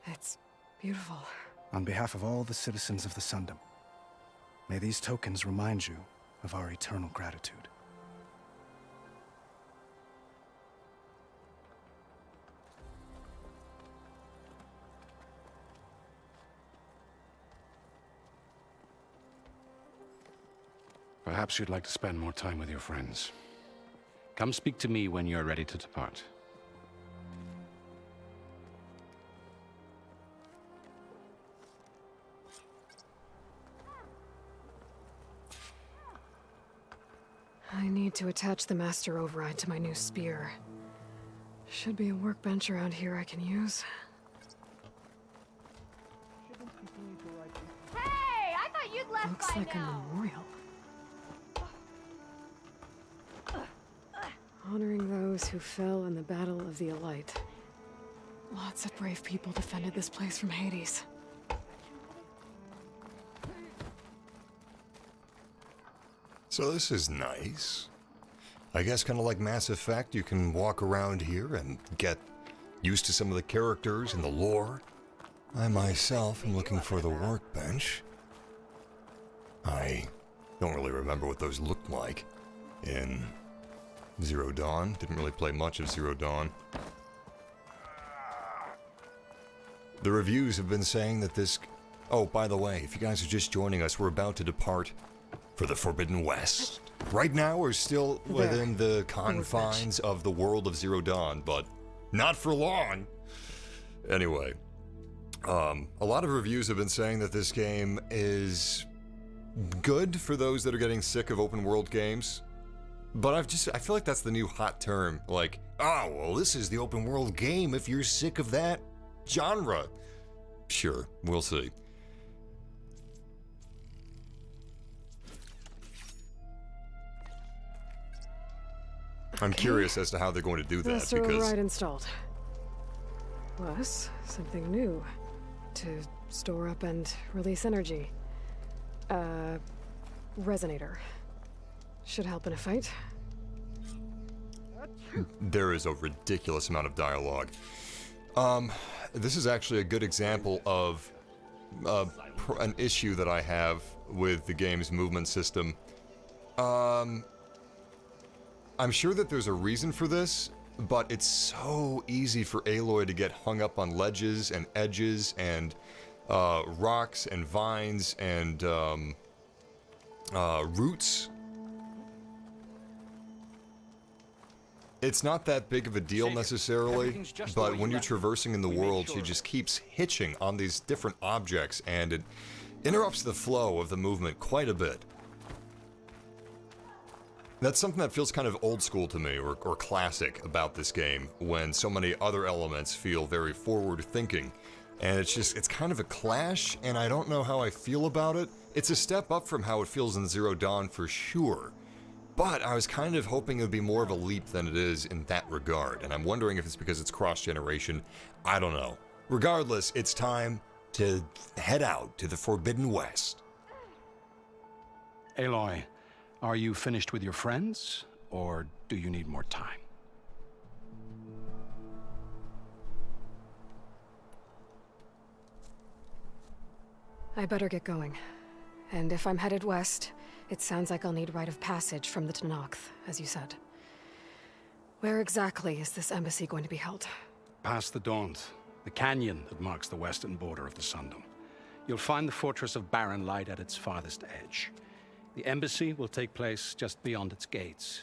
It's beautiful. On behalf of all the citizens of the Sundom, may these tokens remind you of our eternal gratitude. Perhaps you'd like to spend more time with your friends. Come speak to me when you're ready to depart. I need to attach the Master Override to my new spear. Should be a workbench around here I can use. Hey, I thought you'd left Looks by like now. a memorial. Honoring those who fell in the Battle of the Elite. Lots of brave people defended this place from Hades. So this is nice. I guess kind of like Mass Effect, you can walk around here and get used to some of the characters and the lore. I myself am looking for the workbench. I don't really remember what those looked like in Zero Dawn. Didn't really play much of Zero Dawn. The reviews have been saying that this... Oh, by the way, if you guys are just joining us, we're about to depart for the Forbidden West. Right now, we're still within the confines of the world of Zero Dawn, but not for long. Anyway, a lot of reviews have been saying that this game is good for those that are getting sick of open world games. But I feel like that's the new hot term. Like, oh, well, this is the open world game if you're sick of that genre. Sure, we'll see. I'm curious as to how they're going to do that, Master because... override installed. Plus, something new. To store up and release energy. Resonator. Should help in a fight. There is a ridiculous amount of dialogue. This is actually a good example of an issue that I have with the game's movement system. I'm sure that there's a reason for this, but it's so easy for Aloy to get hung up on ledges and edges and rocks and vines and roots. It's not that big of a deal necessarily, but when you're traversing in the world, she just keeps hitching on these different objects, and it interrupts the flow of the movement quite a bit. That's something that feels kind of old school to me, or classic about this game, when so many other elements feel very forward-thinking. And it's kind of a clash, and I don't know how I feel about it. It's a step up from how it feels in Zero Dawn for sure. But I was kind of hoping it would be more of a leap than it is in that regard, and I'm wondering if it's because it's cross-generation. I don't know. Regardless, it's time to head out to the Forbidden West. Aloy, are you finished with your friends, or do you need more time? I better get going. And if I'm headed west, it sounds like I'll need rite of passage from the Tenakth, as you said. Where exactly is this embassy going to be held? Past the Daunt, the canyon that marks the western border of the Sundom. You'll find the fortress of Barren Light at its farthest edge. The embassy will take place just beyond its gates.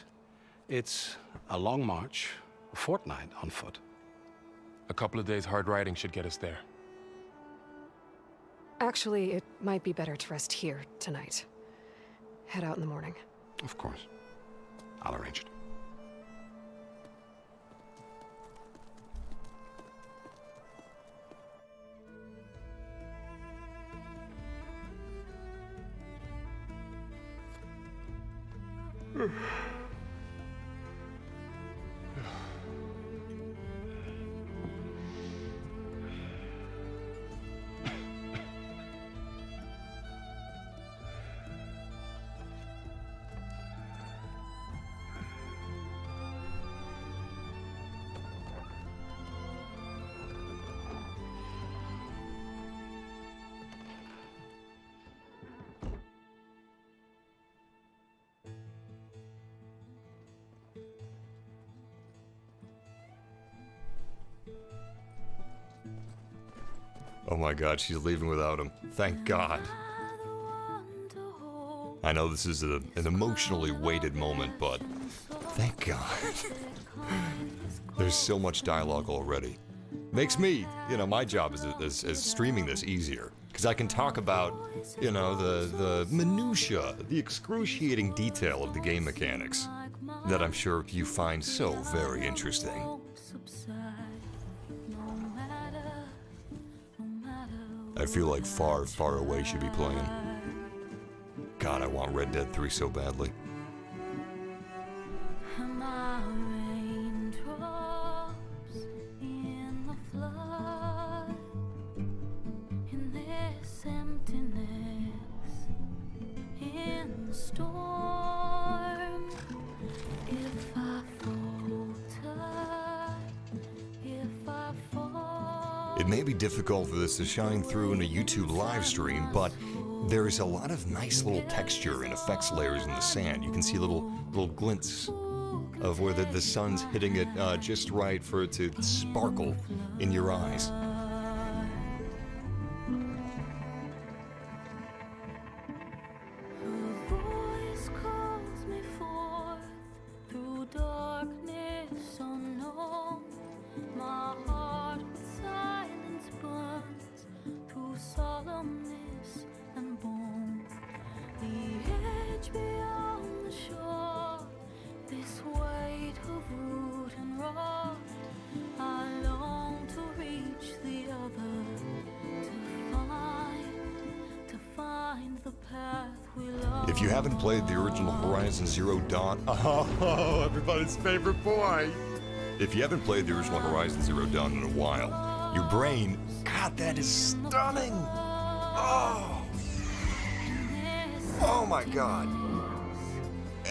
It's a long march, a fortnight on foot. A couple of days hard riding should get us there. Actually, it might be better to rest here tonight. Head out in the morning. Of course. I'll arrange it. Oh my god, she's leaving without him. Thank God. I know this is an emotionally weighted moment, but thank God. There's so much dialogue already. Makes me, my job as streaming this easier. Because I can talk about, the minutia, the excruciating detail of the game mechanics that I'm sure you find so very interesting. I feel like Far, Far Away should be playing. God, I want Red Dead 3 so badly. It may be difficult for this to shine through in a YouTube live stream, but there's a lot of nice little texture and effects layers in the sand. You can see little glints of where the sun's hitting it just right for it to sparkle in your eyes. If you haven't played the original Horizon Zero Dawn... Oh, everybody's favorite boy! If you haven't played the original Horizon Zero Dawn in a while, your brain... God, that is stunning! Oh! Oh my god!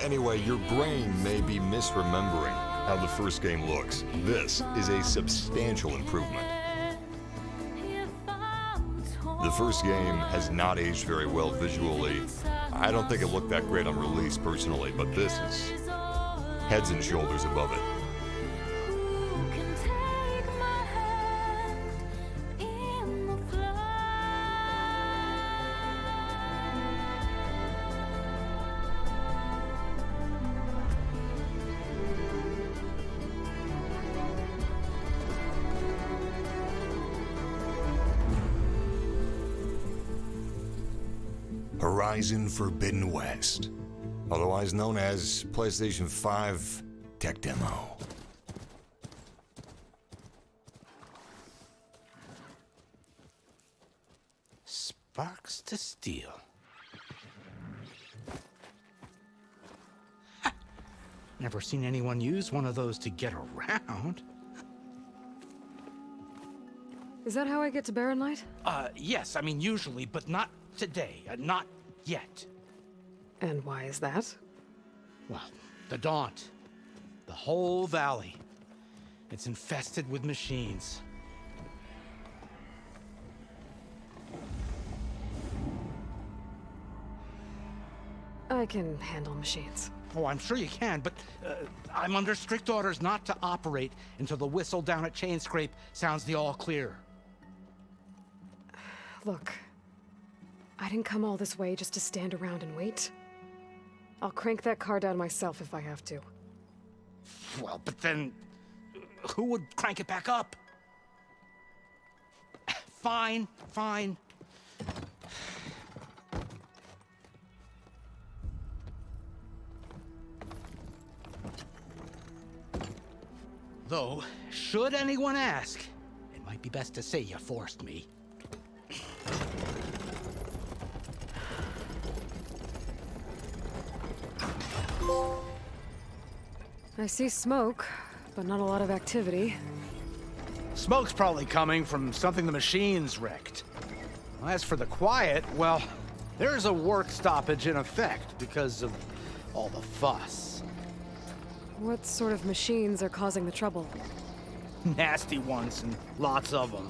Anyway, your brain may be misremembering how the first game looks. This is a substantial improvement. The first game has not aged very well visually. I don't think it looked that great on release personally, but this is heads and shoulders above it. Horizon Forbidden West, otherwise known as PlayStation 5 Tech Demo. Sparks to steel. Never seen anyone use one of those to get around. Is that how I get to Barren Light? Yes, I mean usually, but not today. Not yet. And why is that? Well, the Daunt. The whole valley. It's infested with machines. I can handle machines. Oh, I'm sure you can, but I'm under strict orders not to operate until the whistle down at Chainscrape sounds the all clear. Look, I didn't come all this way just to stand around and wait. I'll crank that car down myself if I have to. Well, but then who would crank it back up? Fine, fine. Though, should anyone ask, it might be best to say you forced me. I see smoke, but not a lot of activity. Smoke's probably coming from something the machines wrecked. As for the quiet, well, there's a work stoppage in effect because of all the fuss. What sort of machines are causing the trouble? Nasty ones, and lots of them.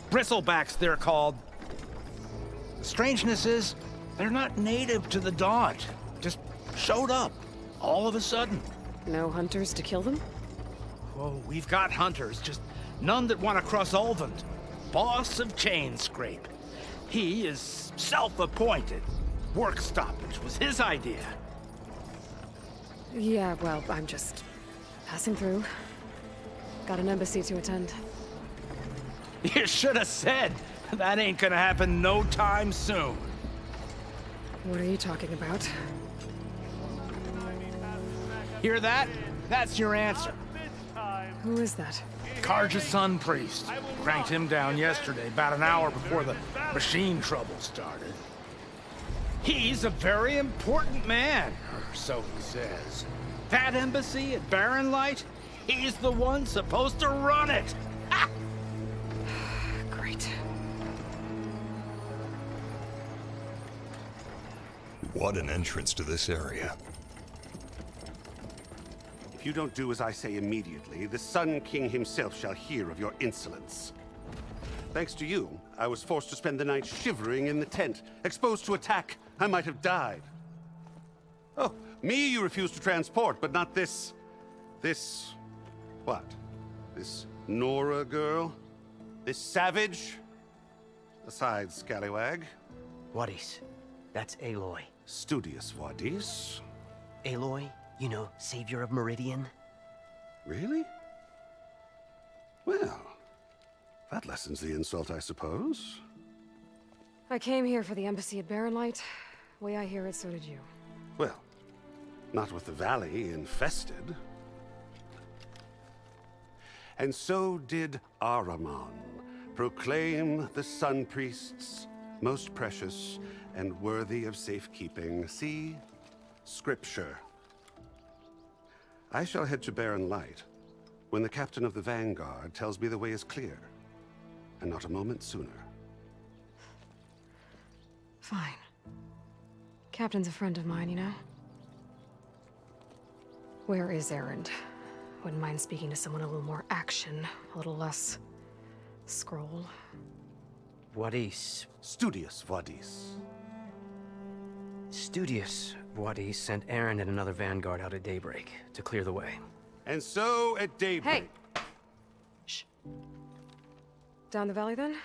Bristlebacks, they're called. The strangeness is, they're not native to the Daunt. Just showed up, all of a sudden. No hunters to kill them? Oh, we've got hunters, just none that want to cross Ulvund. Boss of Chainscrape. He is self-appointed. Work stoppage was his idea. Yeah, well, I'm just passing through. Got an embassy to attend. You should have said. That ain't gonna happen no time soon. What are you talking about? Hear that? That's your answer. Who is that? Karja's Sun Priest. Cranked him down yesterday, about an hour before the machine trouble started. He's a very important man, or so he says. That embassy at Barren Light, he's the one supposed to run it. Ha! Great. What an entrance to this area. If you don't do as I say immediately, the Sun King himself shall hear of your insolence. Thanks to you, I was forced to spend the night shivering in the tent. Exposed to attack, I might have died. Oh, me you refuse to transport, but not this... what? This Nora girl? This savage? Aside, scallywag. Wadis. That's Aloy. Studious Wadis. Aloy, you know, savior of Meridian. Really? Well, that lessens the insult, I suppose. I came here for the embassy at Barren Light. Way I hear it, so did you. Well, not with the valley infested. And so did Ahriman proclaim the Sun Priests most precious and worthy of safekeeping. See? Scripture. I shall head to Barren Light when the captain of the Vanguard tells me the way is clear, and not a moment sooner. Fine. Captain's a friend of mine, you know? Where is Erend? Wouldn't mind speaking to someone a little more action, a little less scroll. Wadis. Studious Wadis. Studious Wadis sent Erend and another Vanguard out at daybreak to clear the way. And so at daybreak... Hey! Shh. Down the valley, then?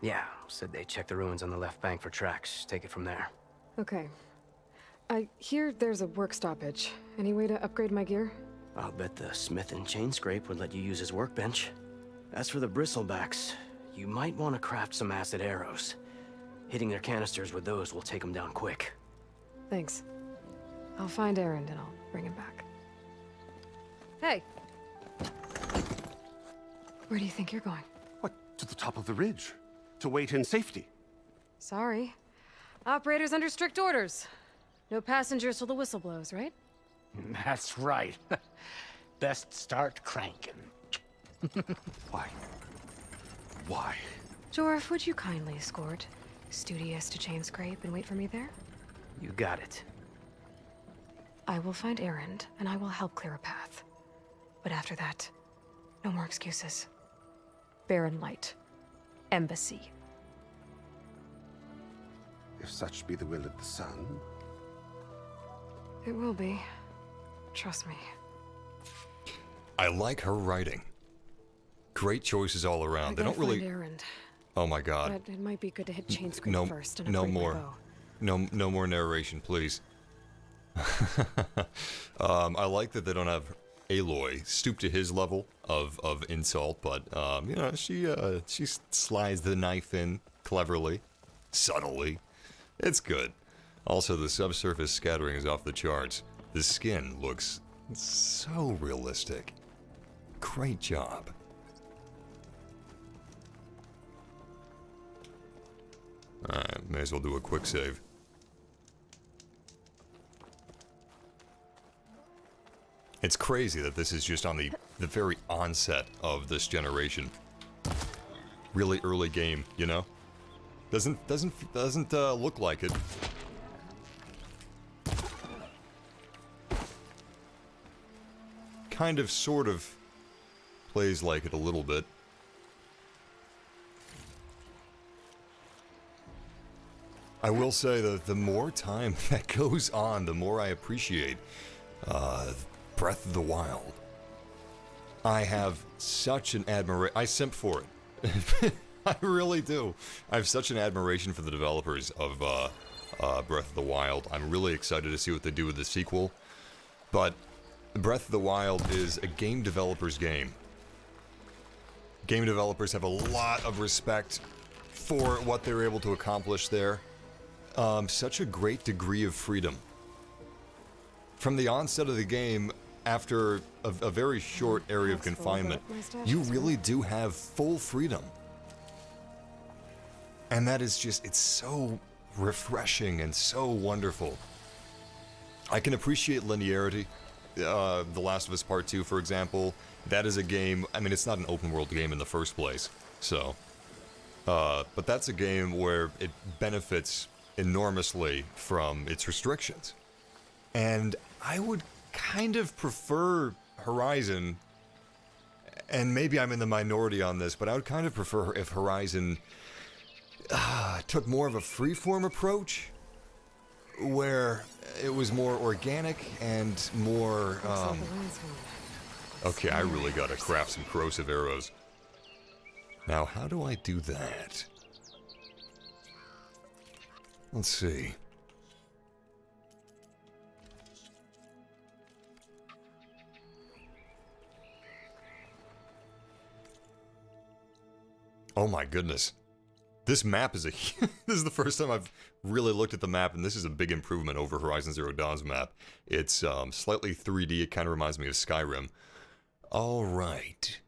Yeah, said they checked the ruins on the left bank for tracks. Take it from there. Okay. I hear there's a work stoppage. Any way to upgrade my gear? I'll bet the smith and chain scrape would let you use his workbench. As for the bristlebacks, you might want to craft some acid arrows. Hitting their canisters with those will take them down quick. Thanks. I'll find Erend and I'll bring him back. Hey! Where do you think you're going? What, to the top of the ridge? To wait in safety? Sorry. Operator's under strict orders. No passengers till the whistle blows, right? That's right. Best start cranking. Why? Why? Jorf, would you kindly escort Studious to chain scrape and wait for me there? You got it. I will find Erend, and I will help clear a path. But after that, no more excuses. Barren Light. Embassy. If such be the will of the sun. It will be. Trust me. I like her writing. Great choices all around. They don't really... Erend. Oh my god. But it might be good to hit chain scrape first and no upgrade my more. bow. No more narration, please. I like that they don't have Aloy stoop to his level of insult, but you know, she slides the knife in cleverly, subtly. It's good. Also, the subsurface scattering is off the charts. The skin looks so realistic. Great job. Alright, may as well do a quick save. It's crazy that this is just on the very onset of this generation. Really early game, you know? Doesn't look like it. Kind of, sort of plays like it a little bit. I will say that the more time that goes on, the more I appreciate Breath of the Wild. I have such an admiration. I simp for it. I really do. I have such an admiration for the developers of Breath of the Wild. I'm really excited to see what they do with the sequel. But Breath of the Wild is a game developer's game. Game developers have a lot of respect for what they're able to accomplish there. Such a great degree of freedom. From the onset of the game, after a very short area of confinement, you really do have full freedom. And that is just, it's so refreshing and so wonderful. I can appreciate linearity. The Last of Us Part 2, for example, that is a game, I mean, it's not an open world game in the first place, so. But that's a game where it benefits enormously from its restrictions. And I would kind of prefer Horizon, and maybe I'm in the minority on this, but I would kind of prefer if Horizon took more of a freeform approach, where it was more organic and more, okay, I really gotta craft some corrosive arrows. Now, how do I do that? Let's see. Oh my goodness. This map is a... this is the first time I've really looked at the map, and this is a big improvement over Horizon Zero Dawn's map. It's slightly 3D. It kind of reminds me of Skyrim. All right.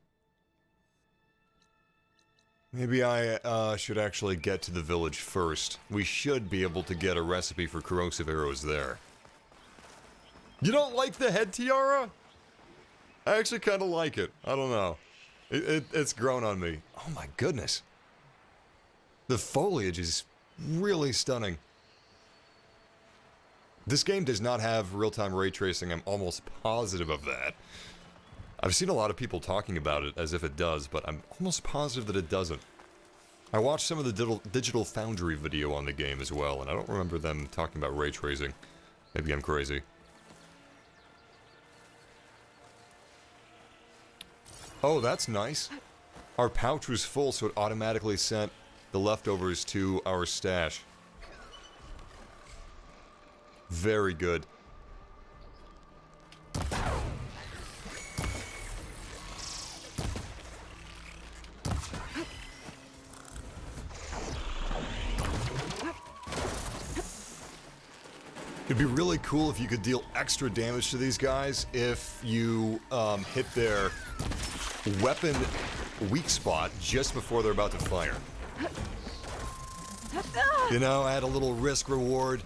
Maybe I should actually get to the village first. We should be able to get a recipe for corrosive arrows there. You don't like the head tiara? I actually kind of like it. I don't know. It's grown on me. Oh my goodness. The foliage is really stunning. This game does not have real-time ray tracing. I'm almost positive of that. I've seen a lot of people talking about it as if it does, but I'm almost positive that it doesn't. I watched some of the Digital Foundry video on the game as well, and I don't remember them talking about ray tracing. Maybe I'm crazy. Oh, that's nice. Our pouch was full, so it automatically sent the leftovers to our stash. Very good. It'd be really cool if you could deal extra damage to these guys if you hit their weapon weak spot just before they're about to fire. You know, add a little risk reward.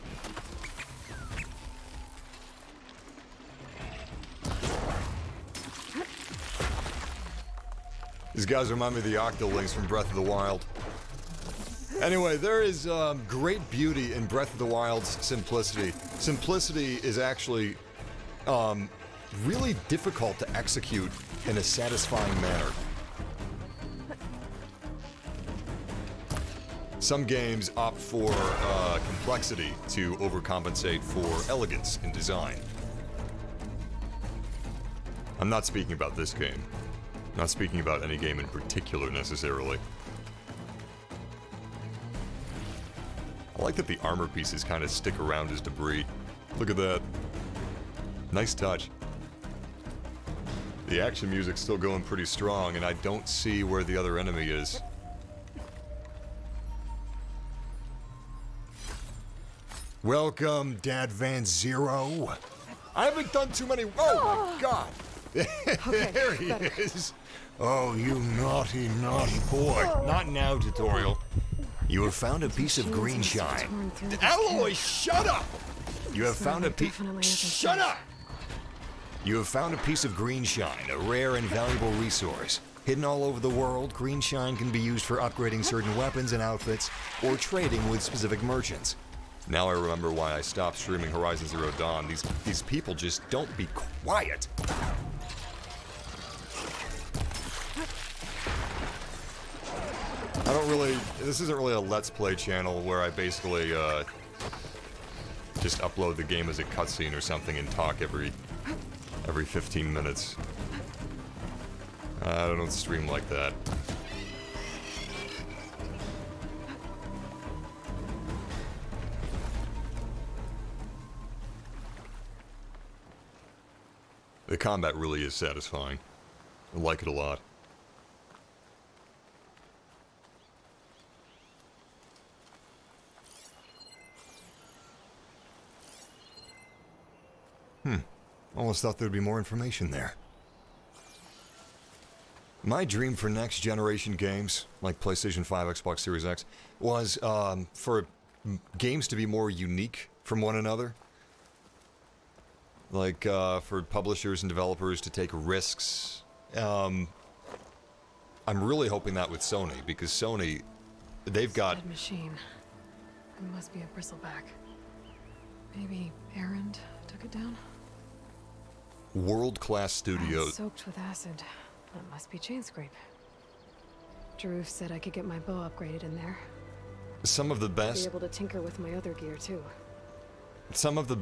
These guys remind me of the Octolings from Breath of the Wild. Anyway, there is great beauty in Breath of the Wild's simplicity. Simplicity is actually really difficult to execute in a satisfying manner. Some games opt for complexity to overcompensate for elegance in design. I'm not speaking about this game. I'm not speaking about any game in particular necessarily. I like that the armor pieces kind of stick around as debris. Look at that. Nice touch. The action music's still going pretty strong, and I don't see where the other enemy is. Welcome, Dad Van Zero. I haven't done too many. Oh my god! There he is. Oh, you naughty, naughty boy. Not now, tutorial. You have found a piece of green shine. Alloy, shut up! You have found a piece. Shut up! You have found a piece of green shine, a rare and valuable resource. Hidden all over the world, green shine can be used for upgrading certain weapons and outfits, or trading with specific merchants. Now I remember why I stopped streaming Horizon Zero Dawn. These people just don't be quiet. I don't really, this isn't really a Let's Play channel where I basically, just upload the game as a cutscene or something and talk every 15 minutes. I don't stream like that. The combat really is satisfying. I like it a lot. Almost thought there'd be more information there. My dream for next generation games, like PlayStation 5, Xbox Series X, was for games to be more unique from one another. Like, for publishers and developers to take risks. I'm really hoping that with Sony, because Sony, they've got... Dead machine. It must be a bristleback. Maybe Erend took it down? World-class studios. Soaked with acid. That must be chain scrape. Drew said I could get my bow upgraded in there. Some of the best... Be able to tinker with my other gear, too. Some of the...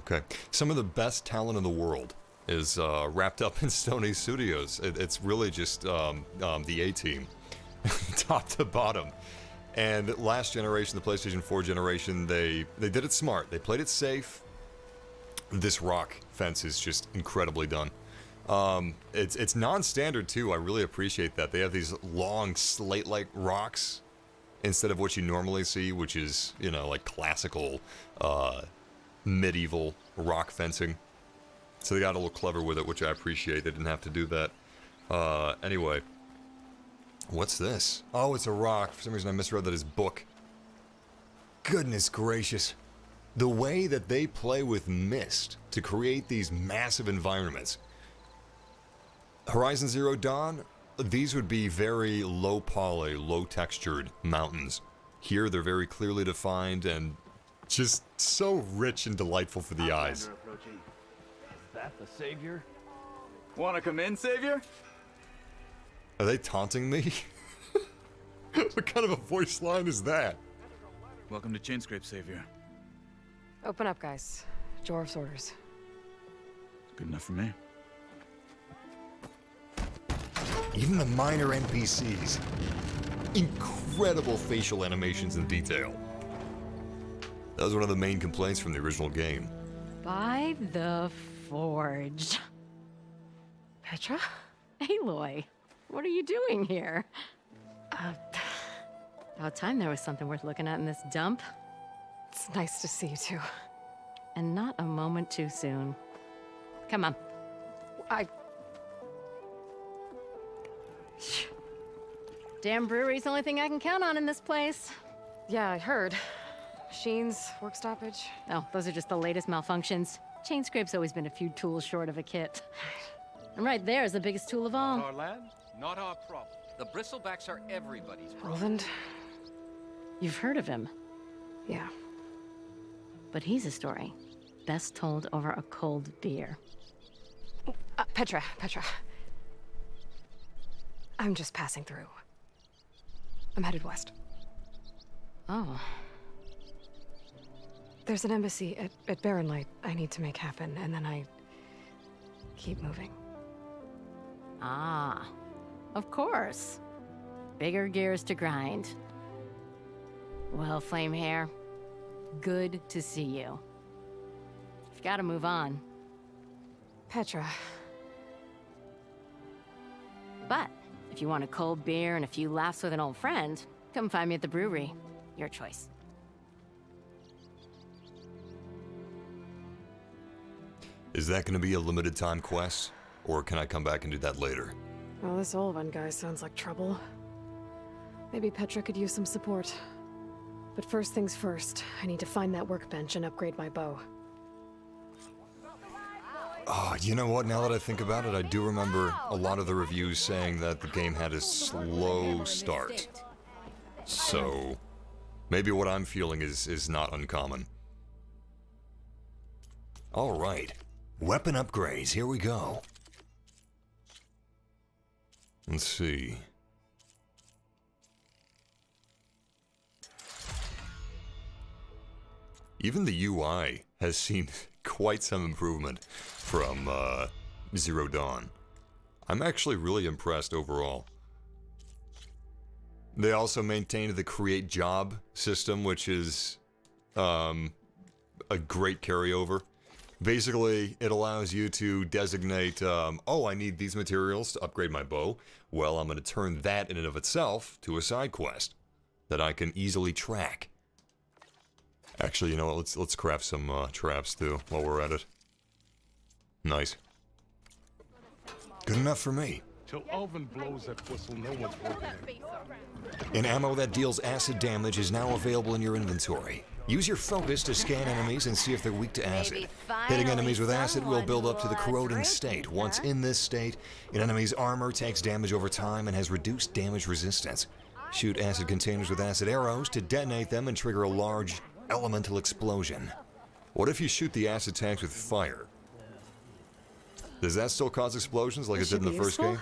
Okay. Some of the best talent in the world is wrapped up in Sony Studios. It's really just the A-team. Top to bottom. And last generation, the PlayStation 4 generation, they did it smart. They played it safe. This rock fence is just incredibly done. It's non-standard too. I really appreciate that. They have these long slate-like rocks instead of what you normally see, which is, you know, like classical medieval rock fencing. So they got a little clever with it, which I appreciate. They didn't have to do that. Anyway, What's this? Oh, it's a rock. For some reason I misread that as book. Goodness gracious. The way that they play with mist to create these massive environments. Horizon Zero Dawn, these would be very low poly, low textured mountains. Here they're very clearly defined and just so rich and delightful for the eyes. Is that the Savior? Wanna come in, Savior? Are they taunting me? What kind of a voice line is that? Welcome to Chainscrape, Savior. Open up, guys. Jorv's orders. Good enough for me. Even the minor NPCs. Incredible facial animations and detail. That was one of the main complaints from the original game. By the Forge. Petra? Aloy, what are you doing here? About time there was something worth looking at in this dump. It's nice to see you too. And not a moment too soon. Come on. Damn brewery's the only thing I can count on in this place. Yeah, I heard. Machines, work stoppage. Oh, those are just the latest malfunctions. Chainscrape's always been a few tools short of a kit. And right there is the biggest tool of all. Our land, not our problem. The bristlebacks are everybody's problem. Roland? You've heard of him. Yeah. But he's a story best told over a cold beer. Petra. I'm just passing through. I'm headed west. Oh. There's an embassy at Barren Light I need to make happen, and then I keep moving. Ah, of course. Bigger gears to grind. Well, Flamehair, good to see you. You've got to move on. Petra. But if you want a cold beer and a few laughs with an old friend, come find me at the brewery. Your choice. Is that going to be a limited time quest? Or can I come back and do that later? Well, this Olvan guy sounds like trouble. Maybe Petra could use some support. But first things first, I need to find that workbench and upgrade my bow. Oh, you know what? Now that I think about it, I do remember a lot of the reviews saying that the game had a slow start. So, maybe what I'm feeling is not uncommon. Alright. Weapon upgrades, here we go. Let's see. Even the UI has seen quite some improvement from Zero Dawn. I'm actually really impressed overall. They also maintained the create job system, which is a great carryover. Basically, it allows you to designate, oh, I need these materials to upgrade my bow. Well, I'm going to turn that in and of itself to a side quest that I can easily track. Actually, you know what? Let's craft some traps too while we're at it. Nice. Good enough for me. Till Alvin blows that whistle, no one's working it. An ammo that deals acid damage is now available in your inventory. Use your focus to scan enemies and see if they're weak to acid. Hitting enemies with acid will build up to the corroding state. Once in this state, an enemy's armor takes damage over time and has reduced damage resistance. Shoot acid containers with acid arrows to detonate them and trigger a large elemental explosion. What if you shoot the acid tanks with fire? Does that still cause explosions like it did in the first game?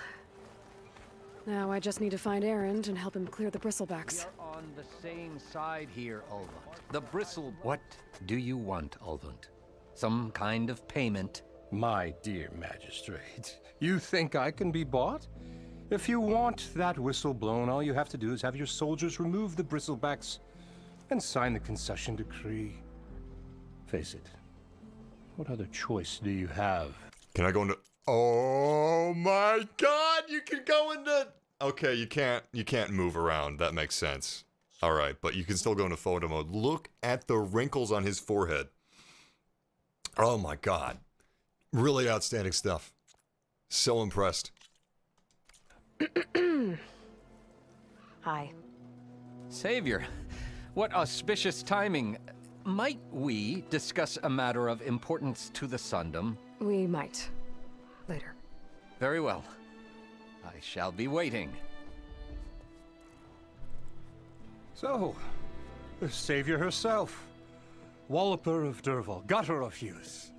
Now I just need to find Erend and help him clear the bristlebacks. We're on the same side here, Ulvund. The bristle... What do you want, Ulvund? Some kind of payment? My dear magistrate, you think I can be bought? If you want that whistle blown, all you have to do is have your soldiers remove the bristlebacks and sign the concession decree. Face it, what other choice do you have? Can I go into... Oh my god, you can go into... Okay, you can't move around. That makes sense. Alright, but you can still go into photo mode. Look at the wrinkles on his forehead. Oh my god. Really outstanding stuff. So impressed. Hi. Savior, what auspicious timing. Might we discuss a matter of importance to the Sundom? We might. Later. Very well. I shall be waiting. So, the Savior herself. Walloper of Derval, Gutter of Hughes.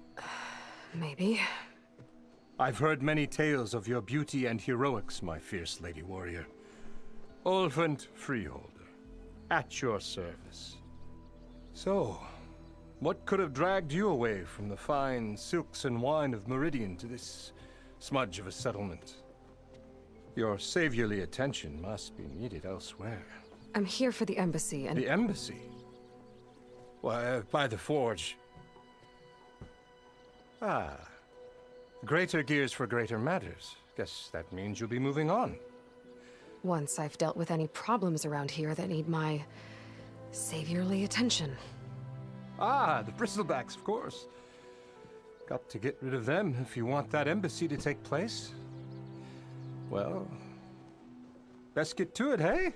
Maybe. I've heard many tales of your beauty and heroics, my fierce lady warrior. Ulvant Freeholder, at your service. So, what could have dragged you away from the fine silks and wine of Meridian to this smudge of a settlement? Your saviorly attention must be needed elsewhere. I'm here for the embassy and... The embassy? Why, by the forge. Ah. Greater gears for greater matters. Guess that means you'll be moving on. Once I've dealt with any problems around here that need my... saviorly attention. Ah, the bristlebacks, of course. Got to get rid of them if you want that embassy to take place. Well, let's get to it, hey?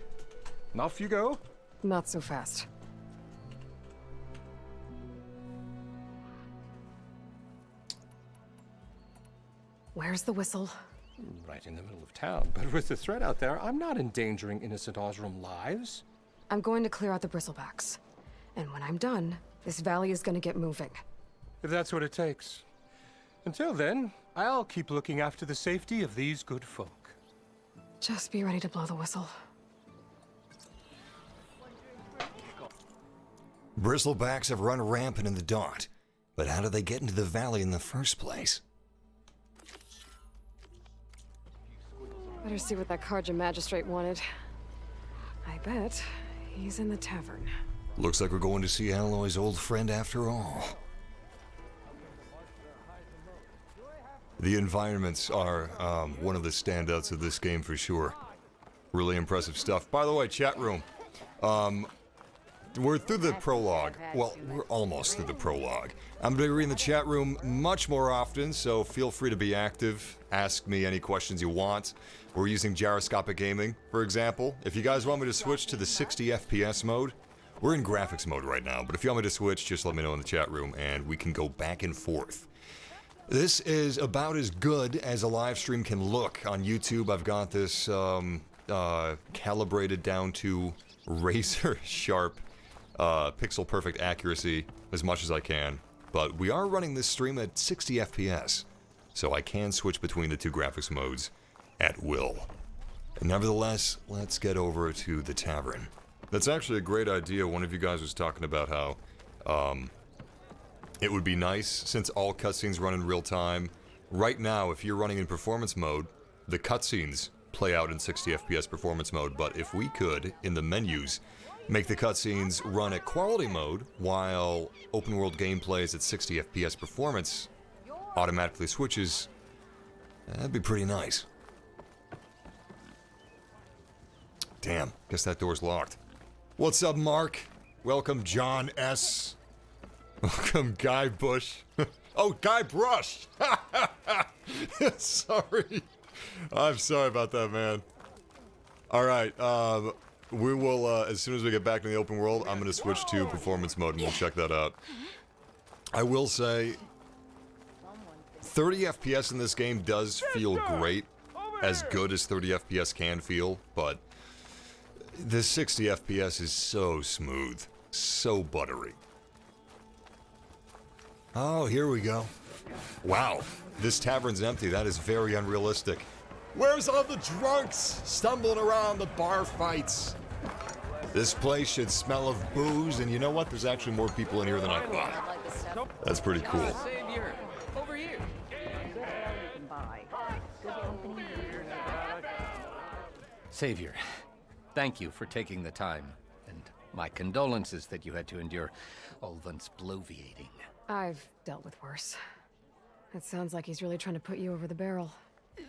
And off you go. Not so fast. Where's the whistle? Right in the middle of town. But with the threat out there, I'm not endangering innocent Osram lives. I'm going to clear out the bristlebacks. And when I'm done, this valley is going to get moving. If that's what it takes. Until then, I'll keep looking after the safety of these good folk. Just be ready to blow the whistle. Bristlebacks have run rampant in the Daunt, but how did they get into the valley in the first place? Better see what that Karja magistrate wanted. I bet he's in the tavern. Looks like we're going to see Aloy's old friend after all. The environments are one of the standouts of this game for sure. Really impressive stuff. By the way, chat room. We're through the prologue. Well, we're almost through the prologue. I'm going to be reading the chat room much more often, so feel free to be active. Ask me any questions you want. We're using gyroscopic gaming, for example. If you guys want me to switch to the 60 FPS mode, we're in graphics mode right now, but if you want me to switch, just let me know in the chat room, and we can go back and forth. This is about as good as a live stream can look on YouTube. I've got this calibrated down to razor sharp, pixel perfect accuracy as much as I can. But we are running this stream at 60 FPS, so I can switch between the two graphics modes at will. Nevertheless, let's get over to the tavern. That's actually a great idea. One of you guys was talking about how it would be nice, since all cutscenes run in real time. Right now, if you're running in performance mode, the cutscenes play out in 60 FPS performance mode, but if we could, in the menus, make the cutscenes run at quality mode, while open world gameplay is at 60 FPS performance, automatically switches, that'd be pretty nice. Damn, guess that door's locked. What's up, Mark? Welcome, John S. Welcome, Guy Bush. Oh, Guy Brush! Sorry. I'm sorry about that, man. Alright, we will, as soon as we get back in the open world, I'm gonna switch to performance mode and we'll check that out. I will say, 30 FPS in this game does feel great, as good as 30 FPS can feel, but the 60 FPS is so smooth, so buttery. Oh, here we go. Wow, this tavern's empty. That is very unrealistic. Where's all the drunks stumbling around the bar fights? This place should smell of booze, and you know what? There's actually more people in here than I thought. That's pretty cool. Savior, over here. Savior, thank you for taking the time, and my condolences that you had to endure Ulvant's bloviating. I've dealt with worse. It sounds like he's really trying to put you over the barrel.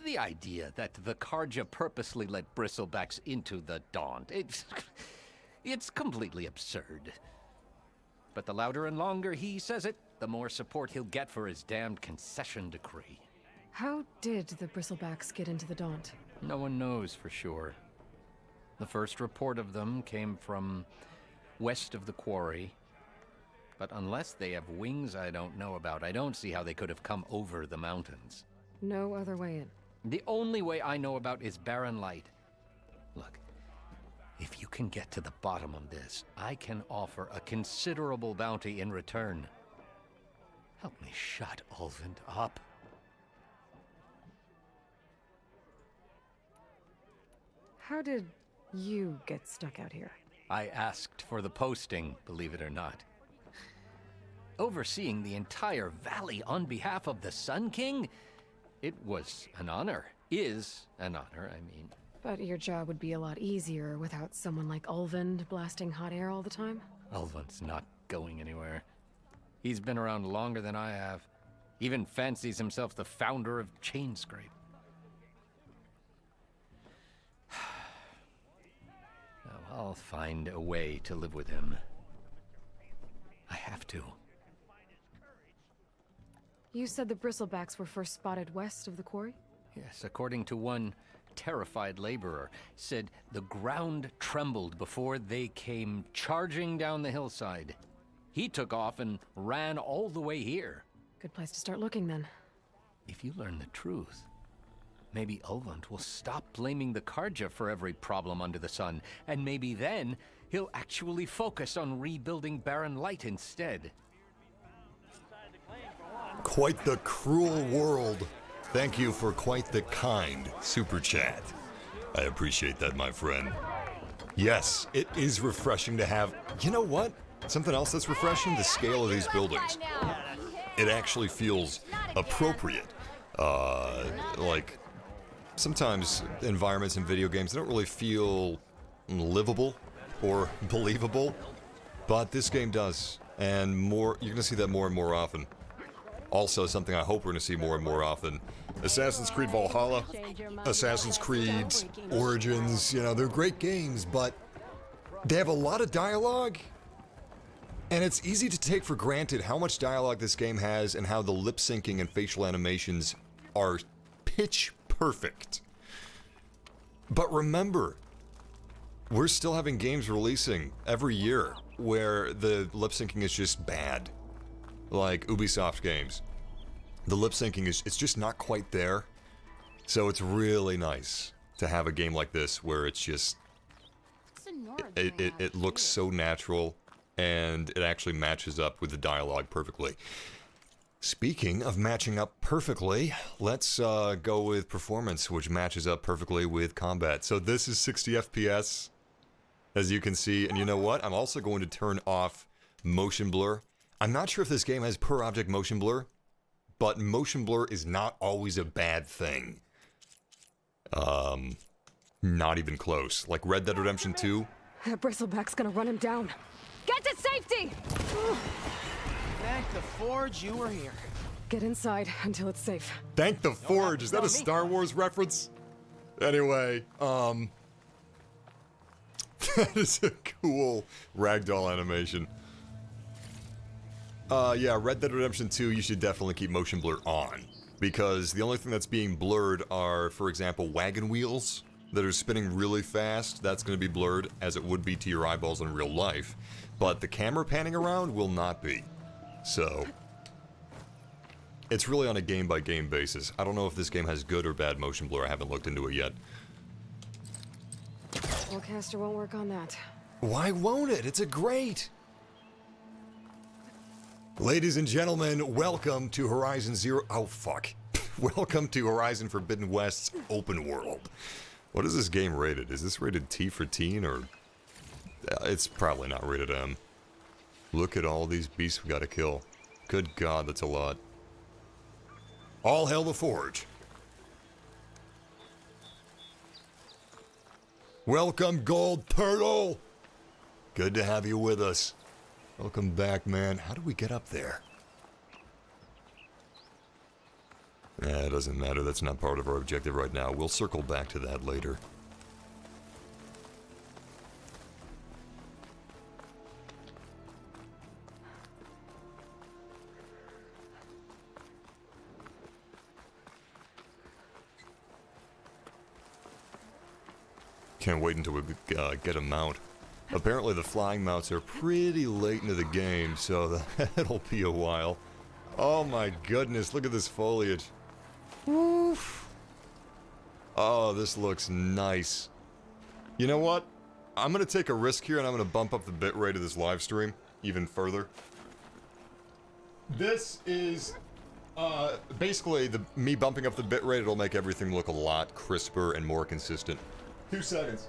The idea that the Karja purposely let bristlebacks into the Daunt, it's completely absurd. But the louder and longer he says it, the more support he'll get for his damned concession decree. How did the bristlebacks get into the Daunt? No one knows for sure. The first report of them came from west of the quarry. But unless they have wings I don't know about, I don't see how they could have come over the mountains. No other way in. The only way I know about is barren light. Look, if you can get to the bottom of this, I can offer a considerable bounty in return. Help me shut Ulvund up. How did you get stuck out here? I asked for the posting, believe it or not. Overseeing the entire valley on behalf of the Sun King? It was an honor. Is an honor, I mean. But your job would be a lot easier without someone like Ulvund blasting hot air all the time? Ulvund's not going anywhere. He's been around longer than I have. Even fancies himself the founder of Chainscrape. Now, I'll find a way to live with him. I have to. You said the bristlebacks were first spotted west of the quarry? Yes, according to one terrified laborer, said the ground trembled before they came charging down the hillside. He took off and ran all the way here. Good place to start looking, then. If you learn the truth, maybe Ulvund will stop blaming the Karja for every problem under the sun, and maybe then he'll actually focus on rebuilding Barren Light instead. Quite the cruel world. Thank you for quite the kind super chat. I appreciate that, my friend. Yes, it is refreshing to have... You know what? Something else that's refreshing? The scale of these buildings. It actually feels appropriate. Like, sometimes environments in video games don't really feel livable or believable, but this game does. And more, you're gonna see that more and more often. Also, something I hope we're going to see more and more often. Assassin's Creed Valhalla, Assassin's Creed Origins, you know, they're great games, but they have a lot of dialogue. And it's easy to take for granted how much dialogue this game has and how the lip syncing and facial animations are pitch perfect. But remember, we're still having games releasing every year where the lip syncing is just bad. Like Ubisoft games. The lip syncing it's just not quite there. So it's really nice to have a game like this where it's just it looks so natural and it actually matches up with the dialogue perfectly. Speaking of matching up perfectly, let's go with performance, which matches up perfectly with combat. So this is 60 FPS, as you can see, and you know what? I'm also going to turn off motion blur. I'm not sure if this game has per object motion blur, but motion blur is not always a bad thing. Not even close. Like Red Dead Redemption 2. That bristleback's gonna run him down. Get to safety! Thank the Forge you were here. Get inside until it's safe. Thank the Forge. Is that a Star Wars reference? Anyway, that is a cool ragdoll animation. Yeah, Red Dead Redemption 2, you should definitely keep motion blur on. Because the only thing that's being blurred are, for example, wagon wheels that are spinning really fast. That's going to be blurred, as it would be to your eyeballs in real life. But the camera panning around will not be. So, it's really on a game-by-game basis. I don't know if this game has good or bad motion blur. I haven't looked into it yet. Pullcaster won't work on that. Why won't it? It's a great... Ladies and gentlemen, welcome to Horizon Zero... Oh, fuck. Welcome to Horizon Forbidden West's open world. What is this game rated? Is this rated T for teen, or... It's probably not rated M. Look at all these beasts we gotta kill. Good God, that's a lot. All hail the Forge. Welcome, Gold Turtle! Good to have you with us. Welcome back, man. How do we get up there? It doesn't matter. That's not part of our objective right now. We'll circle back to that later. Can't wait until we get a mount. Apparently the flying mounts are pretty late into the game, so that'll be a while. Oh my goodness, look at this foliage. Woof. Oh, this looks nice. You know what? I'm gonna take a risk here and I'm gonna bump up the bitrate of this live stream even further. This is basically me bumping up the bitrate. It'll make everything look a lot crisper and more consistent. 2 seconds.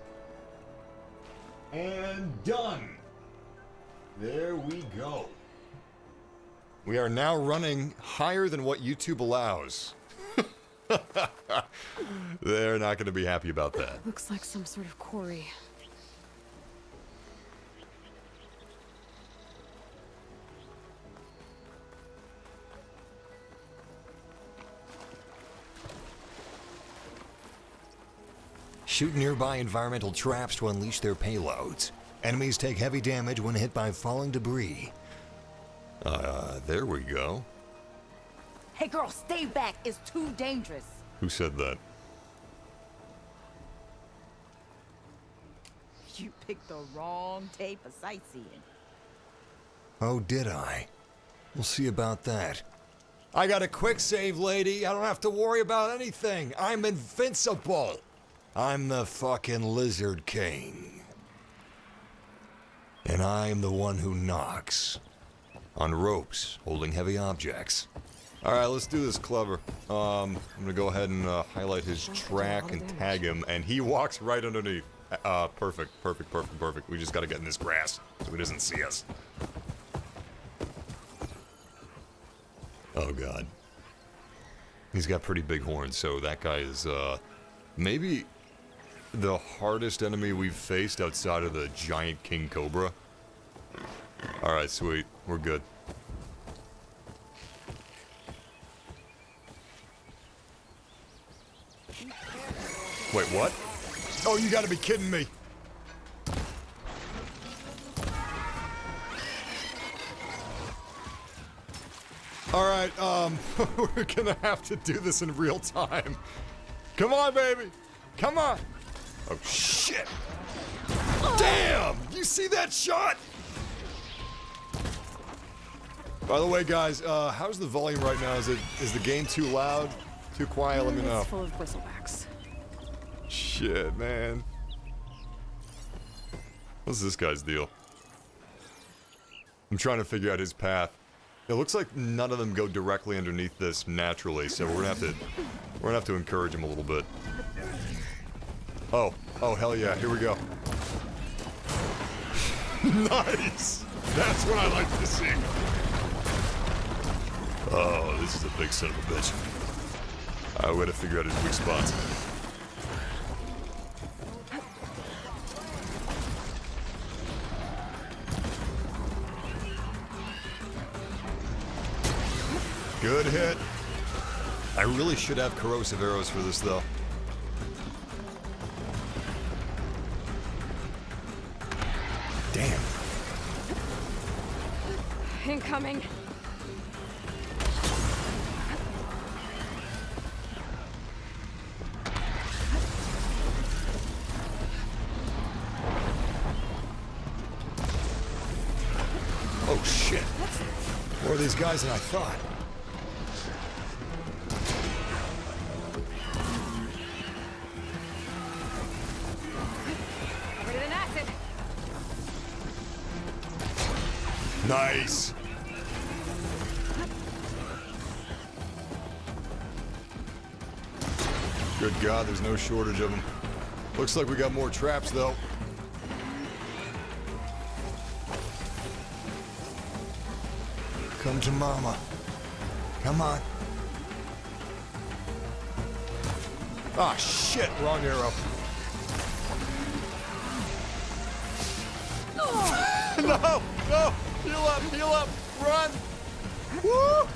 And done. There we go. We are now running higher than what YouTube allows. They're not going to be happy about that. Looks like some sort of quarry. Shoot nearby environmental traps to unleash their payloads. Enemies take heavy damage when hit by falling debris. There we go. Hey girl, stay back. It's too dangerous. Who said that? You picked the wrong tape of sightseeing. Oh, did I? We'll see about that. I got a quick save, lady. I don't have to worry about anything. I'm invincible. I'm the fucking Lizard King. And I'm the one who knocks. On ropes, holding heavy objects. Alright, let's do this clever. I'm gonna go ahead and highlight his track and tag him, and he walks right underneath. Perfect. We just gotta get in this grass so he doesn't see us. Oh god. He's got pretty big horns, so that guy is, maybe the hardest enemy we've faced outside of the giant king cobra. Alright, sweet. We're good. Wait, what? Oh, you gotta be kidding me! Alright, we're gonna have to do this in real time. Come on, baby! Come on! Oh, shit! Damn! You see that shot? By the way, guys, how's the volume right now? Is the game too loud? Too quiet? Let me know. It's full of bristlebacks. Shit, man. What's this guy's deal? I'm trying to figure out his path. It looks like none of them go directly underneath this naturally, so we're gonna have to encourage him a little bit. Oh hell yeah, here we go. Nice! That's what I like to see. Oh, this is a big son of a bitch. We gotta figure out his weak spots. Good hit. I really should have corrosive arrows for this, though. Damn. Incoming. Oh shit. More of these guys than I thought. Covered in acid. Nice. Good God, there's no shortage of them. Looks like we got more traps, though. Come to mama. Come on. Ah, shit, wrong arrow. No, heal up, run. Woo!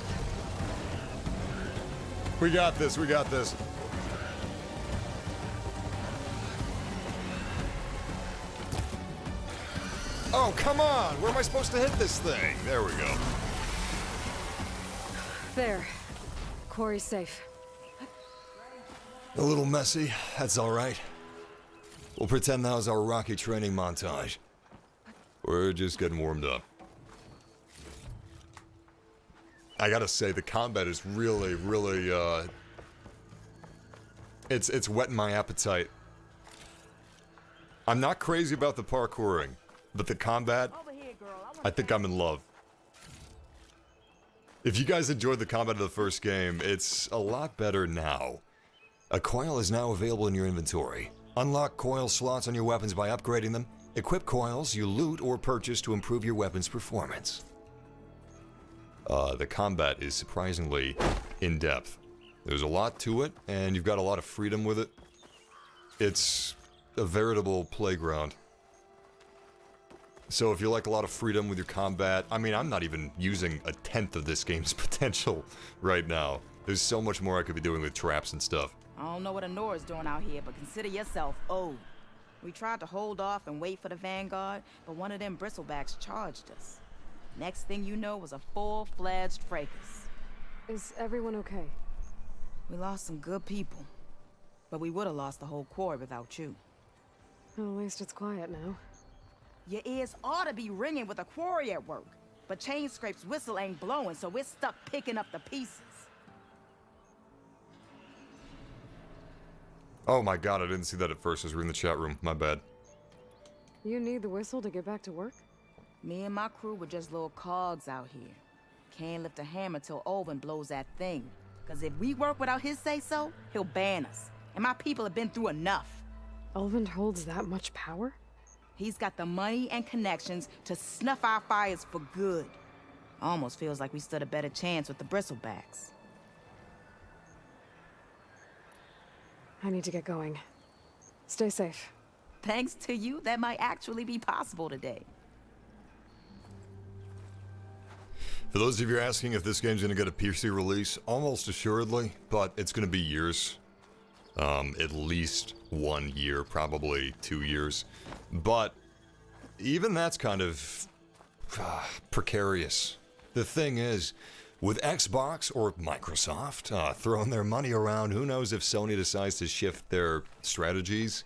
We got this. Oh, come on, where am I supposed to hit this thing? There we go. There. Quarry's safe. A little messy, that's all right. We'll pretend that was our rocky training montage. We're just getting warmed up. I gotta say, the combat is really, really, it's whetting my appetite. I'm not crazy about the parkouring, but the combat, I think I'm in love. If you guys enjoyed the combat of the first game, it's a lot better now. A coil is now available in your inventory. Unlock coil slots on your weapons by upgrading them. Equip coils you loot or purchase to improve your weapon's performance. The combat is surprisingly in-depth. There's a lot to it, and you've got a lot of freedom with it. It's a veritable playground. So if you like a lot of freedom with your combat, I mean, I'm not even using a tenth of this game's potential right now. There's so much more I could be doing with traps and stuff. I don't know what Anora's doing out here, but consider yourself old. We tried to hold off and wait for the Vanguard, but one of them bristlebacks charged us. Next thing you know was a full-fledged fracas. Is everyone okay? We lost some good people, but we would have lost the whole quarry without you. Well, at least it's quiet now. Your ears ought to be ringing with a quarry at work, but Chainscrape's whistle ain't blowing, so we're stuck picking up the pieces. Oh my god, I didn't see that at first as we were in the chat room. My bad. You need the whistle to get back to work? Me and my crew were just little cogs out here. Can't lift a hammer till Olvin blows that thing. Cause if we work without his say-so, he'll ban us. And my people have been through enough. Olvin holds that much power? He's got the money and connections to snuff our fires for good. Almost feels like we stood a better chance with the bristlebacks. I need to get going. Stay safe. Thanks to you, that might actually be possible today. For those of you asking if this game's going to get a PC release, almost assuredly, but it's going to be years. At least 1 year, probably 2 years. But even that's kind of precarious. The thing is, with Xbox or Microsoft throwing their money around, who knows if Sony decides to shift their strategies.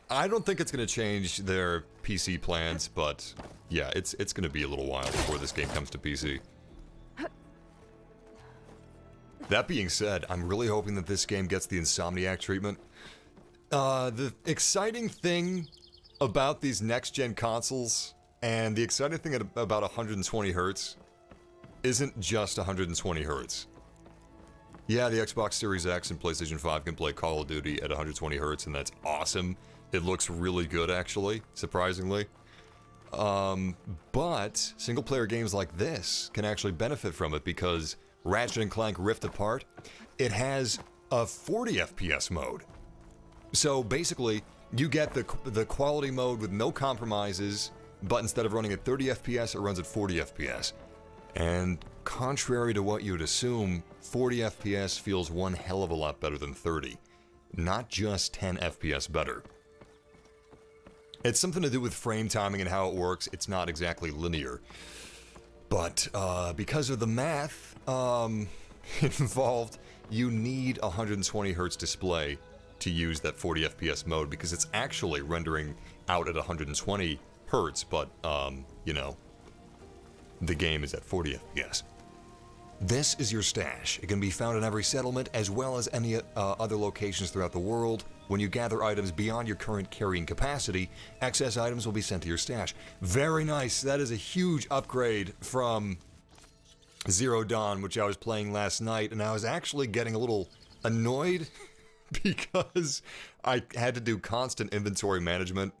I don't think it's going to change their PC plans, but yeah, it's going to be a little while before this game comes to PC. That being said, I'm really hoping that this game gets the Insomniac treatment. The exciting thing about these next-gen consoles, and the exciting thing about 120 Hz, isn't just 120 Hz. Yeah, the Xbox Series X and PlayStation 5 can play Call of Duty at 120 Hz, and that's awesome. It looks really good, actually, surprisingly. But single-player games like this can actually benefit from it because Ratchet & Clank Rift Apart, it has a 40 FPS mode. So basically, you get the quality mode with no compromises, but instead of running at 30 FPS, it runs at 40 FPS. And contrary to what you'd assume, 40 FPS feels one hell of a lot better than 30. Not just 10 FPS better. It's something to do with frame timing and how it works. It's not exactly linear. But because of the math involved, you need a 120 Hz display to use that 40 FPS mode because it's actually rendering out at 120 Hz, but, you know, the game is at 40 FPS. This is your stash. It can be found in every settlement as well as any other locations throughout the world. When you gather items beyond your current carrying capacity, excess items will be sent to your stash. Very nice. That is a huge upgrade from Zero Dawn, which I was playing last night, and I was actually getting a little annoyed because I had to do constant inventory management.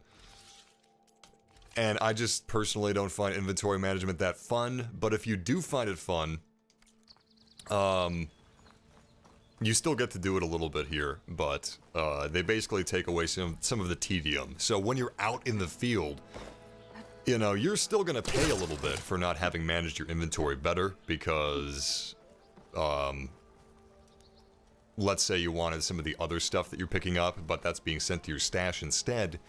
And I just personally don't find inventory management that fun, but if you do find it fun, you still get to do it a little bit here, but they basically take away some of the tedium. So when you're out in the field, you know, you're still going to pay a little bit for not having managed your inventory better because, let's say you wanted some of the other stuff that you're picking up, but that's being sent to your stash instead,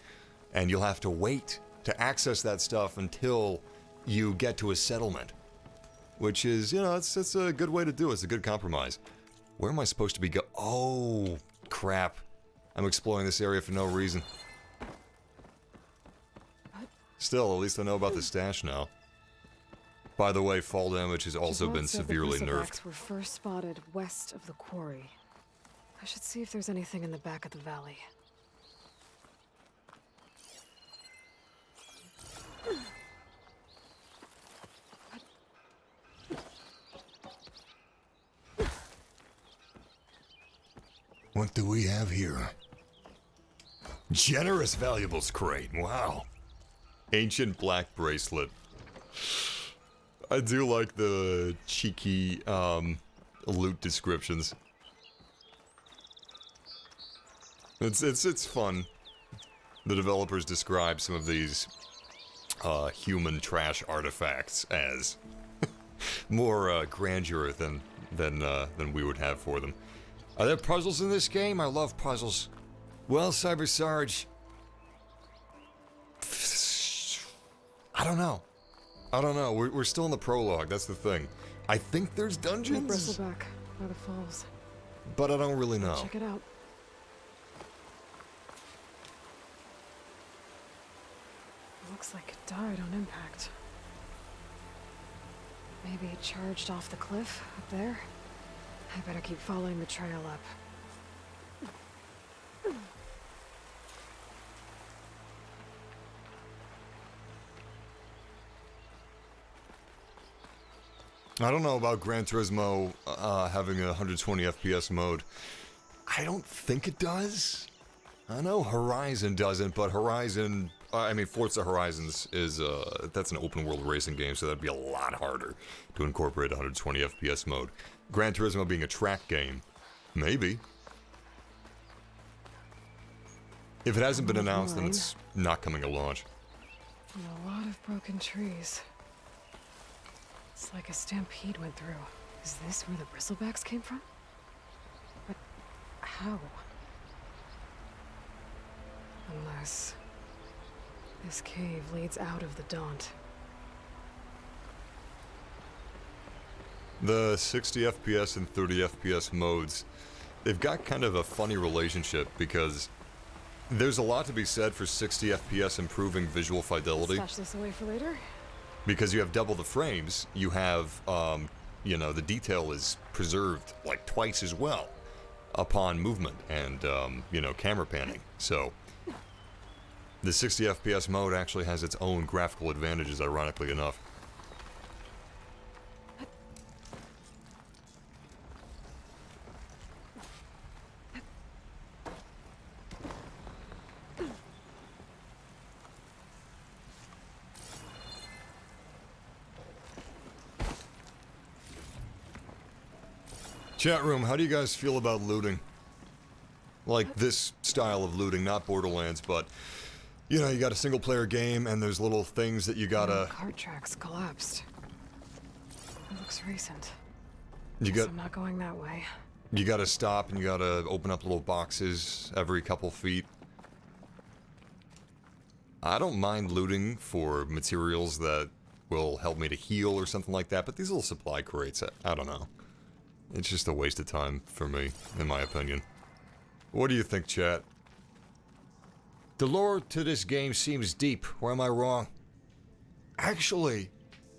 and you'll have to wait to access that stuff until you get to a settlement. Which is, you know, it's a good way to do it. It's a good compromise. Where am I supposed to be Oh, crap. I'm exploring this area for no reason. Still, at least I know about the stash now. By the way, fall damage has also been severely nerfed. The were first spotted west of the quarry. I should see if there's anything in the back of the valley. What do we have here? Generous valuables crate. Wow. Ancient black bracelet. I do like the cheeky loot descriptions. It's fun. The developers describe some of these human trash artifacts as more grandeur than we would have for them. Are there puzzles in this game? I love puzzles. Well, Cyber Sarge, I don't know. We're still in the prologue. That's the thing. I think there's dungeons. Bristleback by the falls. But I don't really know. Check it out. Looks like it died on impact. Maybe it charged off the cliff up there. I better keep following the trail up. I don't know about Gran Turismo having a 120 FPS mode. I don't think it does. I know Horizon doesn't, but Horizon, I mean Forza Horizons is, that's an open world racing game, so that'd be a lot harder to incorporate 120 FPS mode. Gran Turismo being a track game, maybe. If it hasn't been announced, then it's not coming at launch. And a lot of broken trees. It's like a stampede went through. Is this where the bristlebacks came from? But how? Unless this cave leads out of the Daunt. The 60 FPS and 30 FPS modes, they've got kind of a funny relationship because there's a lot to be said for 60 FPS improving visual fidelity. Stash this away for later. Because you have double the frames, you have, you know, the detail is preserved like twice as well upon movement and, you know, camera panning. So, the 60 FPS mode actually has its own graphical advantages, ironically enough. Chat room, how do you guys feel about looting? Like this style of looting, not Borderlands, but you know, you got a single player game and there's little things that you gotta... Cart tracks collapsed. It looks recent. I'm not going that way. You gotta stop and you gotta open up little boxes every couple feet. I don't mind looting for materials that will help me to heal or something like that, but these little supply crates, I don't know. It's just a waste of time for me, in my opinion. What do you think, chat? The lore to this game seems deep, or am I wrong? Actually,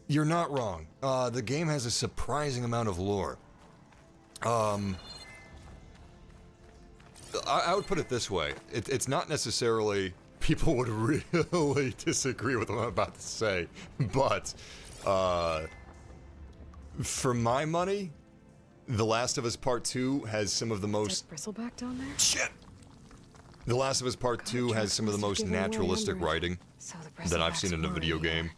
you're not wrong. The game has a surprising amount of lore. I would put it this way. It's not necessarily... People would really disagree with what I'm about to say, but, for my money... The Last of Us Part 2 has some of the most... Bristleback down there? Shit! The Last of Us Part 2 has some of the most naturalistic writing that I've seen in a video game.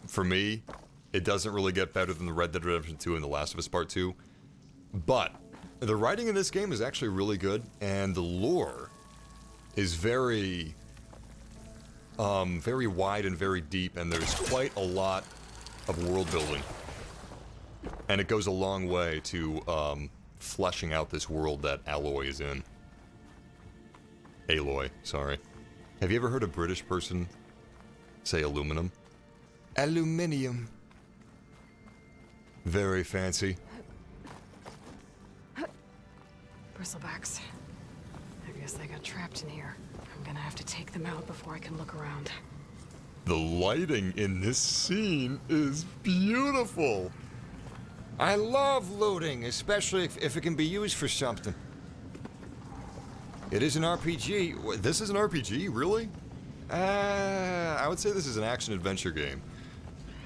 For me, it doesn't really get better than the Red Dead Redemption 2 and The Last of Us Part 2. But, the writing in this game is actually really good, and the lore is very wide and very deep, and there's quite a lot of world building. And it goes a long way to, fleshing out this world that Aloy is in. Aloy, sorry. Have you ever heard a British person say aluminum? Aluminium. Very fancy. Bristlebacks. They're obvious they got trapped in here. I'm gonna have to take them out before I can look around. The lighting in this scene is beautiful. I love looting, especially if it can be used for something. It is an RPG. This is an RPG, really? I would say this is an action-adventure game.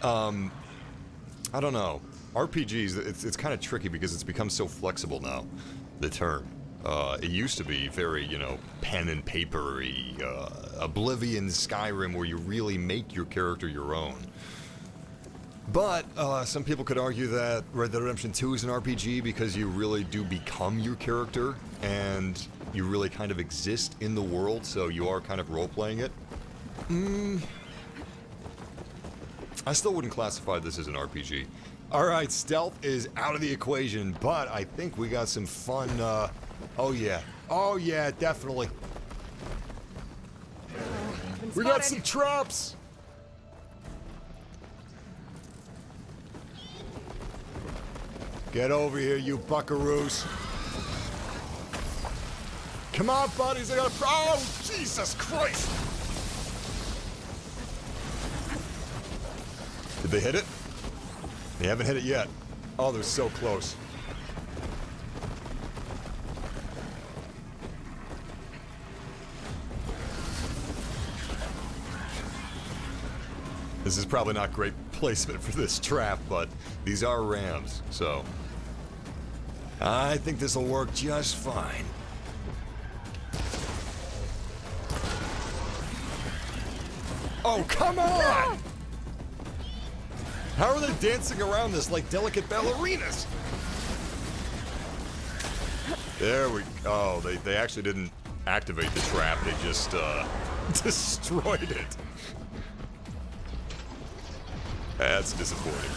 I don't know. RPGs, it's kind of tricky because it's become so flexible now, the term. It used to be very, you know, pen and paper-y, Oblivion, Skyrim, where you really make your character your own. But some people could argue that Red Dead Redemption 2 is an RPG because you really do become your character, and you really kind of exist in the world, so you are kind of role-playing it. I still wouldn't classify this as an RPG. Alright, stealth is out of the equation, but I think we got some fun, oh yeah. Oh yeah, definitely. We got some traps! Get over here, you buckaroos. Come on, buddies, I got a oh, Jesus Christ! Did they hit it? They haven't hit it yet. Oh, they're so close. This is probably not great placement for this trap, but these are rams, so I think this will work just fine. Oh, come on! How are they dancing around this like delicate ballerinas? There we go. Oh, they actually didn't activate the trap. They just destroyed it. That's disappointing.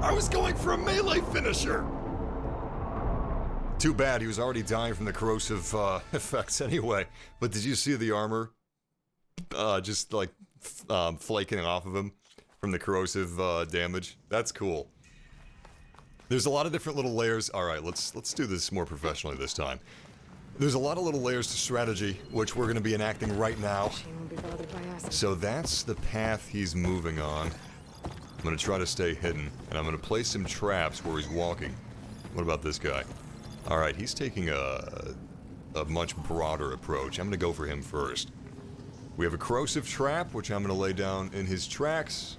I was going for a melee finisher! Too bad, he was already dying from the corrosive effects anyway. But did you see the armor? Just like flaking off of him from the corrosive damage? That's cool. There's a lot of different little layers. Alright, let's do this more professionally this time. There's a lot of little layers to strategy, which we're going to be enacting right now. So that's the path he's moving on. I'm going to try to stay hidden, and I'm going to place some traps where he's walking. What about this guy? Alright, he's taking a much broader approach. I'm going to go for him first. We have a corrosive trap, which I'm going to lay down in his tracks.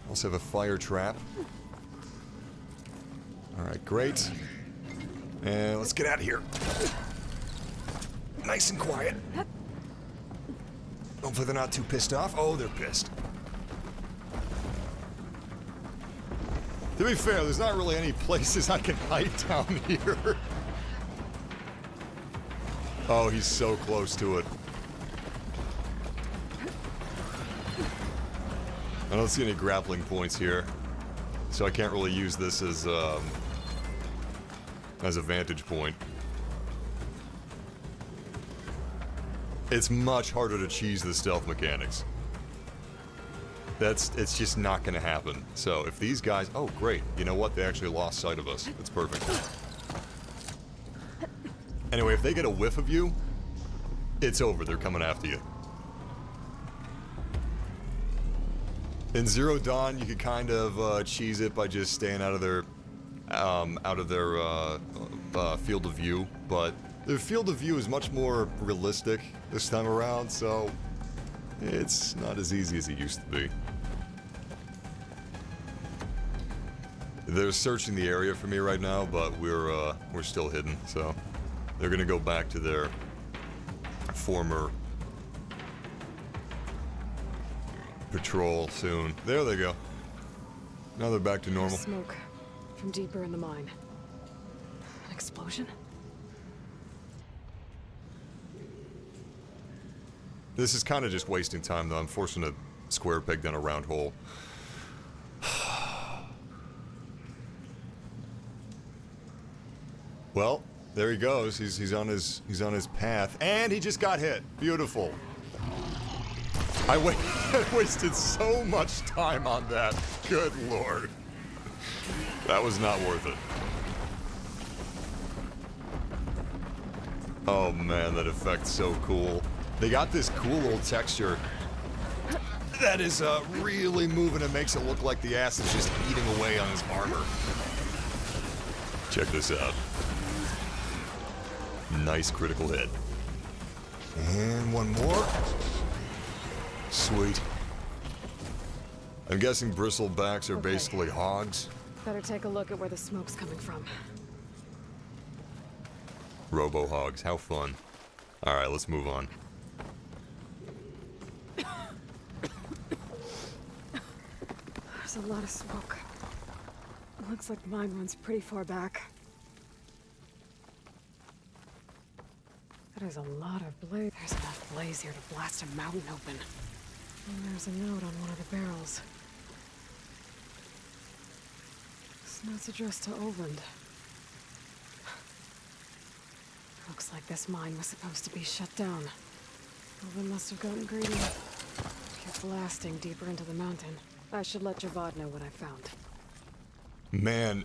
Also have a fire trap. Alright, great. And let's get out of here. Nice and quiet. Hopefully they're not too pissed off. Oh, they're pissed. To be fair, there's not really any places I can hide down here. Oh, he's so close to it. I don't see any grappling points here, so I can't really use this as a vantage point. It's much harder to cheese the stealth mechanics. It's just not gonna happen. So if these guys, oh great, you know what? They actually lost sight of us. That's perfect. Anyway, if they get a whiff of you, it's over. They're coming after you. In Zero Dawn, you could kind of cheese it by just staying out of their field of view, but their field of view is much more realistic this time around, so it's not as easy as it used to be. They're searching the area for me right now, but we're still hidden, so they're gonna go back to their former patrol soon. There they go. Now they're back to normal. Smoke from deeper in the mine. An explosion? This is kind of just wasting time, though. I'm forcing a square peg down a round hole. Well, there he goes. He's on his path, and he just got hit. Beautiful. I wasted so much time on that. Good lord. That was not worth it. Oh man, that effect's so cool. They got this cool little texture that is really moving and makes it look like the ass is just eating away on his armor. Check this out. Nice critical hit. And one more. Sweet. I'm guessing bristlebacks are basically hogs. Better take a look at where the smoke's coming from. Robo-hogs, how fun. Alright, let's move on. There's a lot of smoke. Looks like mine runs pretty far back. That is a lot of blaze. There's enough blaze here to blast a mountain open. And there's a note on one of the barrels. This note's addressed to Oland. Looks like this mine was supposed to be shut down. Oland must have gotten greedy. Kept blasting deeper into the mountain. I should let Javad know what I found. Man,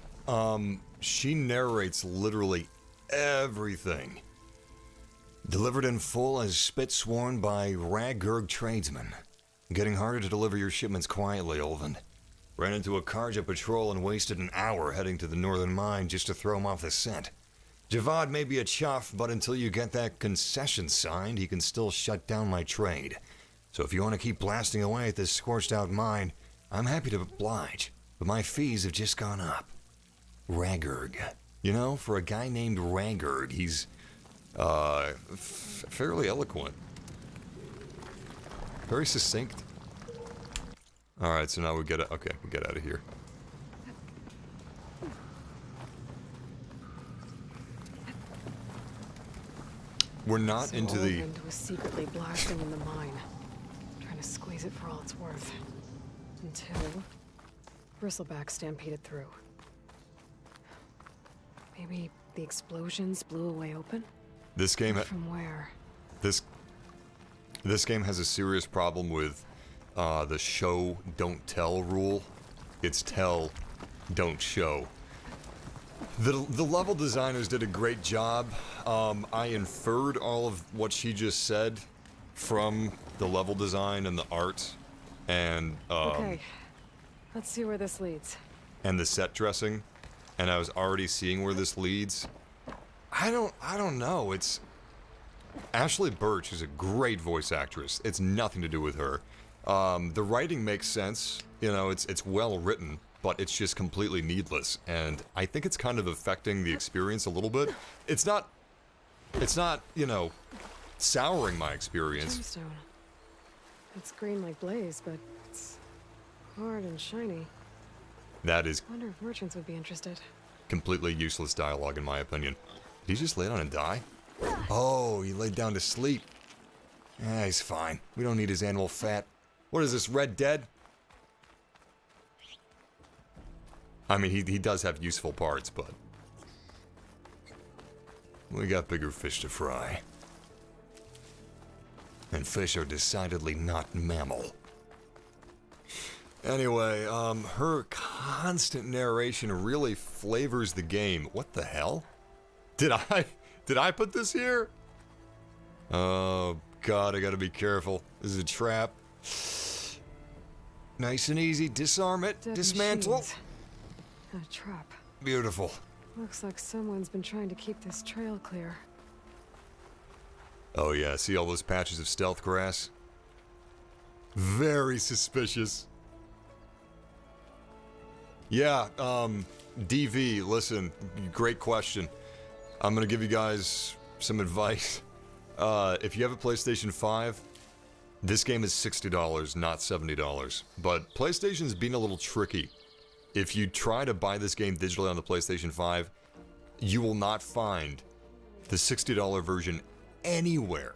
she narrates literally everything. Delivered in full as spit sworn by Ragurg tradesmen. Getting harder to deliver your shipments quietly, Olvin. Ran into a Karja patrol and wasted an hour heading to the northern mine just to throw him off the scent. Javad may be a chuff, but until you get that concession signed, he can still shut down my trade. So if you want to keep blasting away at this scorched out mine, I'm happy to oblige. But my fees have just gone up. Ragurg. You know, for a guy named Ragurg, he's fairly eloquent. Very succinct. Alright, so now we get okay, we get out of here. We're not so into the... Oland was secretly blasting in the mine. Trying to squeeze it for all it's worth. Until... Bristleback stampeded through. Maybe the explosions blew a way open? This game... From where? This game has a serious problem with the show, don't tell rule. It's tell, don't show. The level designers did a great job. I inferred all of what she just said from the level design and the art and okay, let's see where this leads. And the set dressing, and I was already seeing where this leads. I don't know. It's Ashley Birch is a great voice actress. It's nothing to do with her. The writing makes sense. You know, it's well written, but it's just completely needless. And I think it's kind of affecting the experience a little bit. It's not, you know, souring my experience. Gemstone. It's green like blaze, but it's hard and shiny. That is Wonder if merchants would be interested. completely useless dialogue in my opinion. Did he just lay down and die? Oh, he laid down to sleep. Yeah, he's fine. We don't need his animal fat. What is this, Red Dead? I mean, he does have useful parts, but... we got bigger fish to fry. And fish are decidedly not mammal. Anyway, her constant narration really flavors the game. What the hell? Did I put this here? Oh, God, I gotta be careful. This is a trap. Nice and easy. Disarm it. Dead Dismantle. machines. A trap. Beautiful. Looks like someone's been trying to keep this trail clear. Oh yeah, see all those patches of stealth grass? Very suspicious. Yeah, DV, listen, great question. I'm gonna give you guys some advice. If you have a PlayStation 5, this game is $60, not $70. But PlayStation's being a little tricky. If you try to buy this game digitally on the PlayStation 5, you will not find the $60 version anywhere.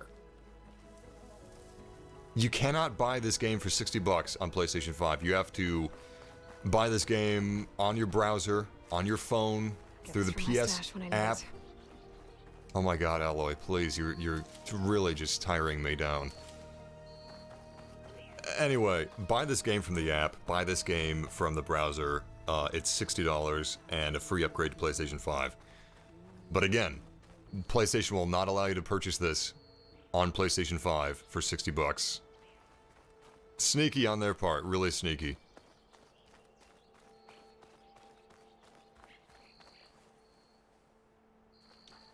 You cannot buy this game for 60 bucks on PlayStation 5. You have to buy this game on your browser, on your phone, through the PS app. Oh my god, Alloy, please, you're really just tiring me down. Anyway, buy this game from the app, buy this game from the browser. It's $60 and a free upgrade to PlayStation 5. But again, PlayStation will not allow you to purchase this on PlayStation 5 for 60 bucks. Sneaky on their part, really sneaky.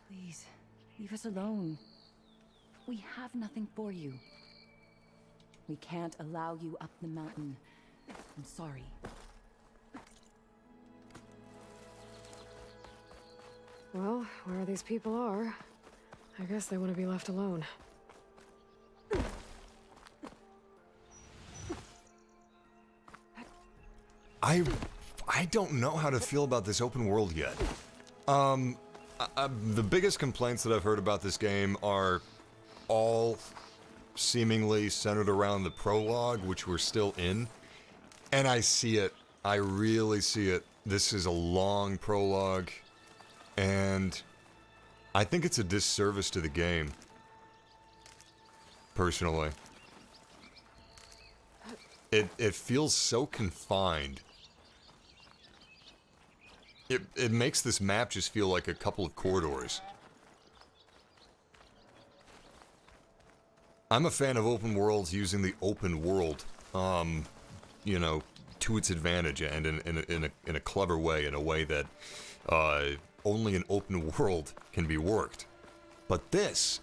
Please, leave us alone. We have nothing for you. We can't allow you up the mountain. I'm sorry. Well, where these people are, I guess they want to be left alone. I don't know how to feel about this open world yet. The biggest complaints that I've heard about this game are all seemingly centered around the prologue, which we're still in. And I see it. I really see it. This is a long prologue. And I think it's a disservice to the game. Personally. It feels so confined. It makes this map just feel like a couple of corridors. I'm a fan of open worlds using the open world, you know, to its advantage and in a clever way, in a way that only an open world can be worked. But this,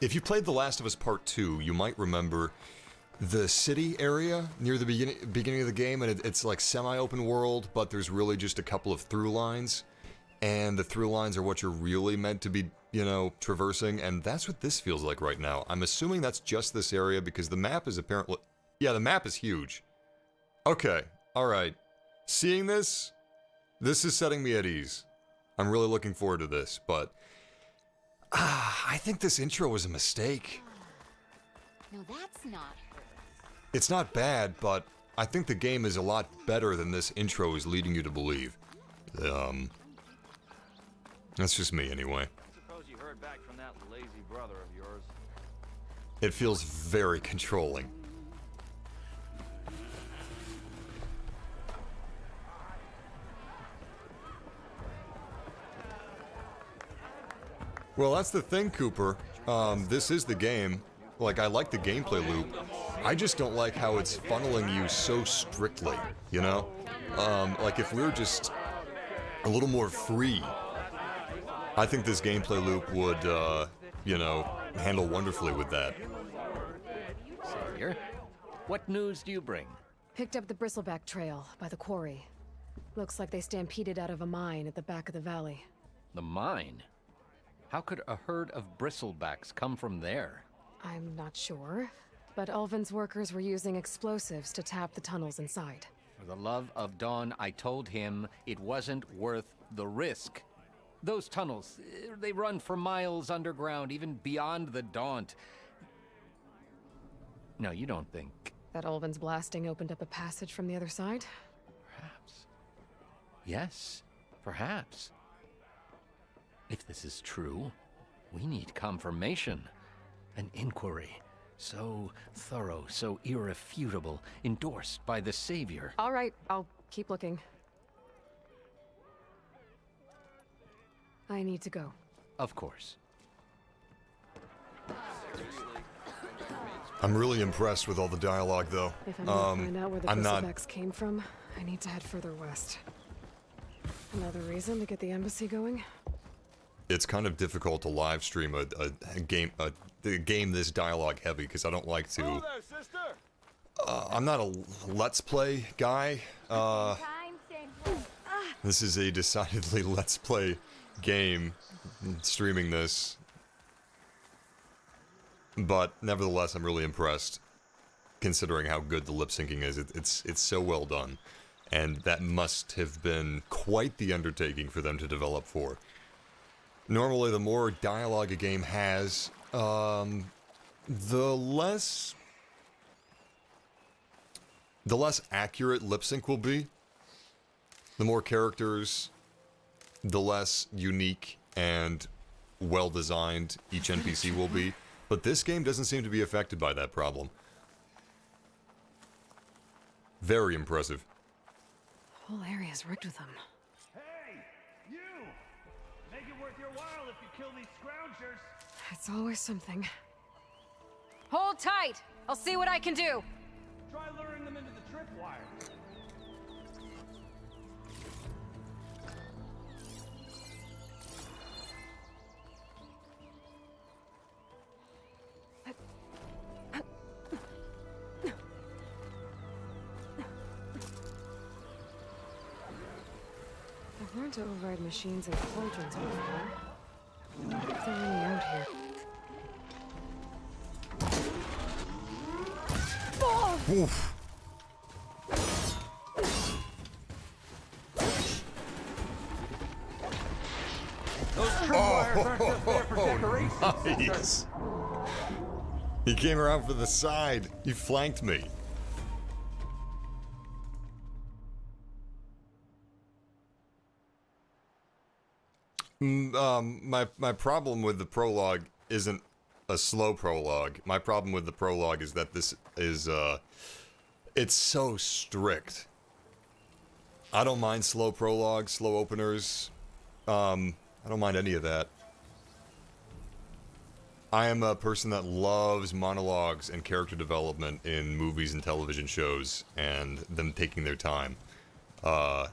if you played The Last of Us Part 2, you might remember the city area near the beginning of the game, and it's like semi-open world, but there's really just a couple of through lines, and the through lines are what you're really meant to be, you know, traversing, and that's what this feels like right now. I'm assuming that's just this area because the map is apparently... Yeah, the map is huge. Okay, alright. Seeing this is setting me at ease. I'm really looking forward to this, but... I think this intro was a mistake. No, that's not. It's not bad, but I think the game is a lot better than this intro is leading you to believe. That's just me anyway. Suppose you heard back from that lazy brother of yours. It feels very controlling. Well, that's the thing, Cooper. This is the game. Like, I like the gameplay loop. I just don't like how it's funneling you so strictly, you know? Like, if we were just a little more free, I think this gameplay loop would, you know, handle wonderfully with that. Savior, what news do you bring? Picked up the bristleback trail by the quarry. Looks like they stampeded out of a mine at the back of the valley. The mine? How could a herd of bristlebacks come from there? I'm not sure, but Ulvin's workers were using explosives to tap the tunnels inside. For the love of Dawn, I told him it wasn't worth the risk. Those tunnels, they run for miles underground, even beyond the Daunt. No, you don't think... That Ulvin's blasting opened up a passage from the other side? Perhaps. Yes, perhaps. If this is true, we need confirmation. An inquiry. So thorough, so irrefutable, endorsed by the Savior. All right, I'll keep looking. I need to go. Of course. I'm really impressed with all the dialogue, though. If I'm gonna find out where the bristlebacks came from, I need to head further west. Another reason to get the embassy going? It's kind of difficult to live stream a game this dialogue heavy because I don't like to. I'm not a let's play guy. This is a decidedly let's play game. Streaming this, but nevertheless, I'm really impressed, considering how good the lip syncing is. It's so well done, and that must have been quite the undertaking for them to develop for. Normally, the more dialogue a game has, The less accurate lip sync will be, the more characters, the less unique and well-designed each NPC will be. But this game doesn't seem to be affected by that problem. Very impressive. The whole area's rigged with them. Hey, you! Make it worth your while if you kill these scroungers. It's always something. Hold tight! I'll see what I can do! Try luring them into the tripwire. I've learned to override machines and cauldrons before. I wonder if they're really out here. Oof. Those tripwires aren't just there for decoration. Nice. He came around for the side. He flanked me. My problem with the prologue isn't a slow prologue. My problem with the prologue is that this is it's so strict. I don't mind slow prologues, slow openers. I don't mind any of that. I am a person that loves monologues and character development in movies and television shows, and them taking their time. Why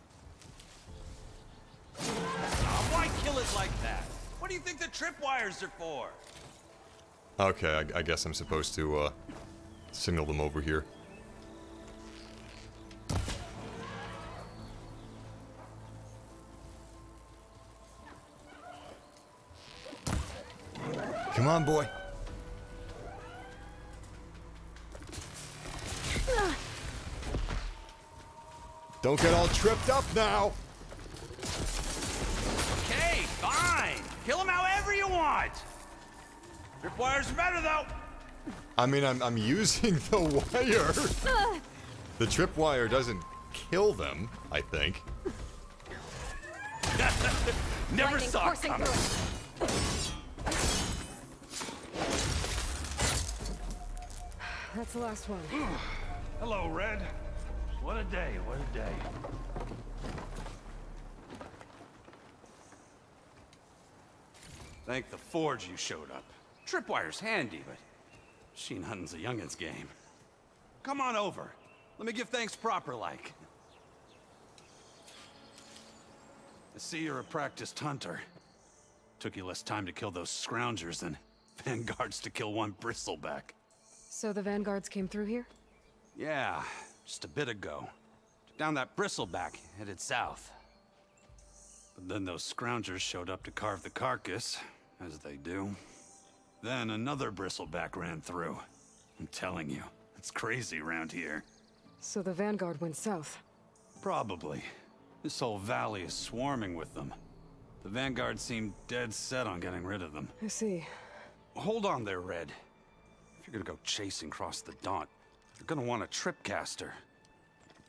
kill it like that? What do you think the tripwires are for? Okay, I guess I'm supposed to signal them over here. Come on, boy. Don't get all tripped up now. Okay, fine. Kill them however you want. Tripwires are better though. I mean, I'm using the wire. The tripwire doesn't kill them, I think. Never saw it coming. That's the last one. Hello, Red. What a day, what a day. Thank the Forge you showed up. Tripwire's handy, but machine hunting's a youngin's game. Come on over. Let me give thanks proper like. I see you're a practiced hunter. Took you less time to kill those scroungers than vanguards to kill one bristleback. So the vanguards came through here? Yeah, just a bit ago. Took down that bristleback, headed south. But then those scroungers showed up to carve the carcass, as they do. Then another bristleback ran through. I'm telling you, it's crazy around here. So the vanguard went south? Probably. This whole valley is swarming with them. The vanguard seemed dead set on getting rid of them. I see. Hold on there, Red. If you're gonna go chasing across the Daunt, you're gonna want a tripcaster.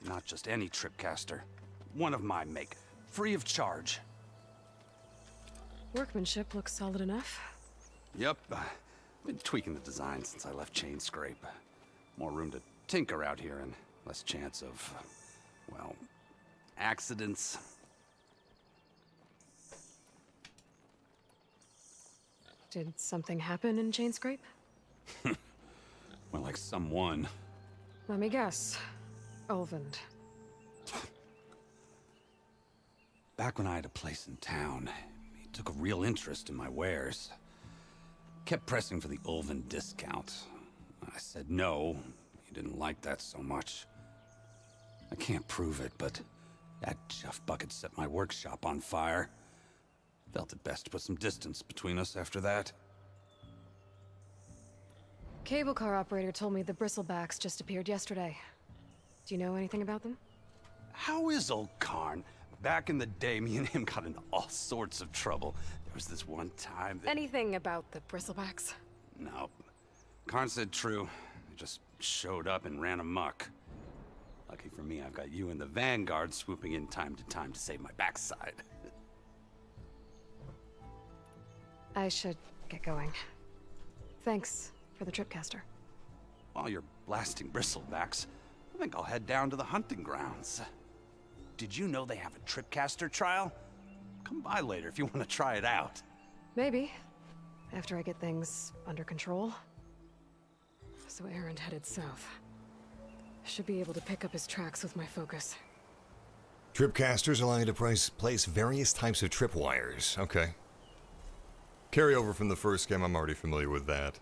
Not just any tripcaster. One of my make. Free of charge. Workmanship looks solid enough. Yep. Been tweaking the design since I left Chain Scrape. More room to tinker out here and less chance of, well, accidents. Did something happen in Chain Scrape? Well, like someone. Let me guess. Ulvund. Back when I had a place in town, he took a real interest in my wares. Kept pressing for the Ulvund discount. I said no. He didn't like that so much. I can't prove it, but that chuff bucket set my workshop on fire. Felt it best to put some distance between us after that. Cable car operator told me the bristlebacks just appeared yesterday. Do you know anything about them? How is old Karn? Back in the day, me and him got into all sorts of trouble. There was this one time that... Anything about the bristlebacks? No. Karn said true. They just showed up and ran amok. Lucky for me, I've got you and the Vanguard swooping in time to save my backside. I should get going. Thanks for the tripcaster. While you're blasting bristlebacks, I think I'll head down to the hunting grounds. Did you know they have a tripcaster trial? Come by later if you want to try it out. Maybe. After I get things under control. So Aaron headed south. Should be able to pick up his tracks with my focus. Tripcasters allow you to place various types of tripwires. Okay. Carryover from the first game, I'm already familiar with that.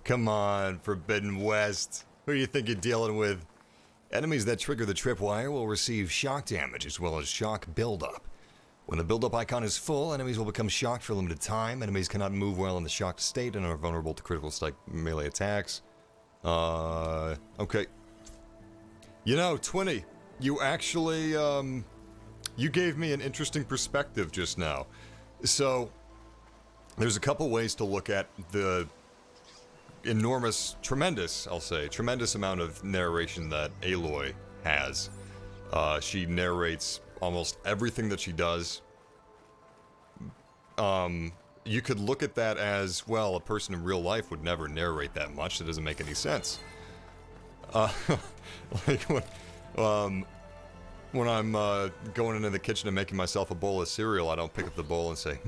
Come on, Forbidden West. Who do you think you're dealing with? Enemies that trigger the tripwire will receive shock damage as well as shock buildup. When the buildup icon is full, enemies will become shocked for a limited time. Enemies cannot move well in the shocked state and are vulnerable to critical strike melee attacks. Okay. You know, Twinny, you actually, you gave me an interesting perspective just now. So, there's a couple ways to look at the tremendous amount of narration that Aloy has. She narrates almost everything that she does. You could look at that as, well, a person in real life would never narrate that much. That doesn't make any sense. Like when I'm going into the kitchen and making myself a bowl of cereal, I don't pick up the bowl and say,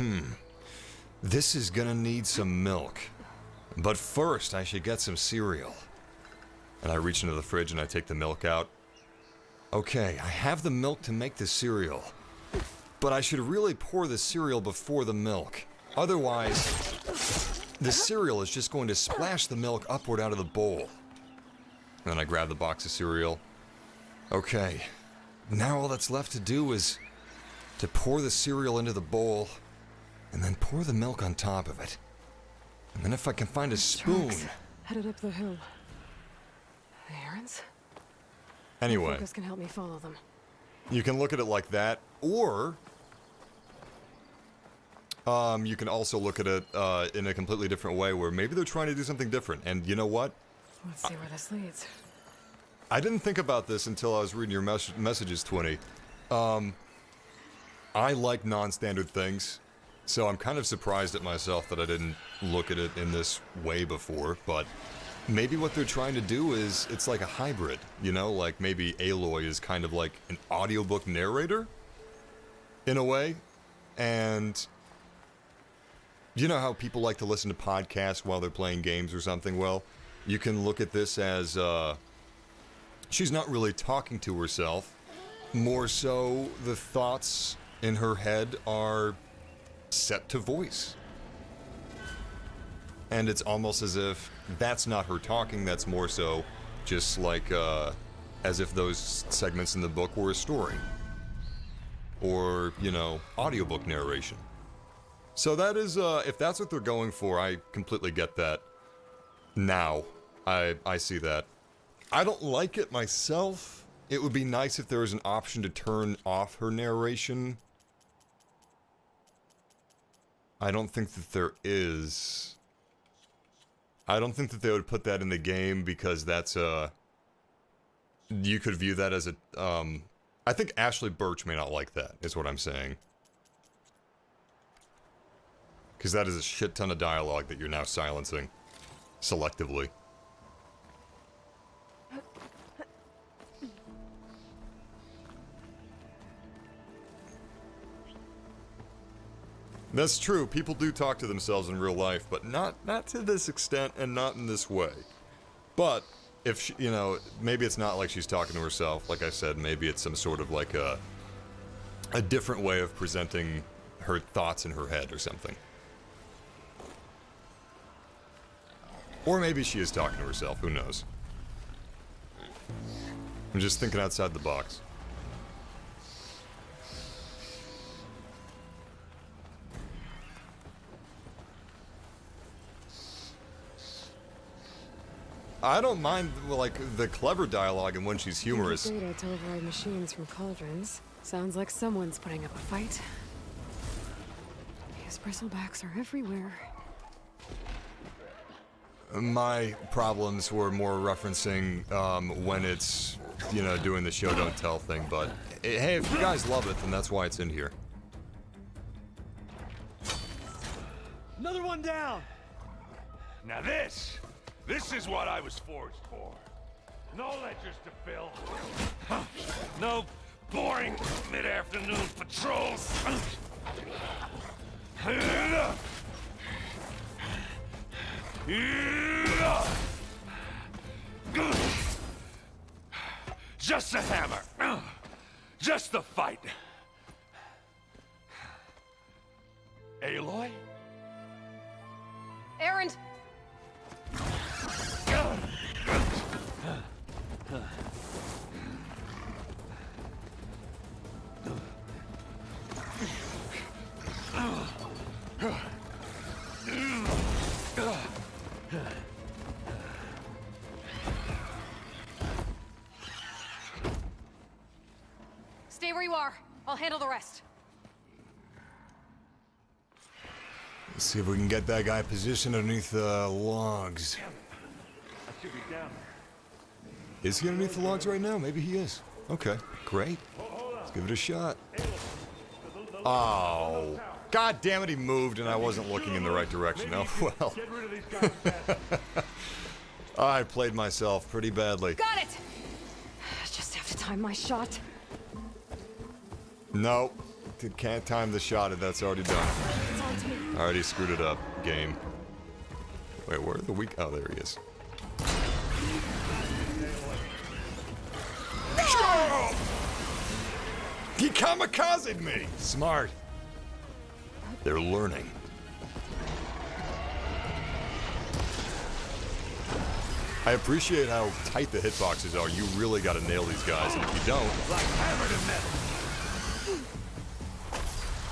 this is gonna need some milk. But first, I should get some cereal. And I reach into the fridge and I take the milk out. Okay, I have the milk to make the cereal. But I should really pour the cereal before the milk. Otherwise, the cereal is just going to splash the milk upward out of the bowl. And then I grab the box of cereal. Okay, now all that's left to do is to pour the cereal into the bowl and then pour the milk on top of it. And then if I can find a spoon... Tracks headed up the hill. The errands? Anyway. Focus can help me follow them. You can look at it like that, or... you can also look at it in a completely different way, where maybe they're trying to do something different. And you know what? Let's see where this leads. I didn't think about this until I was reading your messages, Twinny. I like non-standard things, so I'm kind of surprised at myself that I didn't look at it in this way before, but maybe what they're trying to do is, it's like a hybrid, you know? Like maybe Aloy is kind of like an audiobook narrator, in a way, and... You know how people like to listen to podcasts while they're playing games or something? Well, you can look at this as, she's not really talking to herself. More so, the thoughts in her head are set to voice. And it's almost as if that's not her talking, that's more so just like, as if those segments in the book were a story. Or, you know, audiobook narration. So that is, if that's what they're going for, I completely get that. Now, I see that. I don't like it myself. It would be nice if there was an option to turn off her narration. I don't think that there is. I don't think that they would put that in the game because that's you could view that as a, I think Ashley Birch may not like that, is what I'm saying. Because that is a shit ton of dialogue that you're now silencing. Selectively. That's true, people do talk to themselves in real life, but not to this extent and not in this way. But, if she, you know, maybe it's not like she's talking to herself, like I said, maybe it's some sort of like a different way of presenting her thoughts in her head or something. Or maybe she is talking to herself, who knows? I'm just thinking outside the box. I don't mind, like, the clever dialogue and when she's humorous. Data to override machines from cauldrons. Sounds like someone's putting up a fight. These bristlebacks are everywhere. My problems were more referencing when it's, you know, doing the show don't tell thing, but hey, if you guys love it, then that's why it's in here. Another one down! Now this is what I was forged for. No ledgers to fill. No boring mid-afternoon patrols. Just a hammer. Just the fight. Aloy? Erend! Stay where you are. I'll handle the rest. Let's see if we can get that guy positioned underneath the logs. I should be down there. Is he underneath the logs right now? Maybe he is. Okay, great. Let's give it a shot. Oh, god damn it, he moved and I wasn't looking in the right direction. Oh, well. I played myself pretty badly. Got it! Just have to time my shot. Nope. Can't time the shot if that's already done. I already screwed it up. Game. Wait, where are the weak? Oh, there he is. He kamikazed me! Smart. They're learning. I appreciate how tight the hitboxes are. You really gotta nail these guys, and if you don't... Like hammered and metal.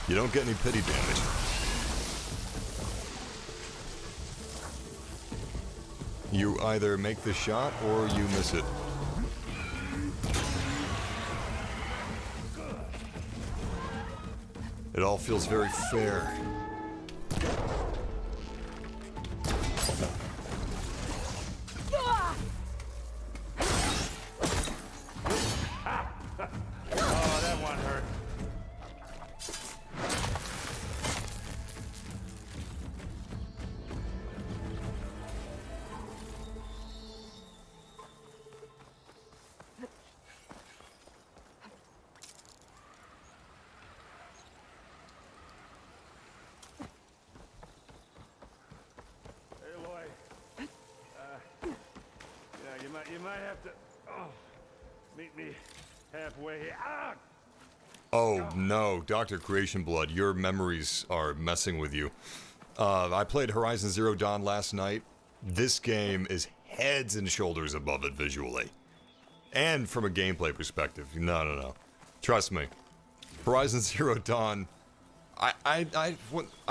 You don't get any pity damage. You either make the shot or you miss it. It all feels very fair. Oh, that one hurt. You might have to meet me halfway here. Ah! Oh no, Dr. Creation Blood, your memories are messing with you. I played Horizon Zero Dawn last night. This game is heads and shoulders above it visually. And from a gameplay perspective. No. Trust me. Horizon Zero Dawn, I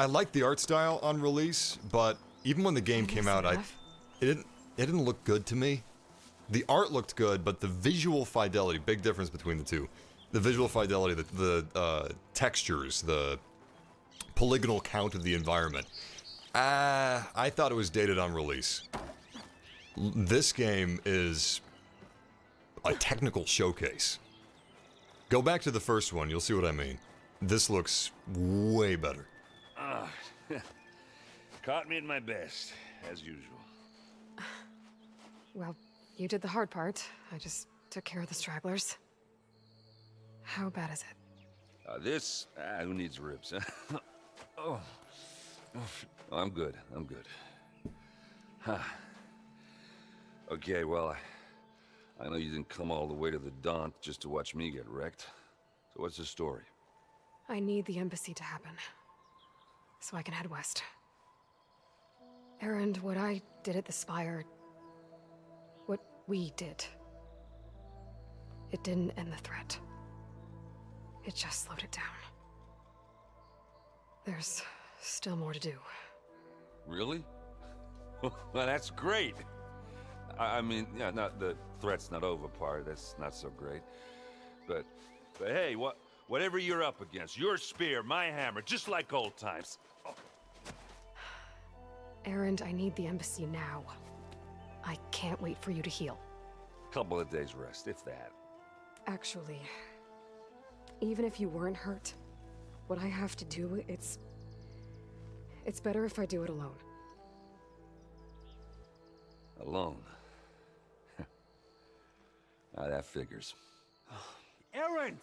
liked the art style on release, but even when the game came out, it didn't look good to me. The art looked good, but the visual fidelity, big difference between the two. The visual fidelity, the textures, the polygonal count of the environment. I thought it was dated on release. This game is a technical showcase. Go back to the first one, you'll see what I mean. This looks way better. Caught me at my best, as usual. Well, you did the hard part. I just took care of the stragglers. How bad is it? Who needs ribs, huh? Oh. I'm good. Huh. Okay, well, I know you didn't come all the way to the Daunt just to watch me get wrecked. So what's the story? I need the embassy to happen, so I can head west. Erend, what I did at the Spire... what we did... it didn't end the threat. It just slowed it down. There's still more to do. Really? Well, that's great. I mean, yeah, not the threat's not over part. That's not so great. But hey, whatever you're up against, your spear, my hammer, just like old times. Oh. Erend, I need the embassy now. I can't wait for you to heal. Couple of days rest, if that. Actually, even if you weren't hurt, what I have to do, it's better if I do it alone. Alone? Ah, that figures. Erend!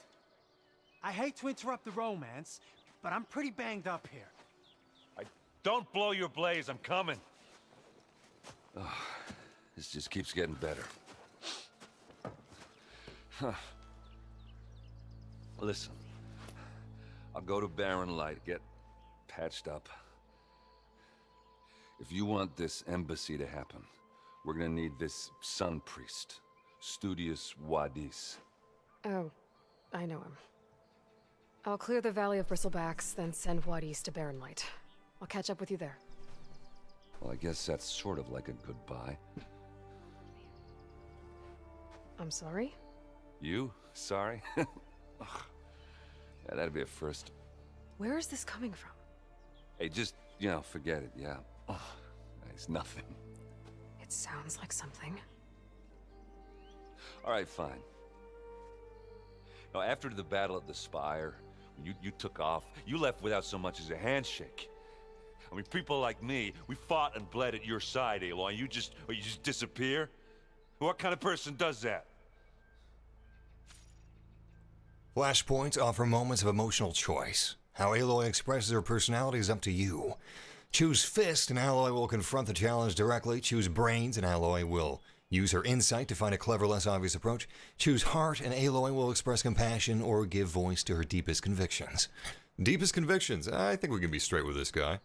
I hate to interrupt the romance, but I'm pretty banged up here. Don't blow your blaze, I'm coming. Oh, this just keeps getting better. Huh. Listen, I'll go to Barren Light, get patched up. If you want this embassy to happen, we're gonna need this sun priest, Studius Wadis. Oh, I know him. I'll clear the Valley of Bristlebacks, then send Wadis to Barren Light. I'll catch up with you there. Well, I guess that's sort of like a goodbye. I'm sorry? You? Sorry? Ugh. Yeah, that'd be a first. Where is this coming from? Hey, just, forget it, yeah. Ugh. It's nothing. It sounds like something. All right, fine. Now, after the Battle at the Spire, when you took off, you left without so much as a handshake. I mean, people like me, we fought and bled at your side, Aloy, and you just disappear? What kind of person does that? Flashpoints offer moments of emotional choice. How Aloy expresses her personality is up to you. Choose Fist, and Aloy will confront the challenge directly. Choose Brains, and Aloy will use her insight to find a clever, less obvious approach. Choose Heart, and Aloy will express compassion or give voice to her deepest convictions. Deepest convictions? I think we can be straight with this guy.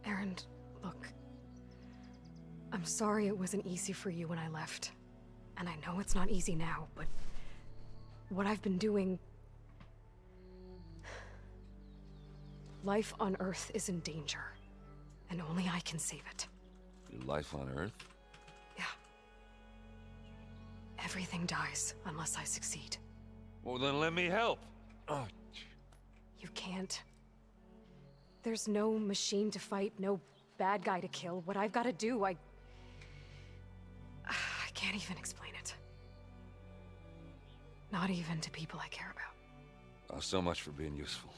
Erend, look. I'm sorry it wasn't easy for you when I left. And I know it's not easy now, but what I've been doing... Life on Earth is in danger, and only I can save it. Your life on Earth? Yeah. Everything dies unless I succeed. Well, then let me help. Oh. You can't. There's no machine to fight, no bad guy to kill. What I've got to do, I can't even explain it. Not even to people I care about. Oh, so much for being useful.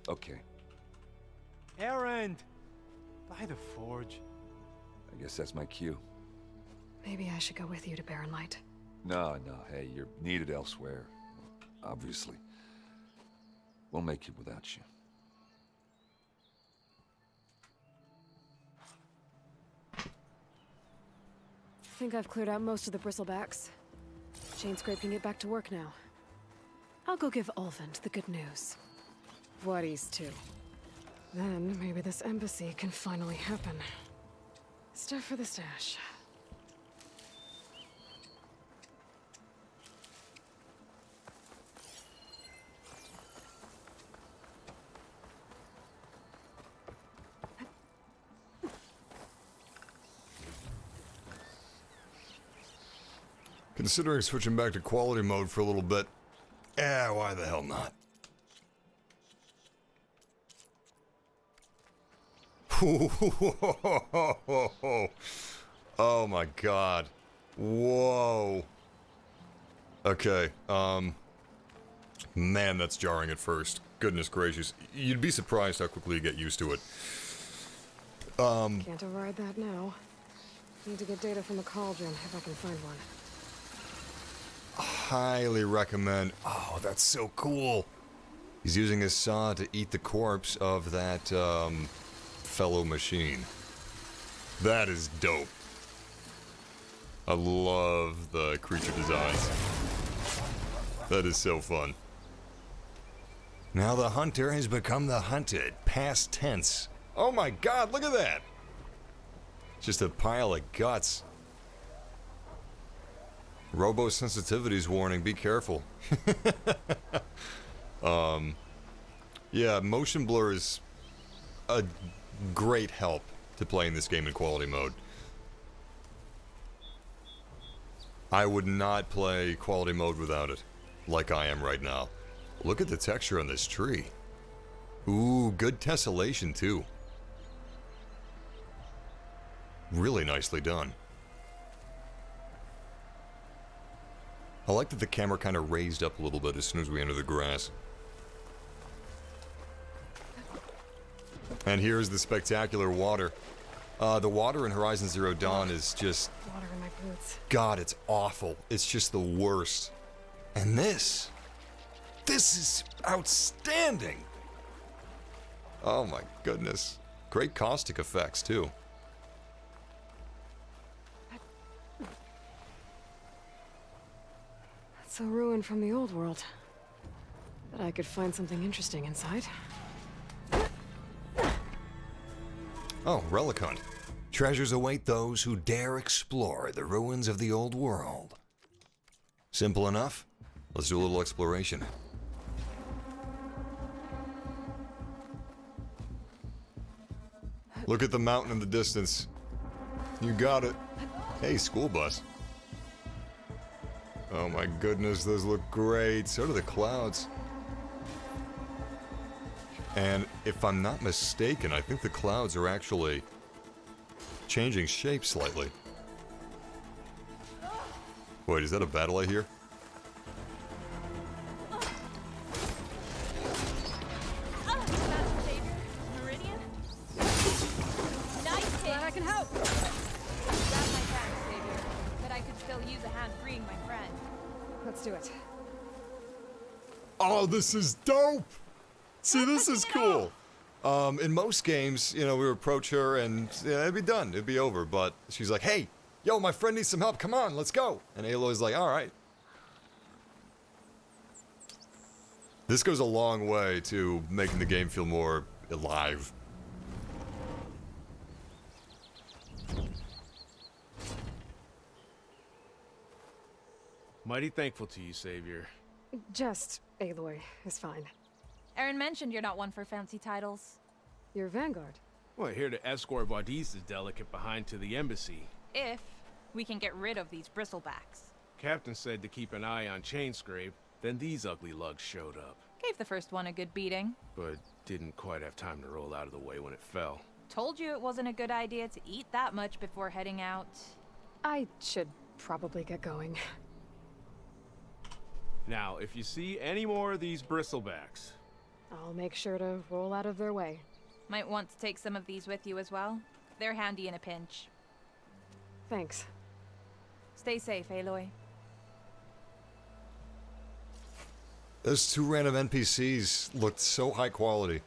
Okay. Erend! By the forge. I guess that's my cue. Maybe I should go with you to Barren Light. No, hey, you're needed elsewhere. Obviously. We'll make it without you. I think I've cleared out most of the bristlebacks. Chainscrape can get back to work now. I'll go give Ulvund the good news. Wadis, too. Then, maybe this embassy can finally happen. Stuff for the stash. Considering switching back to quality mode for a little bit. Why the hell not? Oh my god. Whoa. Okay, man, that's jarring at first. Goodness gracious. You'd be surprised how quickly you get used to it. Can't override that now. Need to get data from the cauldron if I can find one. Highly recommend. Oh, that's so cool. He's using his saw to eat the corpse of that, fellow machine. That is dope. I love the creature designs. That is so fun. Now the hunter has become the hunted. Past tense. Oh my god, look at that! Just a pile of guts. Robo-sensitivities warning, be careful. Yeah, motion blur is a great help to playing this game in quality mode. I would not play quality mode without it, like I am right now. Look at the texture on this tree. Ooh, good tessellation too. Really nicely done. I like that the camera kind of raised up a little bit as soon as we enter the grass. And here's the spectacular water. The water in Horizon Zero Dawn is just... Water in my boots. God, it's awful. It's just the worst. And this is outstanding. Oh my goodness. Great caustic effects too. That's a ruin from the old world. Bet I could find something interesting inside. Oh, relic hunt. Treasures await those who dare explore the ruins of the old world. Simple enough. Let's do a little exploration. Look at the mountain in the distance. You got it. Hey, school bus. Oh my goodness, those look great. So do the clouds. And if I'm not mistaken, I think the clouds are actually changing shape slightly. Wait, is that a battle I hear? Meridian? Nice hit! Glad I can help! Grab my back, Savior. But I could still use a hand freeing my friend. Let's do it. Oh, this is dope! See, this is cool. In most games, you know, we would approach her and yeah, it'd be done. It'd be over. But she's like, hey, yo, my friend needs some help. Come on, let's go. And Aloy's like, all right. This goes a long way to making the game feel more alive. Mighty thankful to you, Savior. Just Aloy is fine. Aaron mentioned you're not one for fancy titles. You're Vanguard. Well, here to escort Wadis' delicate behind to the embassy. If we can get rid of these bristlebacks. Captain said to keep an eye on Chainscrape, then these ugly lugs showed up. Gave the first one a good beating. But didn't quite have time to roll out of the way when it fell. Told you it wasn't a good idea to eat that much before heading out. I should probably get going. Now, if you see any more of these bristlebacks... I'll make sure to roll out of their way. Might want to take some of these with you as well. They're handy in a pinch. Thanks. Stay safe, Aloy. Those two random NPCs looked so high quality.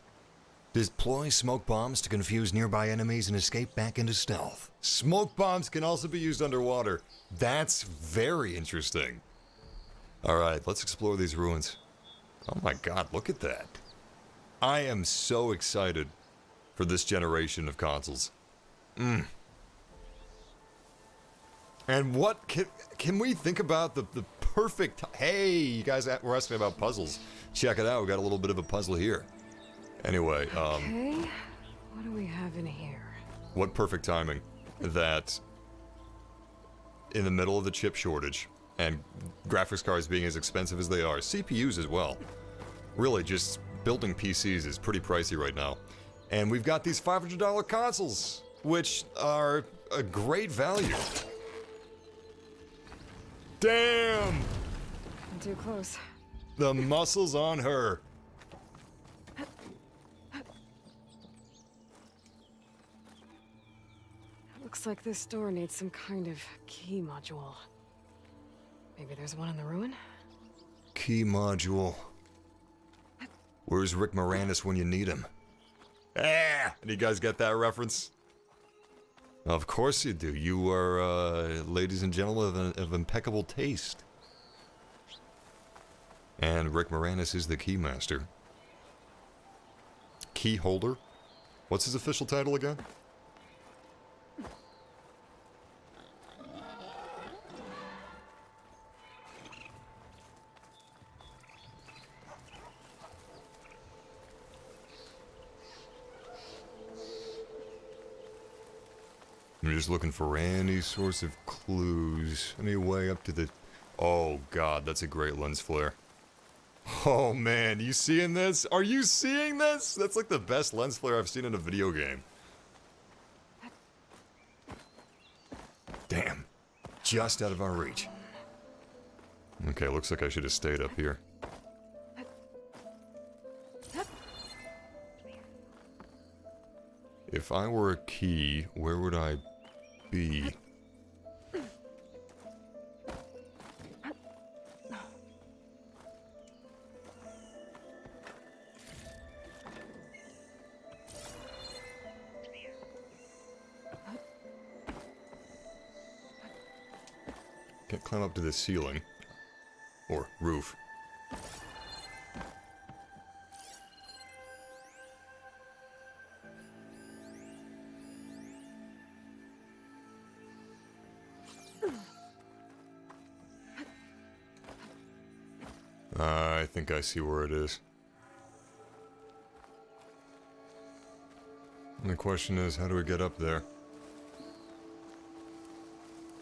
Deploy smoke bombs to confuse nearby enemies and escape back into stealth. Smoke bombs can also be used underwater. That's very interesting. Alright, let's explore these ruins. Oh my god, look at that. I am so excited for this generation of consoles. And what can we think about the perfect... Hey, you guys were asking about puzzles. Check it out, we got a little bit of a puzzle here. Anyway, Okay, what do we have in here? What perfect timing that in the middle of the chip shortage and graphics cards being as expensive as they are, CPUs as well. Really, just building PCs is pretty pricey right now. And we've got these $500 consoles, which are a great value. Damn! I'm too close. The muscles on her. Looks like this door needs some kind of key module. Maybe there's one in the ruin? Key module. Where's Rick Moranis when you need him? Ah! And you guys get that reference? Of course you do. You are, ladies and gentlemen, of impeccable taste. And Rick Moranis is the keymaster. Key holder? What's his official title again? I'm just looking for any sorts of clues. Any way up to the... Oh god, that's a great lens flare. Oh man, you seeing this? Are you seeing this? That's like the best lens flare I've seen in a video game. Damn. Just out of our reach. Okay, looks like I should have stayed up here. If I were a key, where would I be? Can't climb up to the ceiling. Or roof. I think I see where it is. And the question is, how do we get up there?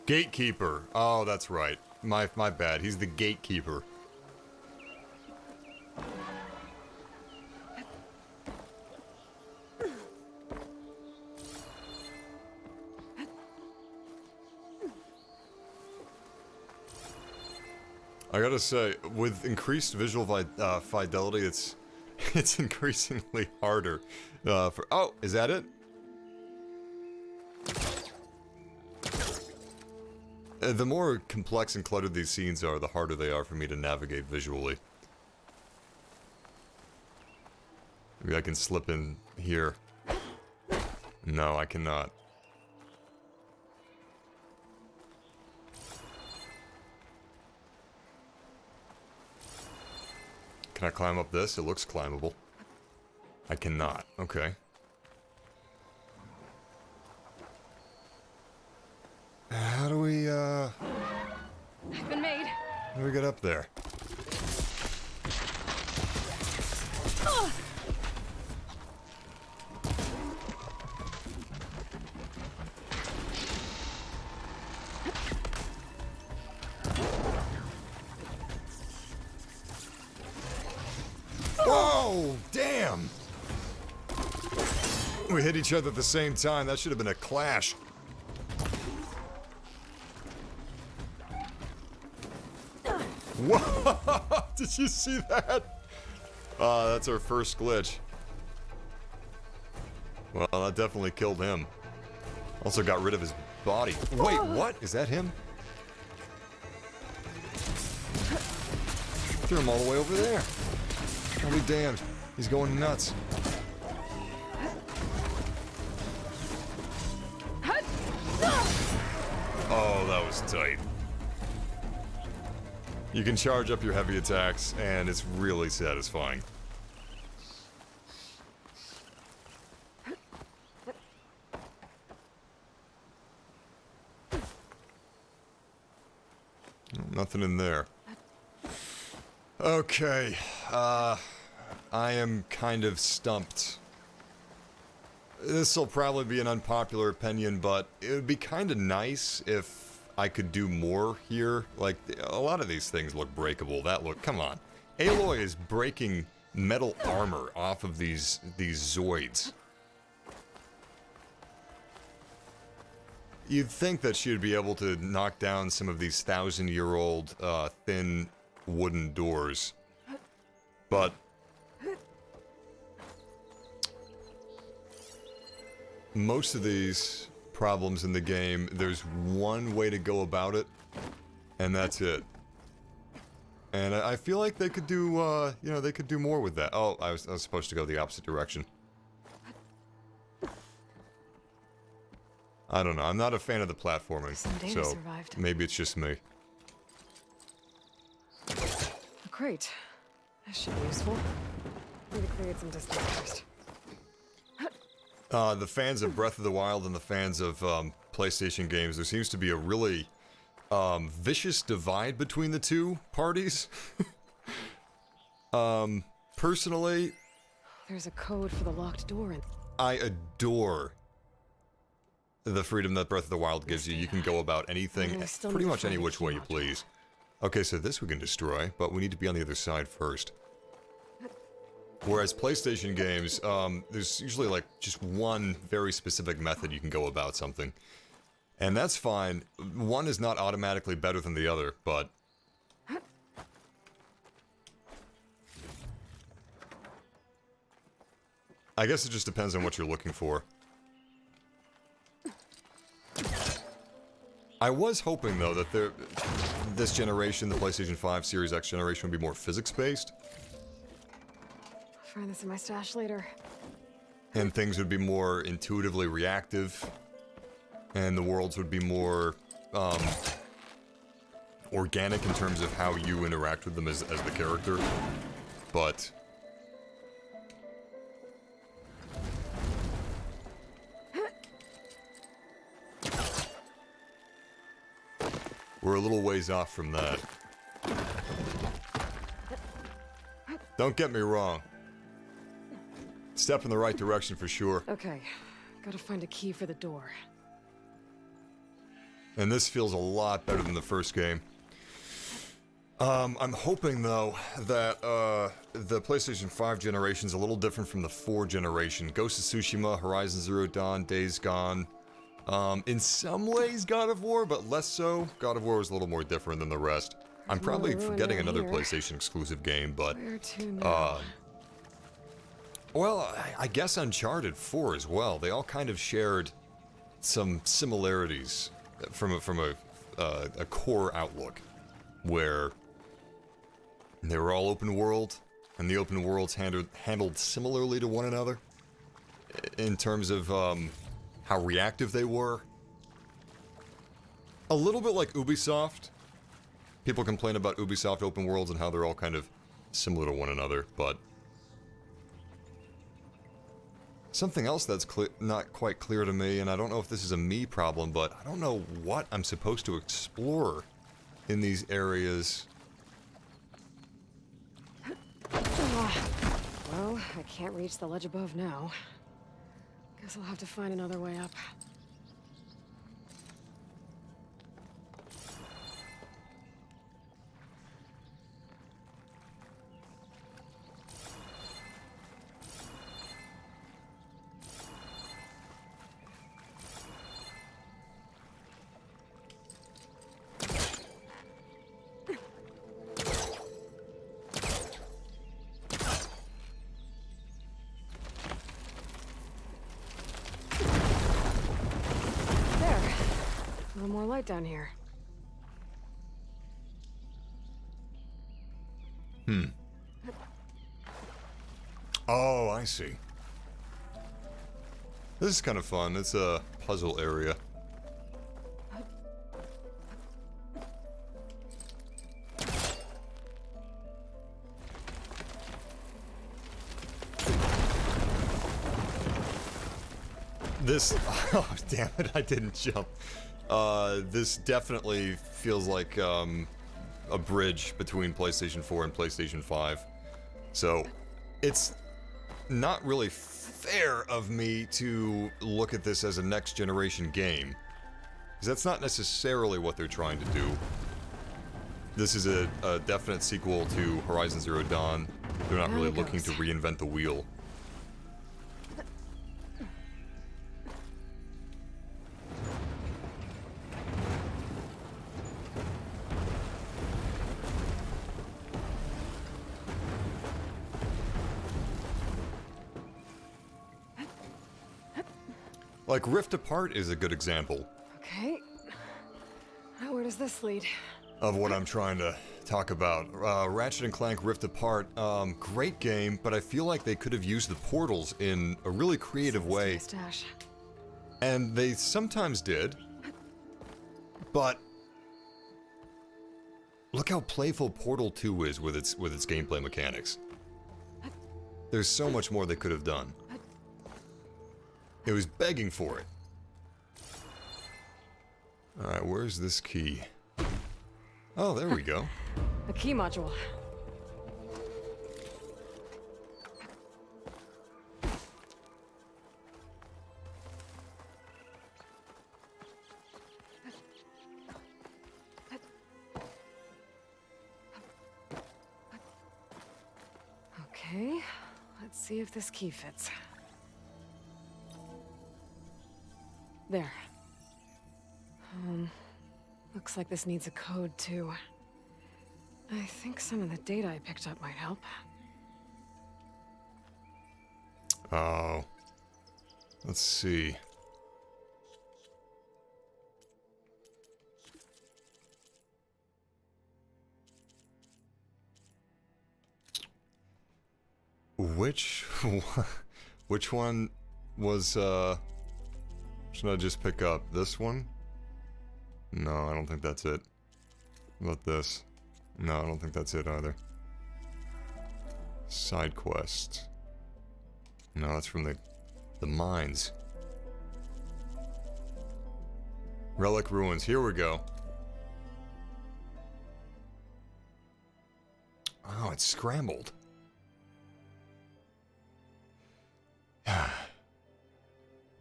Gatekeeper. Oh, that's right. My bad. He's the gatekeeper. I gotta say, with increased visual fidelity, it's increasingly harder. Oh, is that it? The more complex and cluttered these scenes are, the harder they are for me to navigate visually. Maybe I can slip in here. No, I cannot. Can I climb up this? It looks climbable. I cannot. Okay. How do we, I've been made. how do we get up there? Whoa! Damn! We hit each other at the same time. That should have been a clash. Whoa! Did you see that? That's our first glitch. Well, that definitely killed him. Also got rid of his body. Wait, what? Is that him? Threw him all the way over there. I'll be damned. He's going nuts. Oh, that was tight. You can charge up your heavy attacks, and it's really satisfying. Nothing in there. Okay, I am kind of stumped. This'll probably be an unpopular opinion, but it would be kind of nice if I could do more here. Like, a lot of these things look breakable. Come on. Aloy is breaking metal armor off of these Zoids. You'd think that she would be able to knock down some of these 1,000-year-old, thin wooden doors. But most of these problems in the game, there's one way to go about it, and that's it. And I feel like they could do, you know, they could do more with that. Oh, I was supposed to go the opposite direction. I don't know. I'm not a fan of the platforming, so maybe it's just me. Great. That should be useful. Need to create some distance first. The fans of Breath of the Wild and the fans of PlayStation games, there seems to be a really vicious divide between the two parties. Personally, there's a code for the locked door. I adore the freedom that Breath of the Wild gives you. You can go about anything, pretty much any which way you please. Okay, so this we can destroy, but we need to be on the other side first. Whereas PlayStation games, there's usually like just one very specific method you can go about something. And that's fine. One is not automatically better than the other, but... I guess it just depends on what you're looking for. I was hoping, though, that this generation, the PlayStation 5 Series X generation, would be more physics-based. I'll find this in my stash later. And things would be more intuitively reactive. And the worlds would be more, organic in terms of how you interact with them as the character. But... we're a little ways off from that. Don't get me wrong. Step in the right direction for sure. Okay, gotta find a key for the door. And this feels a lot better than the first game. I'm hoping, though, that the PlayStation 5 generation is a little different from the 4 generation. Ghost of Tsushima, Horizon Zero Dawn, Days Gone. In some ways, God of War, but less so. God of War is a little more different than the rest. I'm probably forgetting another PlayStation exclusive game, but... well, I guess Uncharted 4 as well. They all kind of shared some similarities from a core outlook, where they were all open world, and the open worlds handled similarly to one another in terms of how reactive they were. A little bit like Ubisoft. People complain about Ubisoft open worlds and how they're all kind of similar to one another, but something else that's not quite clear to me, and I don't know if this is a me problem, but I don't know what I'm supposed to explore in these areas. Well, I can't reach the ledge above now. Guess I'll have to find another way up. More light down here. Oh, I see. This is kind of fun. It's a puzzle area. This... oh, damn it, I didn't jump. This definitely feels like, a bridge between PlayStation 4 and PlayStation 5. So, it's not really fair of me to look at this as a next-generation game. Because that's not necessarily what they're trying to do. This is a definite sequel to Horizon Zero Dawn. They're not really looking to reinvent the wheel. Like, Rift Apart is a good example. Okay. Now where does this lead? Of what I'm trying to talk about. Ratchet & Clank Rift Apart, great game, but I feel like they could have used the portals in a really creative way. And they sometimes did. But look how playful Portal 2 is with its gameplay mechanics. There's so much more they could have done. It was begging for it. Alright, where's this key? Oh, there we go. A key module. Okay, let's see if this key fits. There. Looks like this needs a code too. I think some of the data I picked up might help. Oh. Let's see. Which one was, should I just pick up? This one? No, I don't think that's it. How about this? No, I don't think that's it either. Side quest. No, that's from the mines. Relic ruins. Here we go. Oh, it's scrambled.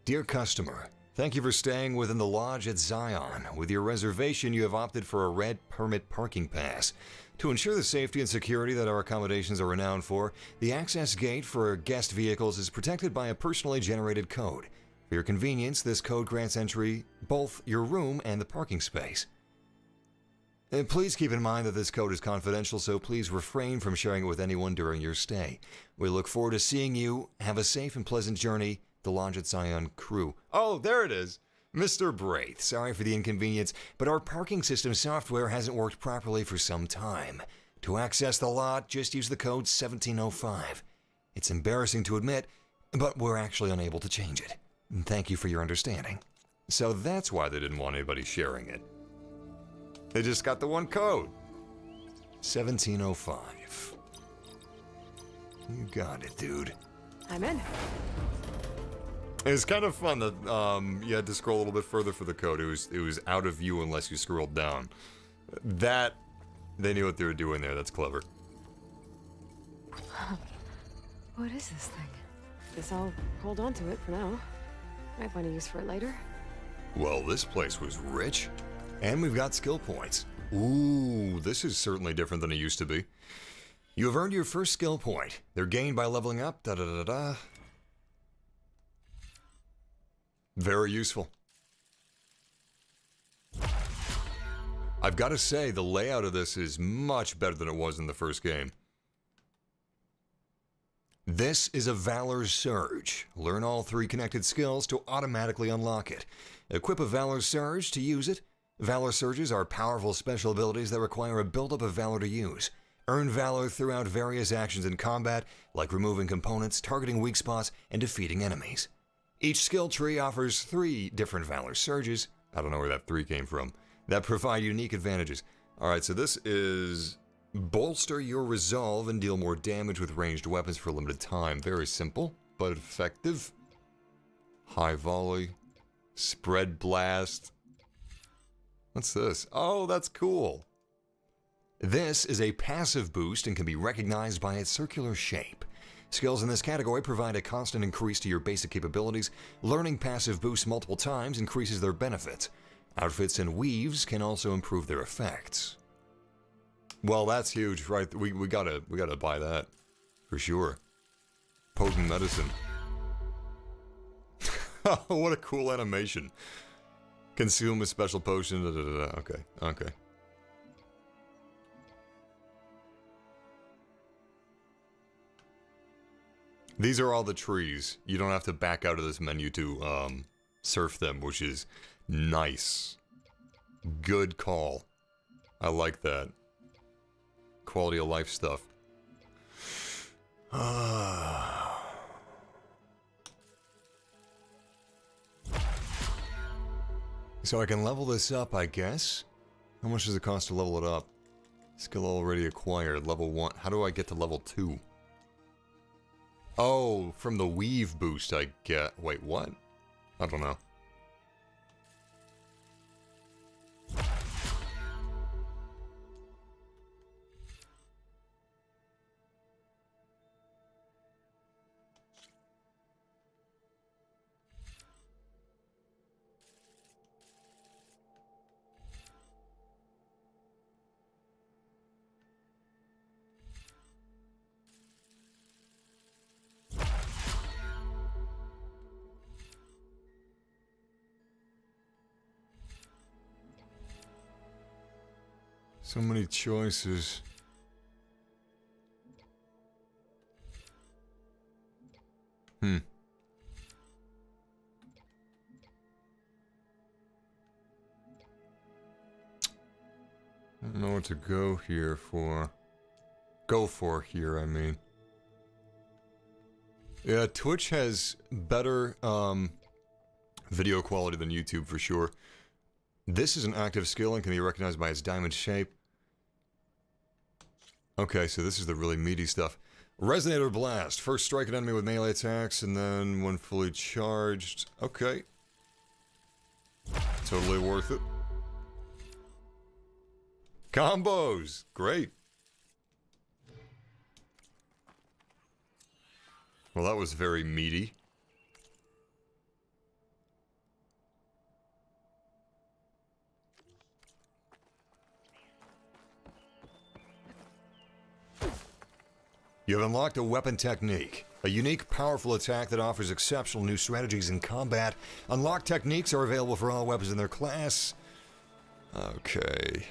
Dear customer, thank you for staying within the lodge at Zion. With your reservation, you have opted for a red permit parking pass. To ensure the safety and security that our accommodations are renowned for, the access gate for guest vehicles is protected by a personally generated code. For your convenience, this code grants entry both your room and the parking space. And please keep in mind that this code is confidential, so please refrain from sharing it with anyone during your stay. We look forward to seeing you. Have a safe and pleasant journey. The Lodge at Zion crew. Oh, there it is. Mr. Braith, sorry for the inconvenience, but our parking system software hasn't worked properly for some time. To access the lot, just use the code 1705. It's embarrassing to admit, but we're actually unable to change it. Thank you for your understanding. So that's why they didn't want anybody sharing it. They just got the one code. 1705. You got it, dude. I'm in. It's kind of fun that you had to scroll a little bit further for the code. It was out of view unless you scrolled down. That, they knew what they were doing there. That's clever. What is this thing? Guess I'll hold on to it for now. Might find a use for it later. Well, this place was rich. And we've got skill points. Ooh, this is certainly different than it used to be. You have earned your first skill point. They're gained by leveling up. Da-da-da-da. Very useful. I've got to say, the layout of this is much better than it was in the first game. This is a Valor Surge. Learn all 3 connected skills to automatically unlock it. Equip a Valor Surge to use it. Valor Surges are powerful special abilities that require a buildup of Valor to use. Earn Valor throughout various actions in combat, like removing components, targeting weak spots, and defeating enemies. Each skill tree offers 3 different Valor Surges, I don't know where that 3 came from, that provide unique advantages. Alright, so this is bolster your resolve and deal more damage with ranged weapons for a limited time. Very simple, but effective. High volley. Spread blast. What's this? Oh, that's cool. This is a passive boost and can be recognized by its circular shape. Skills in this category provide a constant increase to your basic capabilities. Learning passive boosts multiple times increases their benefits. Outfits and weaves can also improve their effects. Well, that's huge, right? We gotta buy that for sure. Potent medicine. What a cool animation. Consume a special potion. Okay. These are all the trees. You don't have to back out of this menu to surf them, which is nice. Good call. I like that. Quality of life stuff. So I can level this up, I guess. How much does it cost to level it up? Skill already acquired, level 1. How do I get to level 2? Oh, from the weave boost I get. Wait, what? I don't know. So many choices. I don't know what to go here for. Go for here, I mean. Yeah, Twitch has better video quality than YouTube for sure. This is an active skill and can be recognized by its diamond shape. Okay, so this is the really meaty stuff. Resonator Blast. First strike an enemy with melee attacks, and then when fully charged. Okay. Totally worth it. Combos! Great. Well, that was very meaty. You have unlocked a weapon technique. A unique, powerful attack that offers exceptional new strategies in combat. Unlocked techniques are available for all weapons in their class. Okay.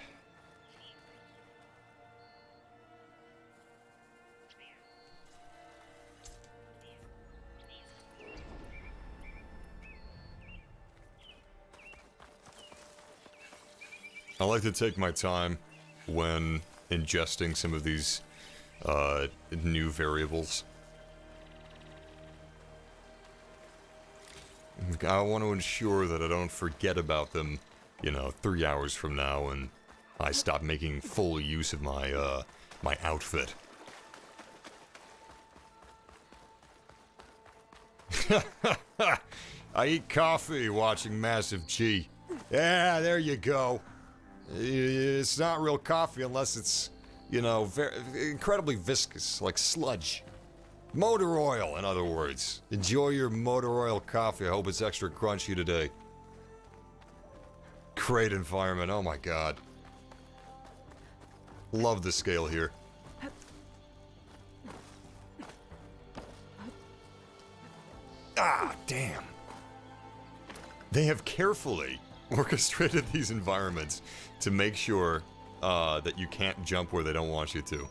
I like to take my time when ingesting some of these new variables. I want to ensure that I don't forget about them, you know, 3 hours from now and I stop making full use of my, my outfit. I eat coffee watching Massive G. Yeah, there you go. It's not real coffee unless it's, you know, incredibly viscous, like sludge. Motor oil, in other words. Enjoy your motor oil coffee. I hope it's extra crunchy today. Great environment, oh my god. Love the scale here. Ah, damn. They have carefully orchestrated these environments to make sure that you can't jump where they don't want you to.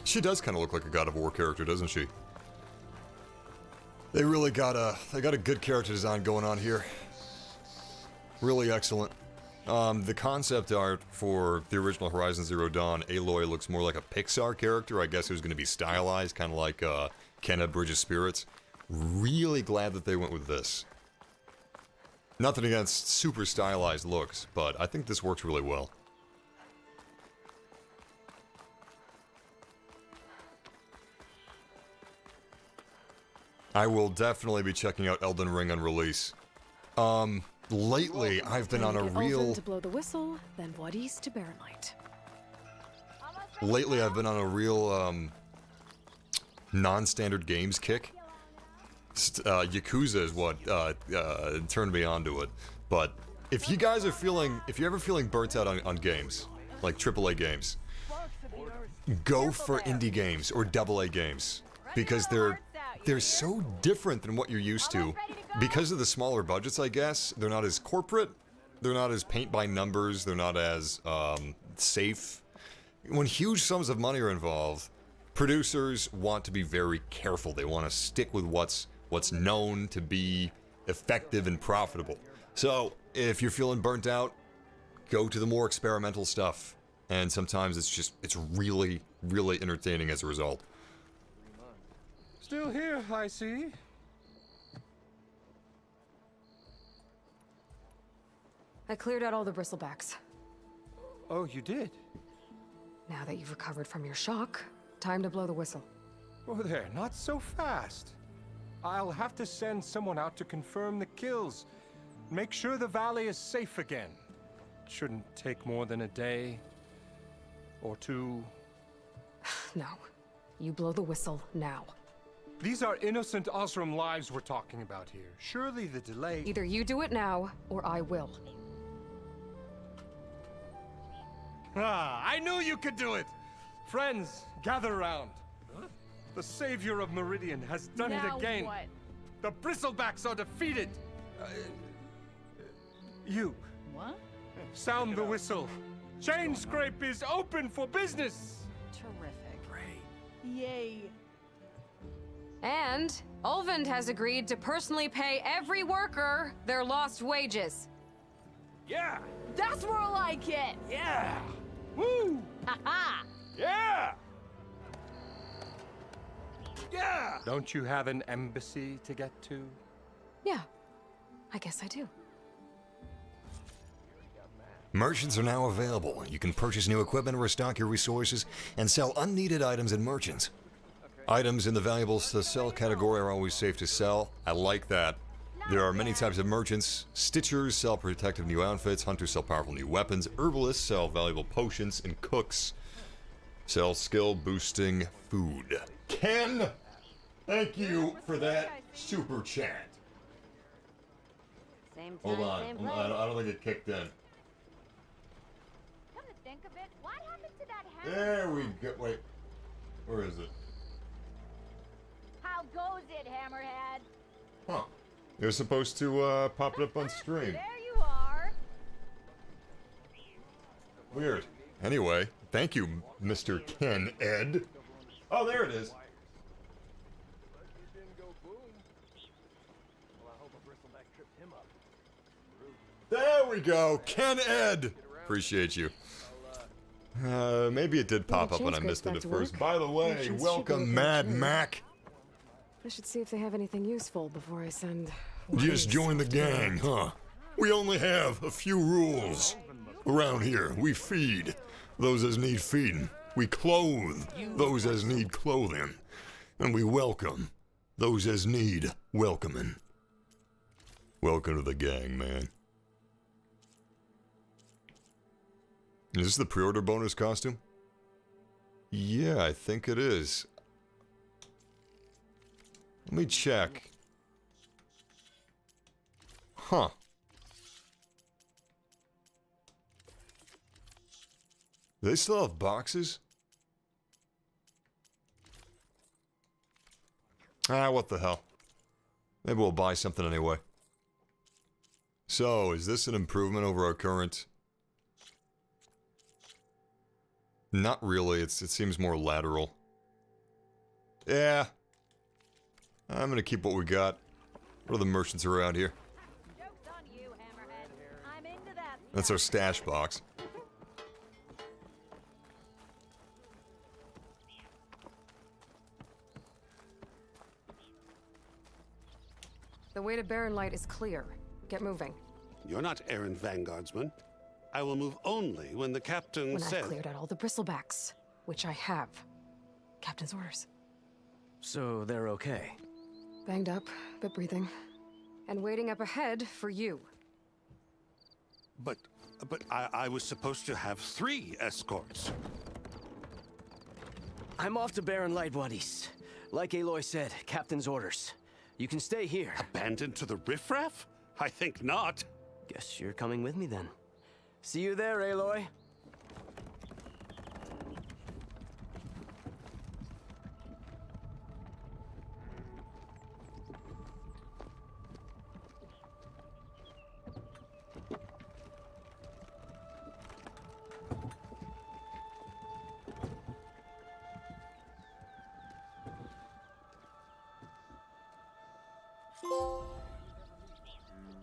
She does kind of look like a God of War character, doesn't she? They really got a good character design going on here. Really excellent. The concept art for the original Horizon Zero Dawn, Aloy looks more like a Pixar character. I guess it was going to be stylized, kind of like Kenna Bridge of Spirits. Really glad that they went with this. Nothing against super stylized looks, but I think this works really well. I will definitely be checking out Elden Ring on release. Lately, I've been on a real... to blow the whistle, then Wadis to Baronlight. Lately, I've been on a real, non-standard games kick. Yakuza is what, turned me onto it. But, if you guys are feeling... If you're ever feeling burnt out on games, like AAA games, go for indie games or AA games. Because they're so different than what you're used to. Because of the smaller budgets, I guess, they're not as corporate, they're not as paint by numbers, they're not as safe. When huge sums of money are involved, producers want to be very careful. They want to stick with what's known to be effective and profitable. So, if you're feeling burnt out, go to the more experimental stuff. And sometimes it's really, really entertaining as a result. Still here, I see. I cleared out all the bristlebacks. Oh, you did? Now that you've recovered from your shock, time to blow the whistle. Oh there, not so fast. I'll have to send someone out to confirm the kills. Make sure the valley is safe again. Shouldn't take more than a day or two. No. You blow the whistle now. These are innocent Osram lives we're talking about here. Surely the delay... Either you do it now, or I will. Ah, I knew you could do it! Friends, gather round. The savior of Meridian has done it Now again. what? The Bristlebacks are defeated. You. What? Sound the whistle. Chainscrape is open for business. Terrific. Great. Yay. And Ulvund has agreed to personally pay every worker their lost wages. Yeah! That's more like it! Yeah! Woo! Ha-ha! Yeah! Yeah! Don't you have an embassy to get to? Yeah, I guess I do. Merchants are now available. You can purchase new equipment, restock your resources, and sell unneeded items in merchants. Items in the valuables to sell category are always safe to sell. I like that. There are many types of merchants. Stitchers sell protective new outfits, hunters sell powerful new weapons, herbalists sell valuable potions, and cooks sell skill-boosting food. Ken, thank you for that super chat. Same time, Hold on, same I place. don't think it kicked in. Come to think of it, what happened to that hammer? There we go. Wait, where is it? How goes it, Hammerhead? Huh. It was supposed to pop it up on stream. There you are. Weird. Anyway, thank you, Mr. Ken Ed. Oh, there it is. There we go, Ken Ed. Appreciate you. Maybe it did pop up when I missed it at first. By the way, welcome, Mad Mac. I should see if they have anything useful before I send. Just join the gang, huh? We only have a few rules. Around here, we feed those as need feeding. We clothe those as need clothing. And we welcome those as need welcoming. Welcome to the gang, man. Is this the pre-order bonus costume? Yeah, I think it is. Let me check. Huh. Do they still have boxes? Ah, what the hell. Maybe we'll buy something anyway. So, is this an improvement over our current? Not really, it seems more lateral. Yeah. I'm gonna keep what we got. What are the merchants around here? Joke's on you, Hammerhead. I'm into that. That's our stash box. The way to Barren Light is clear. Get moving. You're not errand vanguardsman. I will move only when the captain When says... I've cleared out all the bristlebacks, which I have. Captain's orders. So they're okay? Banged up, but breathing. And waiting up ahead for you. But I was supposed to have 3 escorts. I'm off to Barren Light, buddies. Like Aloy said, captain's orders. You can stay here. Abandoned to the riffraff? I think not. Guess you're coming with me then. See you there, Aloy.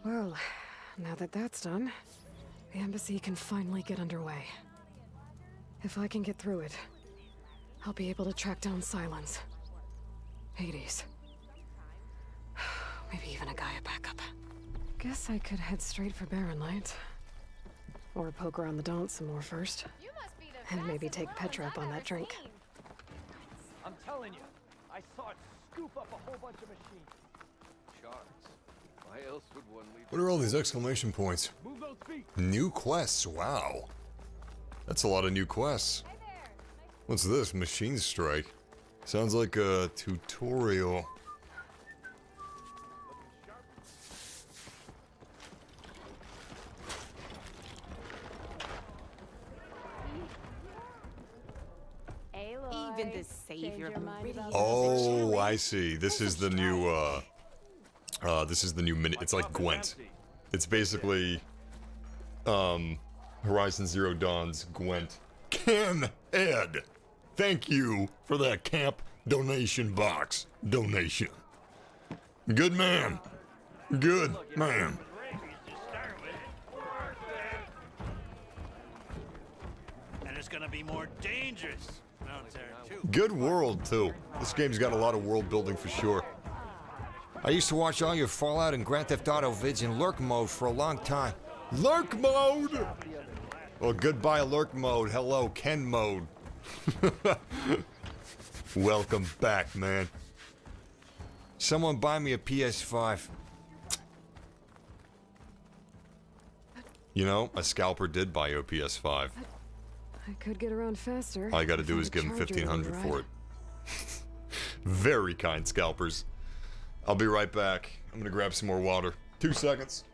Well, now that that's done, the embassy can finally get underway. If I can get through it, I'll be able to track down Silence. Hades. Maybe even a Gaia backup. Guess I could head straight for Barren Light. Or poke around the Daunt some more first. And maybe take Petra up on that drink. I'm telling you, I saw it scoop up a whole bunch of machines. Shards. Why else would one leave? What are all these exclamation points? Move those feet. New quests, wow. That's a lot of new quests. What's this? Machine Strike. Sounds like a tutorial. Even this savior of Meridian. Oh, I see. This is the new, mini. It's like Gwent. It's basically, Horizon Zero Dawn's Gwent. Ken Ed! Thank you for that camp donation box. Donation. Good man. Good man. And it's gonna be more dangerous out there, too. Good world, too. This game's got a lot of world building for sure. I used to watch all your Fallout and Grand Theft Auto vids in lurk mode for a long time. Lurk mode! Well, goodbye lurk mode. Hello, Ken mode. Welcome back, man. Someone buy me a PS5. You know, a scalper did buy you a PS5. I could get around faster. All you gotta do Find is a give him charger $1,500 to for ride. it. Very kind scalpers. I'll be right back. I'm gonna grab some more water. 2 seconds.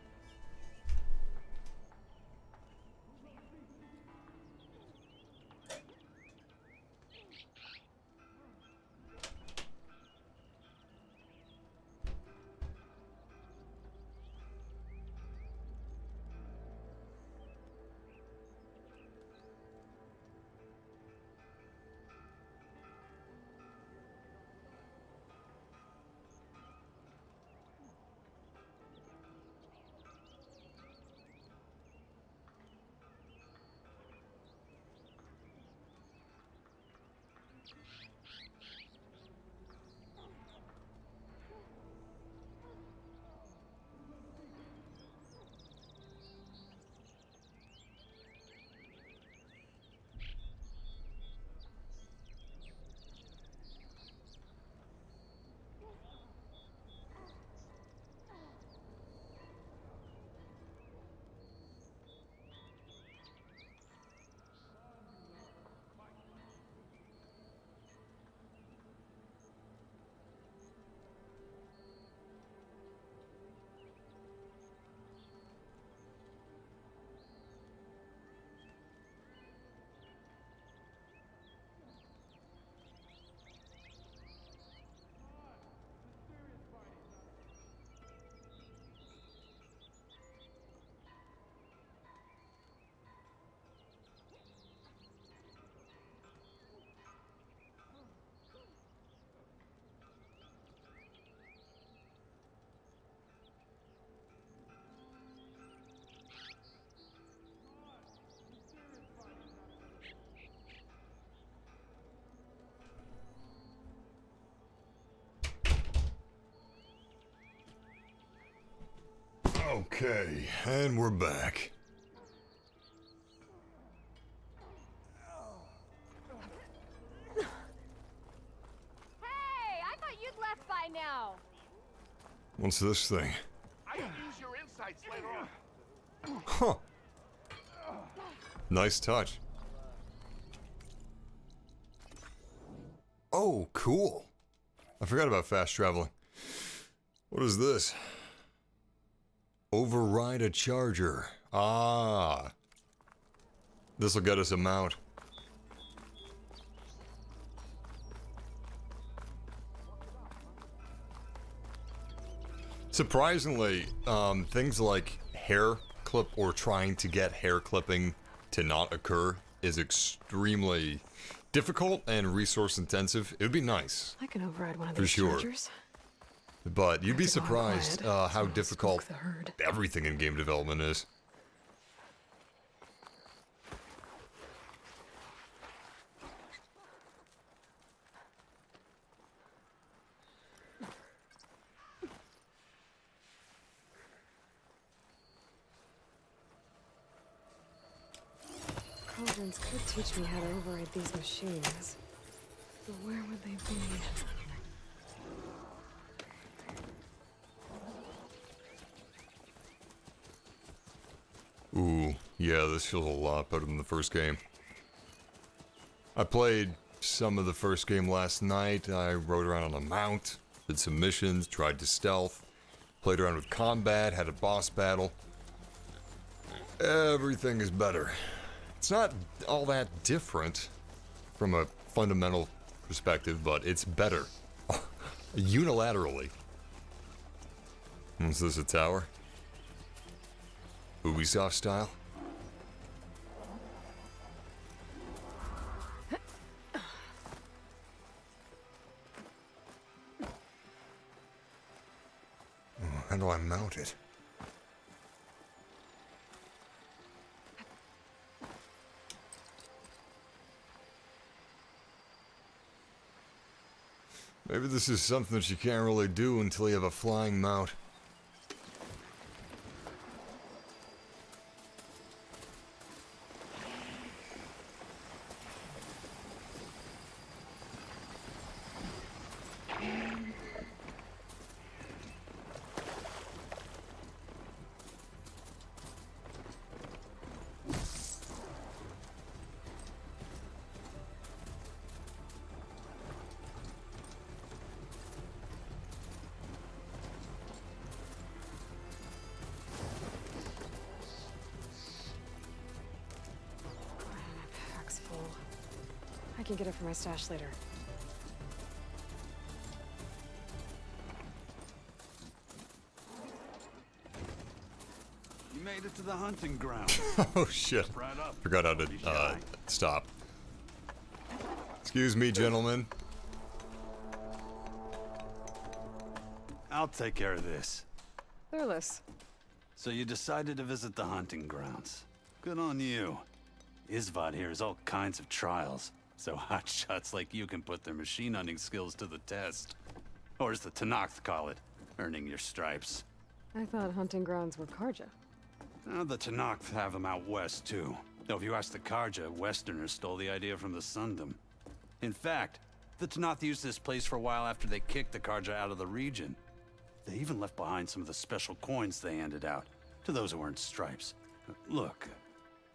Okay, and we're back. Hey, I thought you'd left by now. What's this thing? I can use your insights later on. Huh. Nice touch. Oh, cool. I forgot about fast traveling. What is this? Override a charger. Ah. This'll get us a mount. Surprisingly, things like hair clip or trying to get hair clipping to not occur is extremely difficult and resource intensive. It would be nice. I can override one of For these sure. chargers. But you'd be Have to go surprised quiet, how so I'll difficult spook the herd. everything in game development is. Cauldrons could teach me how to override these machines. But where would they be? Ooh, yeah, this feels a lot better than the first game. I played some of the first game last night. I rode around on a mount, did some missions, tried to stealth, played around with combat, had a boss battle. Everything is better. It's not all that different from a fundamental perspective, but it's better. Unilaterally. Is this a tower? Ubisoft style? How do I mount it? Maybe this is something that you can't really do until you have a flying mount. I can get it for my stash later. You made it to the hunting ground. Oh shit. Right up. Forgot how to stop. Excuse me, gentlemen. I'll take care of this. Thurless. So you decided to visit the hunting grounds. Good on you. Isvad here has all kinds of trials, so hotshots like you can put their machine hunting skills to the test. Or as the Tenakth call it, earning your stripes. I thought hunting grounds were Karja. Now the Tenakth have them out west too. Though if you ask the Karja, Westerners stole the idea from the Sundom. In fact, the Tenakth used this place for a while after they kicked the Karja out of the region. They even left behind some of the special coins they handed out to those who earned stripes. Look,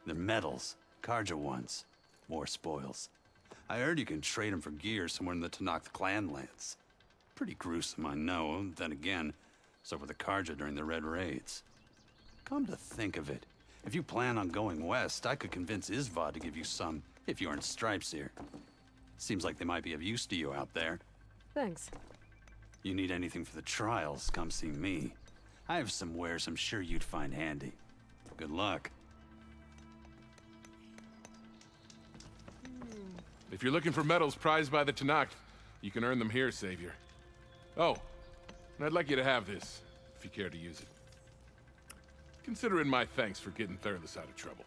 they're medals. Karja ones. More spoils. I heard you can trade them for gear somewhere in the Tenakth clan lands. Pretty gruesome, I know. Then again, so were the Karja during the Red Raids. Come to think of it, if you plan on going west, I could convince Isvad to give you some, if you earn stripes here. Seems like they might be of use to you out there. Thanks. You need anything for the trials, come see me. I have some wares I'm sure you'd find handy. Good luck. If you're looking for medals prized by the Tenakth, you can earn them here, Savior. Oh, and I'd like you to have this, if you care to use it. Consider it my thanks for getting Thurless out of trouble.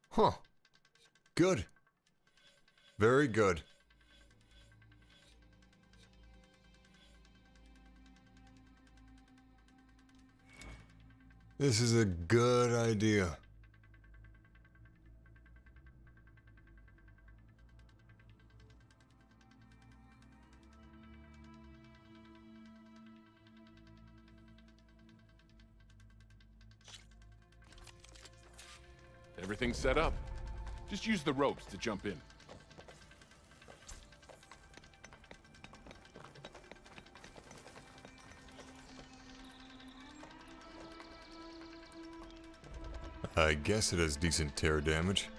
Huh. Good. Very good. This is a good idea. Everything's set up. Just use the ropes to jump in. I guess it has decent tear damage.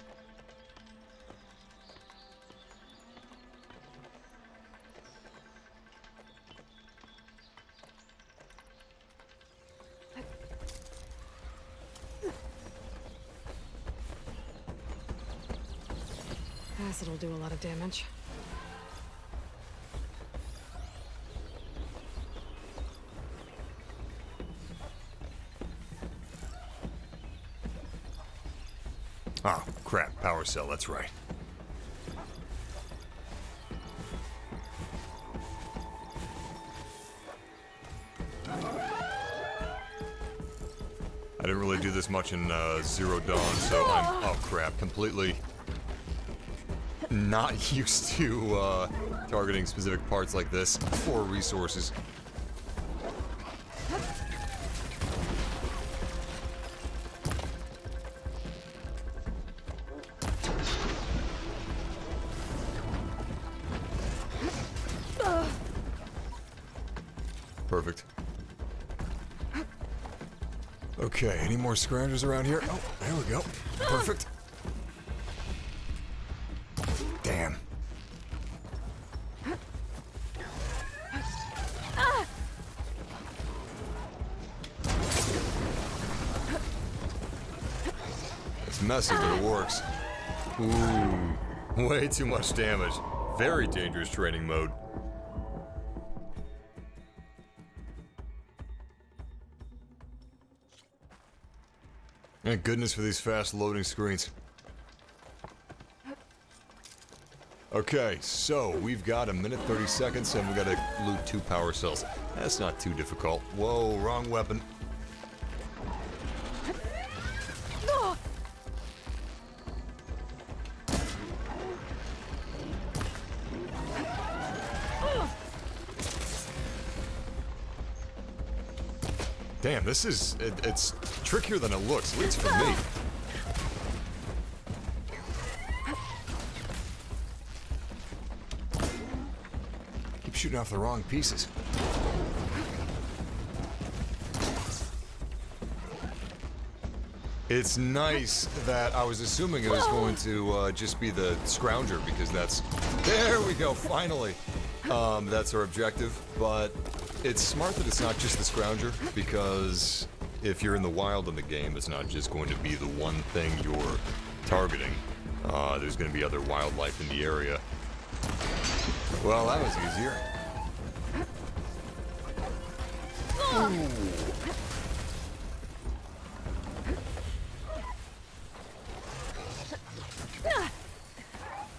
Acid'll do a lot of damage. Oh, crap. Power cell, that's right. I didn't really do this much in Zero Dawn, so I'm, oh crap, completely not used to targeting specific parts like this for resources. Perfect. Okay, any more scroungers around here? Oh, there we go. Perfect. Damn. It's messy, but it works. Ooh, way too much damage. Very dangerous training mode. Thank goodness for these fast loading screens. Okay, so we've got a minute 30 seconds and we gotta loot 2 power cells. That's not too difficult. Whoa, wrong weapon. Damn, this is, it's trickier than it looks, at least for me. Keep shooting off the wrong pieces. It's nice that I was assuming it was going to just be the scrounger because that's, there we go, finally. That's our objective, but it's smart that it's not just the scrounger, because if you're in the wild in the game, it's not just going to be the one thing you're targeting. There's going to be other wildlife in the area. Well, that was easier. Ooh.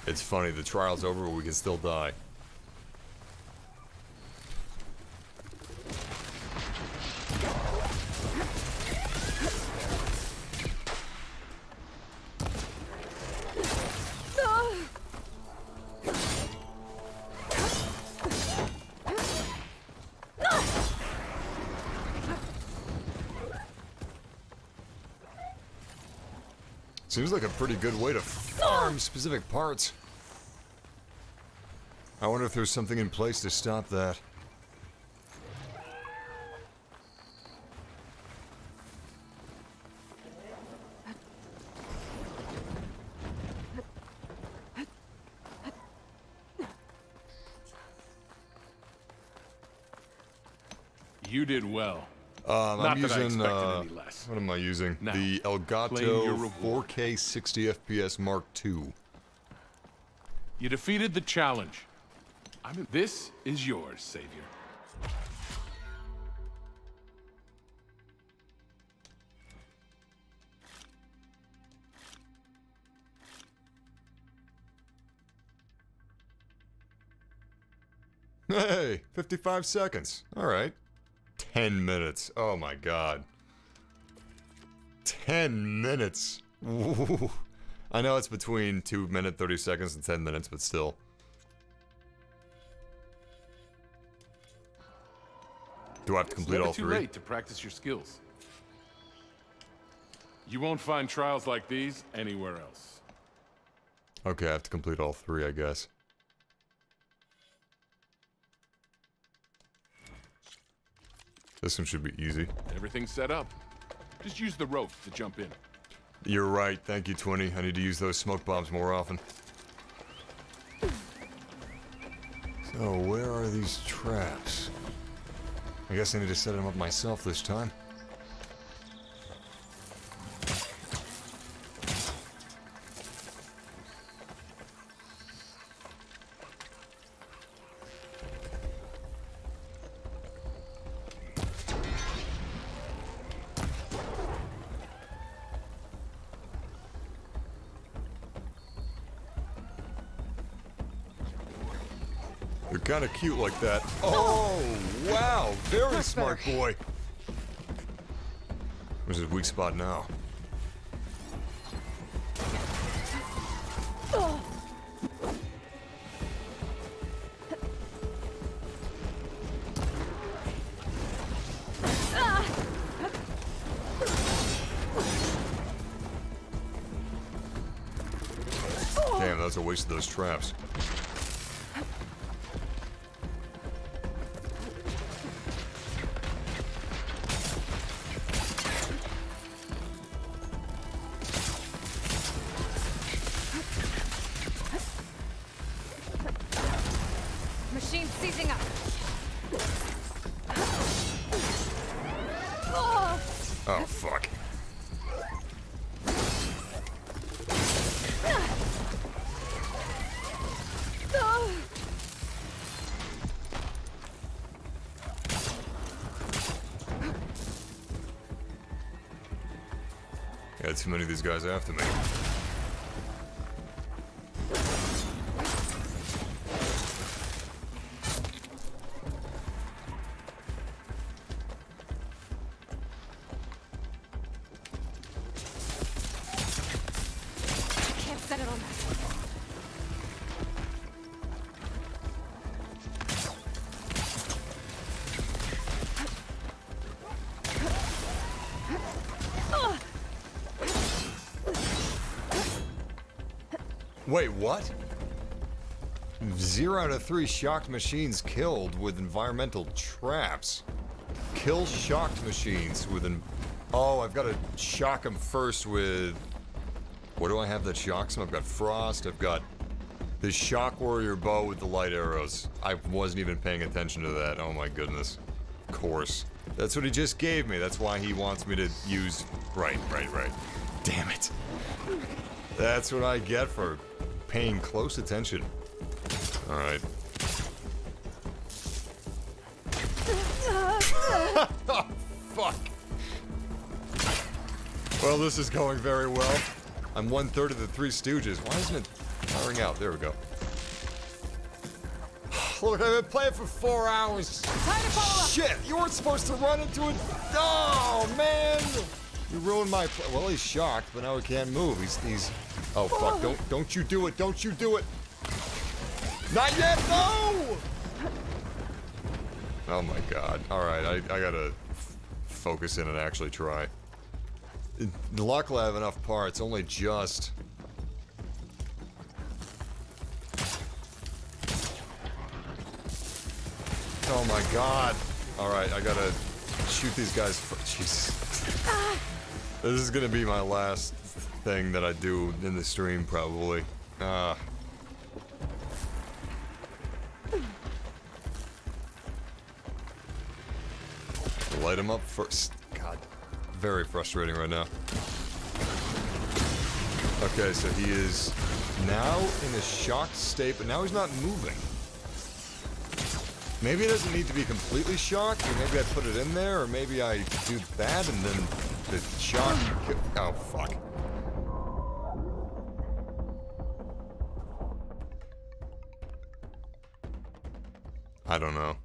It's funny, the trial's over, but we can still die. Seems like a pretty good way to farm specific parts. I wonder if there's something in place to stop that. You did well. I'm Not that I using, expected any less. what am I using? Now, The claim Elgato your reward. 4K 60 FPS Mark II. You defeated the challenge. This is yours, Savior. Hey, 55 seconds. All right. 10 minutes. Oh my god. 10 minutes. Ooh. I know it's between 2 minutes, 30 seconds and 10 minutes, but still. Do I have to complete all It's three? never too late to practice your skills. You won't find trials like these anywhere else. Okay, I have to complete all three, I guess. This one should be easy. Everything's set up. Just use the rope to jump in. You're right. Thank you, 20. I need to use those smoke bombs more often. So, where are these traps? I guess I need to set them up myself this time. They're kind of cute like that. Oh, wow. Very smart boy. Where's his weak spot now? Damn, that was a waste of those traps. Machine seizing up. Oh, fuck. Got too many of these guys after me. Can't set it on that. Wait, what? 0 out of 3 shocked machines killed with environmental traps. Kill shocked machines with an... Oh, I've got to shock them first with... What do I have that shocks them? I've got Frost, I've got the Shock Warrior bow with the light arrows. I wasn't even paying attention to that. Oh my goodness. Of course. That's what he just gave me. That's why he wants me to use... Right. Damn it. That's what I get for paying close attention. Alright. Oh, fuck. Well, this is going very well. I'm 1/3 of the Three Stooges. Why isn't it firing out? There we go. Look, I've been playing for 4 hours. Shit, you weren't supposed to run into it. Oh, man. You ruined my... Well, he's shocked, but now he can't move. He's... Oh, fuck. Don't you do it. Don't you do it. Not yet. No! Oh, my God. All right, I gotta focus in and actually try. Luckily, I have enough parts. Only just... Oh, my God. All right, I gotta shoot these guys. Jesus. This is gonna be my last thing that I do in the stream, probably. Light him up first. God, very frustrating right now. Okay, so he is now in a shocked state, but now he's not moving. Maybe it doesn't need to be completely shocked, or maybe I put it in there, or maybe I do that and then the shock... Oh, fuck. I don't know.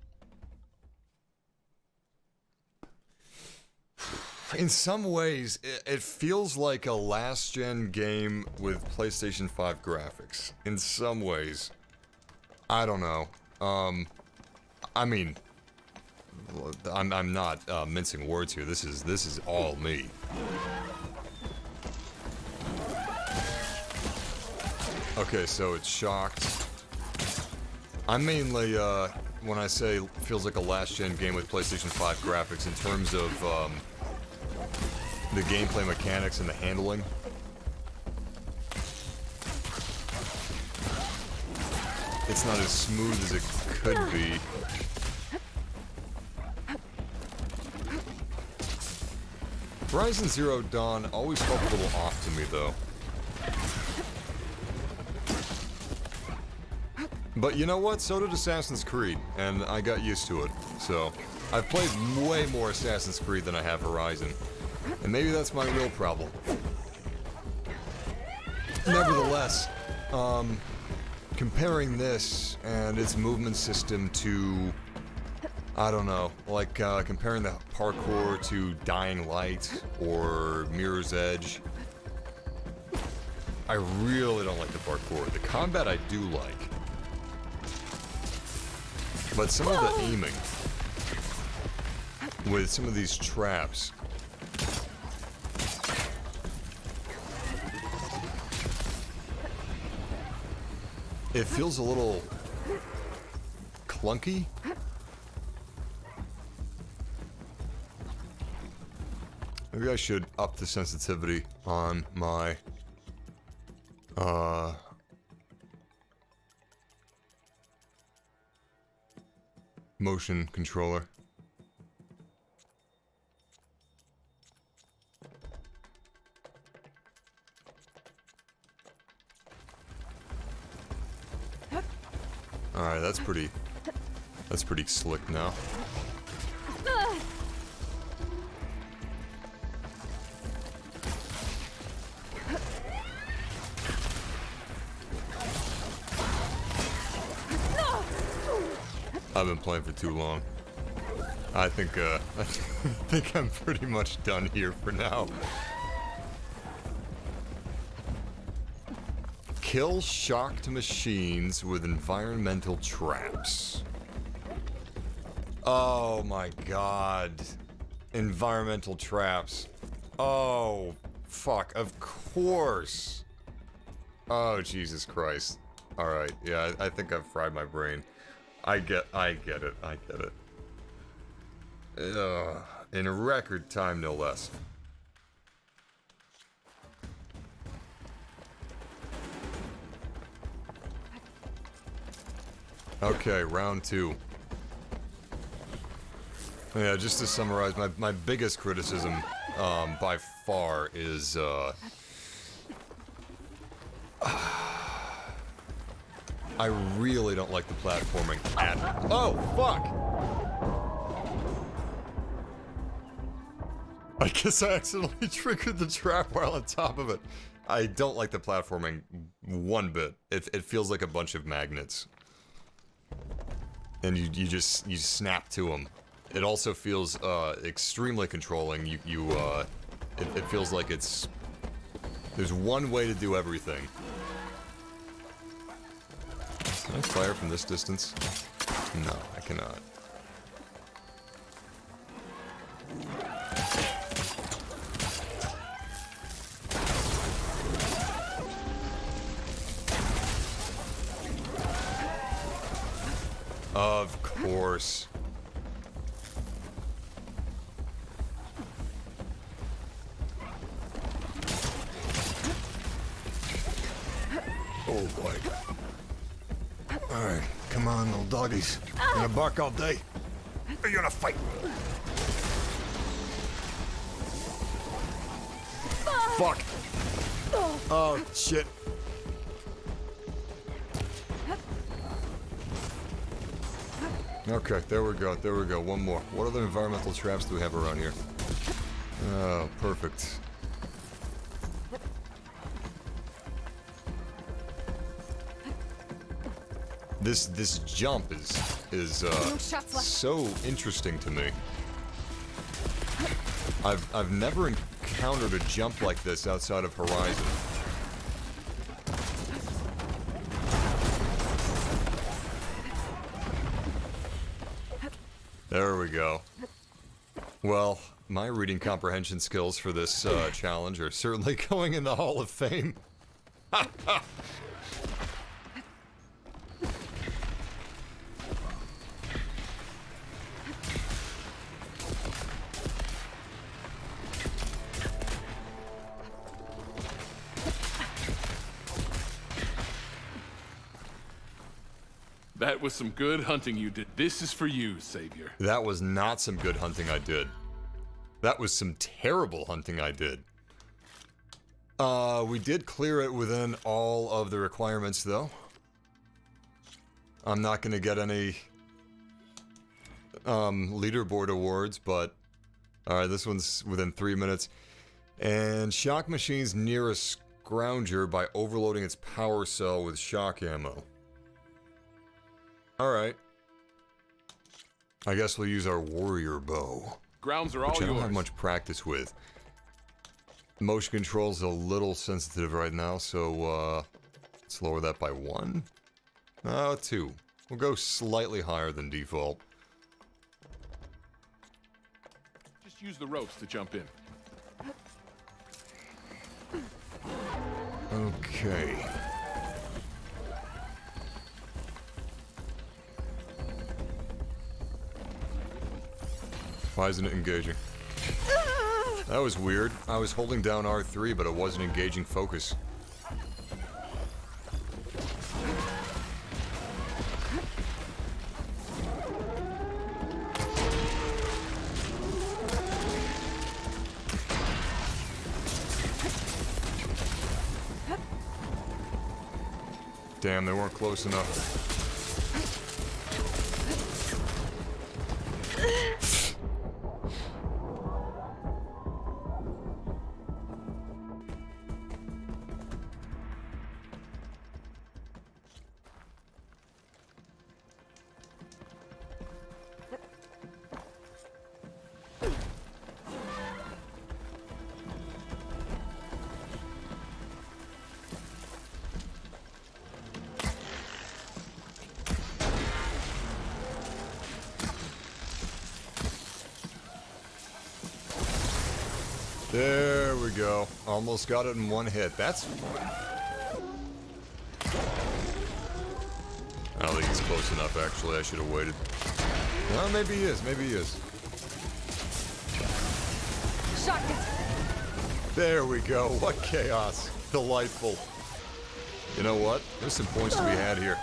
In some ways, it feels like a last-gen game with PlayStation 5 graphics. In some ways. I don't know. I mean, I'm not mincing words here. This is all me. Okay, so it's shocked. I'm mainly when I say feels like a last-gen game with PlayStation 5 graphics in terms of the gameplay mechanics and the handling. It's not as smooth as it could be. Horizon Zero Dawn always felt a little off to me, though. But you know what? So did Assassin's Creed, and I got used to it. So, I've played way more Assassin's Creed than I have Horizon. And maybe that's my real problem. Nevertheless, comparing this and its movement system to, I don't know, like comparing the parkour to Dying Light or Mirror's Edge, I really don't like the parkour. The combat I do like. But some of the aiming with some of these traps, it feels a little clunky. Maybe I should up the sensitivity on my motion controller. Alright, that's pretty slick now. I've been playing for too long. I think I'm pretty much done here for now. Kill shocked machines with environmental traps. Oh my god. Environmental traps. Oh, fuck. Of course. Oh, Jesus Christ. Alright, yeah, I think I've fried my brain. I get it. In a record time, no less. Okay, round 2. Yeah, just to summarize, my biggest criticism, by far, is, I really don't like the platforming at... Oh, fuck! I guess I accidentally triggered the trap while on top of it. I don't like the platforming one bit. It feels like a bunch of magnets. And you snap to them. It also feels, extremely controlling. It feels like it's... There's one way to do everything. Can I fire from this distance? No, I cannot. Of course. Oh boy. Alright, come on, little doggies. You gonna bark all day? Or you gonna fight? Fuck! Oh, shit. Okay, there we go, one more. What other environmental traps do we have around here? Oh, perfect. This jump is so interesting to me. I've never encountered a jump like this outside of Horizon. There we go. Well, my reading comprehension skills for this challenge are certainly going in the Hall of Fame. That was some good hunting you did. This is for you, Savior. That was not some good hunting I did. That was some terrible hunting I did. We did clear it within all of the requirements, though. I'm not gonna get any leaderboard awards, but alright, this one's within 3 minutes. And shock machines near a scrounger by overloading its power cell with shock ammo. Alright. I guess we'll use our warrior bow. Grounds are all which I don't yours. have much practice with. Motion control's a little sensitive right now, so let's lower that by 1. 2. We'll go slightly higher than default. Just use the ropes to jump in. Okay. Why isn't it engaging? That was weird. I was holding down R3, but it wasn't engaging focus. Damn, they weren't close enough. There we go. Almost got it in one hit. That's fun. I don't think he's close enough, actually. I should have waited. Well, maybe he is. Maybe he is. Shotgun. There we go. What chaos. Delightful. You know what? There's some points to be had here.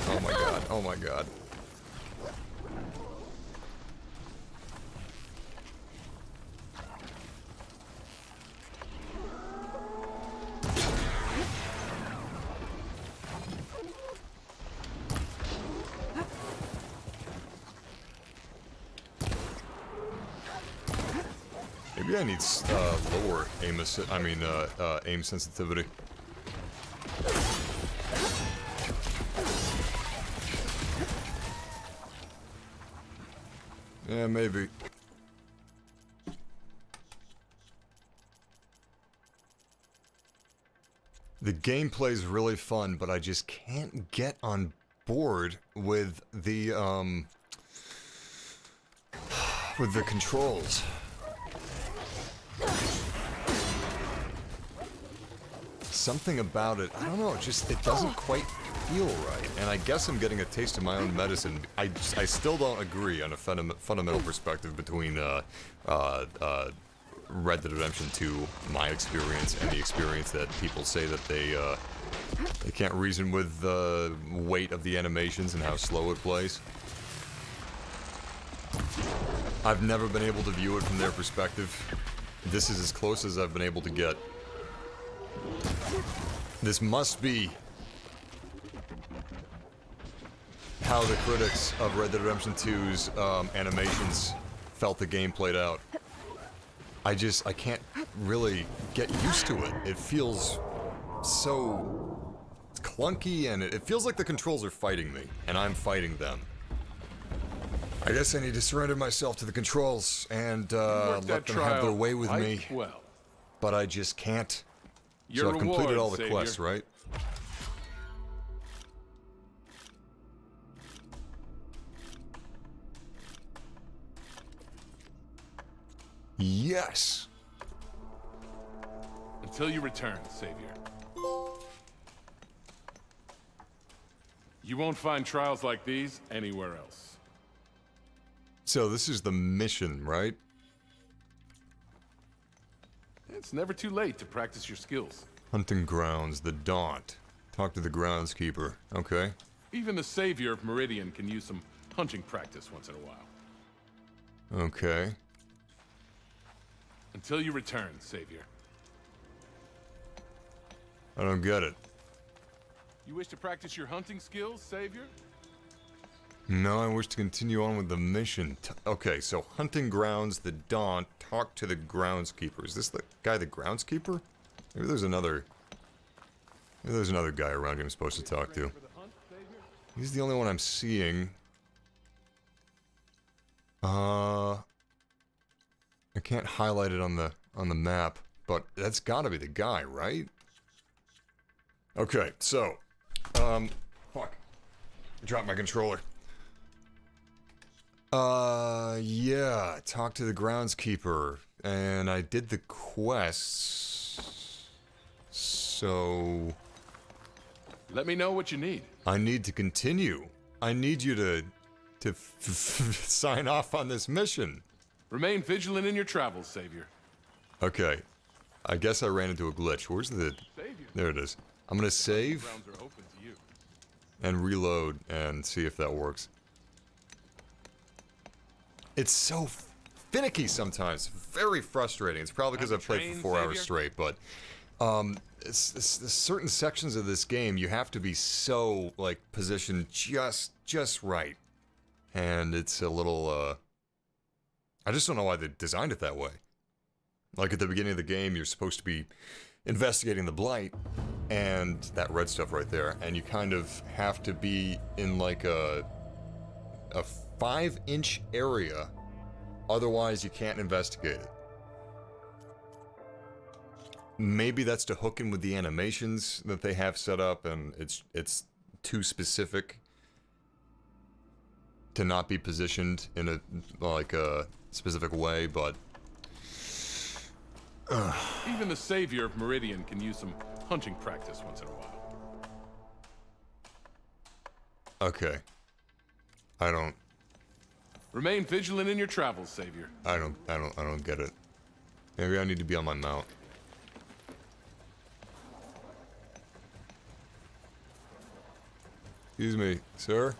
Oh my god. Oh my god. Maybe I need lower aim sensitivity. Yeah, maybe. The gameplay's really fun, but I just can't get on board with the controls. Something about it, I don't know, it doesn't quite feel right. And I guess I'm getting a taste of my own medicine. I still don't agree on a fundamental perspective between Red Dead Redemption 2, my experience, and the experience that people say that they can't reason with the weight of the animations and how slow it plays. I've never been able to view it from their perspective. This is as close as I've been able to get. This must be how the critics of Red Dead Redemption 2's animations felt the game played out. I can't really get used to it. It feels so clunky, and it feels like the controls are fighting me, and I'm fighting them. I guess I need to surrender myself to the controls and let them have their way with me. Well. But I just can't. Your So I've completed reward, all the Savior. quests, right? Yes! Until you return, Savior. You won't find trials like these anywhere else. So this is the mission, right? It's never too late to practice your skills. Hunting grounds, the Daunt. Talk to the groundskeeper. Okay. Even the Savior of Meridian can use some hunting practice once in a while. Okay. Until you return, Savior. I don't get it. You wish to practice your hunting skills, Savior? No, I wish to continue on with the mission. Okay, so hunting grounds, the Daunt, talk to the groundskeeper. Is this the guy, the groundskeeper? Maybe there's another guy around here I'm supposed to talk to. He's the only one I'm seeing. I can't highlight it on the map, but that's gotta be the guy, right? Okay, so, fuck. Dropped my controller. Yeah, talk to the groundskeeper, and I did the quests, so... Let me know what you need. I need to continue. I need you to sign off on this mission. Remain vigilant in your travels, Savior. Okay, I guess I ran into a glitch. Where's the... There it is. I'm gonna save Grounds are open to you. and reload and see if that works. It's so finicky sometimes. Very frustrating. It's probably because I've played for 4 hours straight, but certain sections of this game you have to be so like positioned just right, and it's a little. I just don't know why they designed it that way. Like at the beginning of the game, you're supposed to be investigating the blight and that red stuff right there, and you kind of have to be in like a 5-inch area, otherwise you can't investigate it. Maybe that's to hook in with the animations that they have set up, and it's too specific to not be positioned in a like a specific way, but even the savior of Meridian can use some hunting practice once in a while. okay. I don't Remain vigilant in your travels, savior. I don't get it. Maybe I need to be on my mount. Excuse me, sir?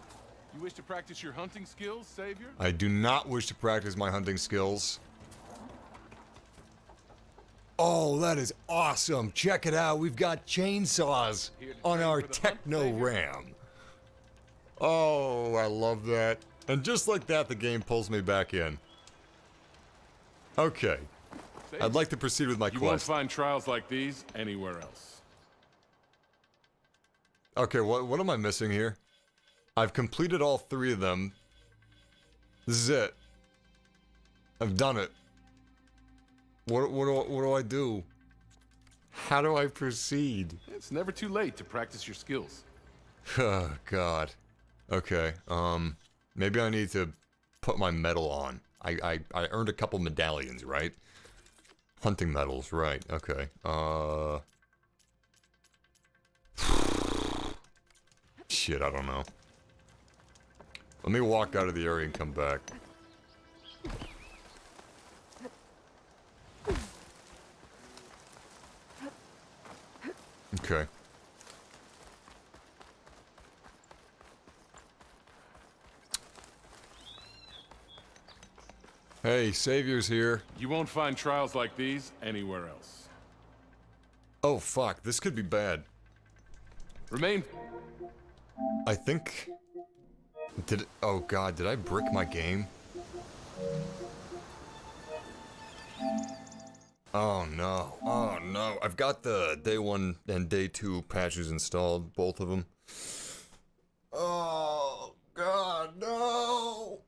You wish to practice your hunting skills, savior? I do not wish to practice my hunting skills. Oh, that is awesome. Check it out. We've got chainsaws on our Techno Ram. Oh, I love that. And just like that, the game pulls me back in. Okay. I'd like to proceed with my You won't quest. find trials like these anywhere else. Okay, what am I missing here? I've completed all 3 of them. This is it. I've done it. What do I do? How do I proceed? It's never too late to practice your skills. Oh, God. Okay, maybe I need to put my medal on. I earned a couple medallions, right? Hunting medals, right, okay. Shit, I don't know. Let me walk out of the area and come back. Okay. Hey, Savior's here. You won't find trials like these anywhere else. Oh, fuck. This could be bad. Remain... I think... Oh, God. Did I brick my game? Oh, no. Oh, no. I've got the day 1 and day 2 patches installed. Both of them. Oh, God, no!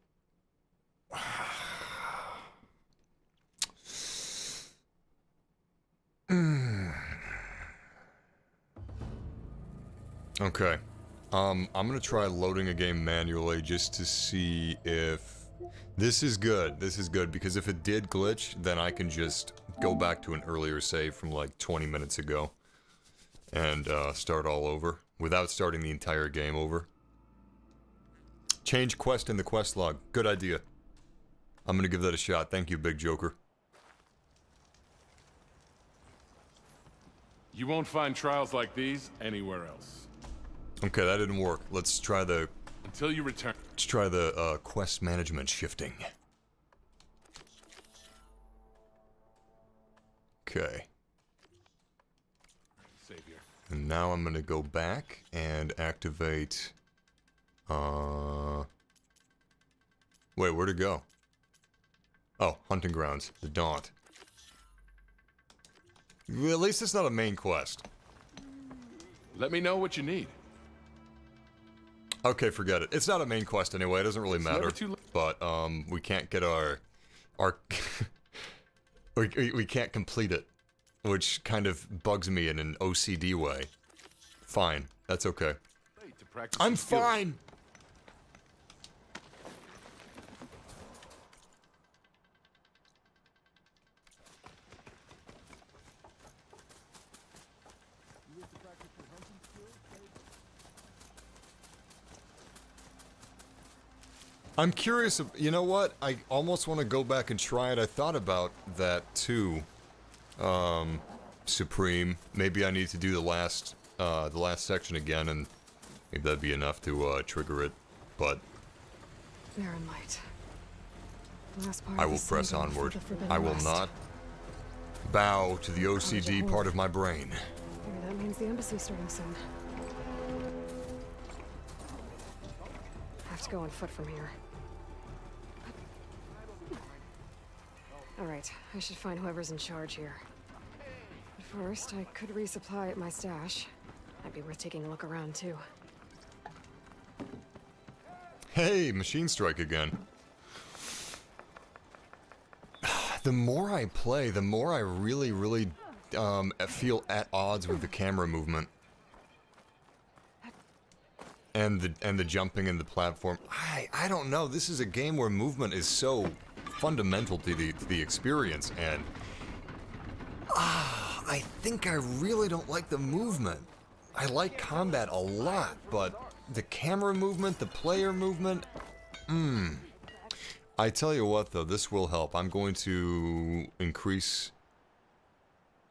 Okay. I'm gonna try loading a game manually just to see if... This is good. This is good, because if it did glitch, then I can just go back to an earlier save from like 20 minutes ago and start all over without starting the entire game over. Change quest in the quest log. Good idea. I'm gonna give that a shot. Thank you, Big Joker. You won't find trials like these anywhere else. Okay, that didn't work. Let's try the... Until you return. Let's try the quest management shifting. Okay. Savior. And now I'm gonna go back and activate... Wait, where'd it go? Oh, Hunting Grounds. The Daunt. Well, at least it's not a main quest. Let me know what you need. Okay, forget it. It's not a main quest anyway. It doesn't really matter. But we can't get our we can't complete it, which kind of bugs me in an OCD way. Fine, that's okay. I'm fine. I'm curious, you know what? I almost want to go back and try it. I thought about that too. Supreme. Maybe I need to do the last section again, and maybe that'd be enough to trigger it. But Baron Light. Last part I of will the press Sangha for onward. the Forbidden I will West. not bow to the OCD part of my brain. Maybe that means the embassy's starting soon. I have to go on foot from here. Alright, I should find whoever's in charge here. But first, I could resupply at my stash. Might be worth taking a look around, too. Hey, machine strike again. The more I play, the more I really feel at odds with the camera movement. And the jumping and the platform. I don't know. This is a game where movement is so fundamental to the experience, and I think I really don't like the movement. I like combat a lot, but the camera movement, the player movement, I tell you what though, this will help. I'm going to increase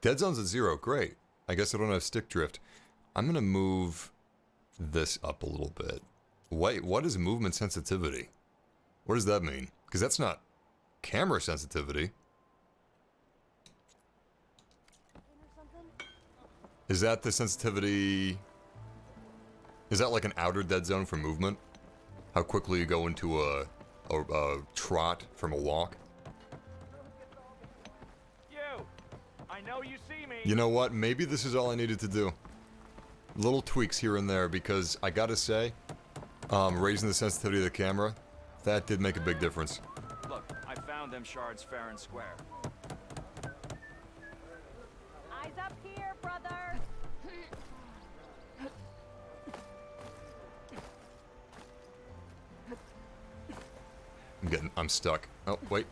dead zones at 0. Great. I guess I don't have stick drift. I'm gonna move this up a little bit. Wait, what is movement sensitivity? What does that mean? Because that's not camera sensitivity. Is that the sensitivity? Is that like an outer dead zone for movement? How quickly you go into a trot from a walk? I know you see me. You know what? Maybe this is all I needed to do. Little tweaks here and there, because I gotta say, raising the sensitivity of the camera, that did make a big difference. Look, I found them shards fair and square. Eyes up here, brother. I'm stuck. Oh, wait.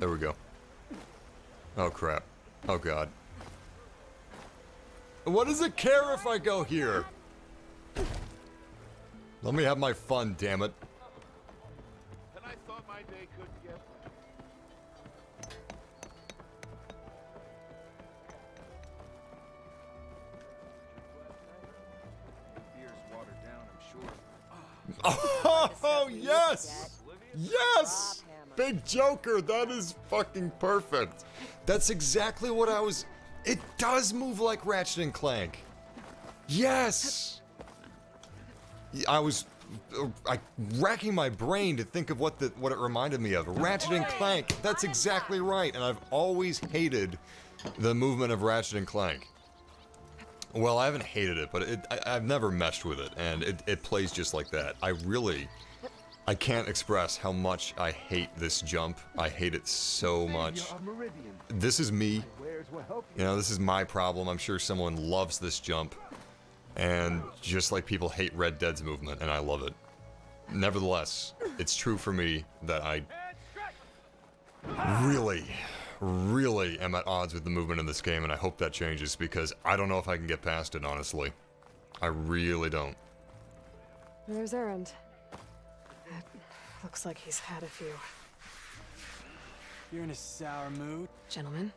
There we go. Oh, crap. Oh, God. What does it care if I go here? Let me have my fun, damn it. And I thought my day could get Beer's watered down, I'm sure. Oh, yes! Yes! Big Joker, that is fucking perfect. That's exactly what I was... It does move like Ratchet and Clank. Yes! I was racking my brain to think of what it reminded me of. Ratchet and Clank, that's exactly right. And I've always hated the movement of Ratchet and Clank. Well, I haven't hated it, but I've never meshed with it, and it plays just like that. I can't express how much I hate this jump. I hate it so much. This is me. You know, this is my problem. I'm sure someone loves this jump. And just like people hate Red Dead's movement, and I love it. Nevertheless, it's true for me that I really am at odds with the movement in this game, and I hope that changes, because I don't know if I can get past it, honestly. I really don't. There's Erend. It looks like he's had a few. You're in a sour mood? Gentlemen?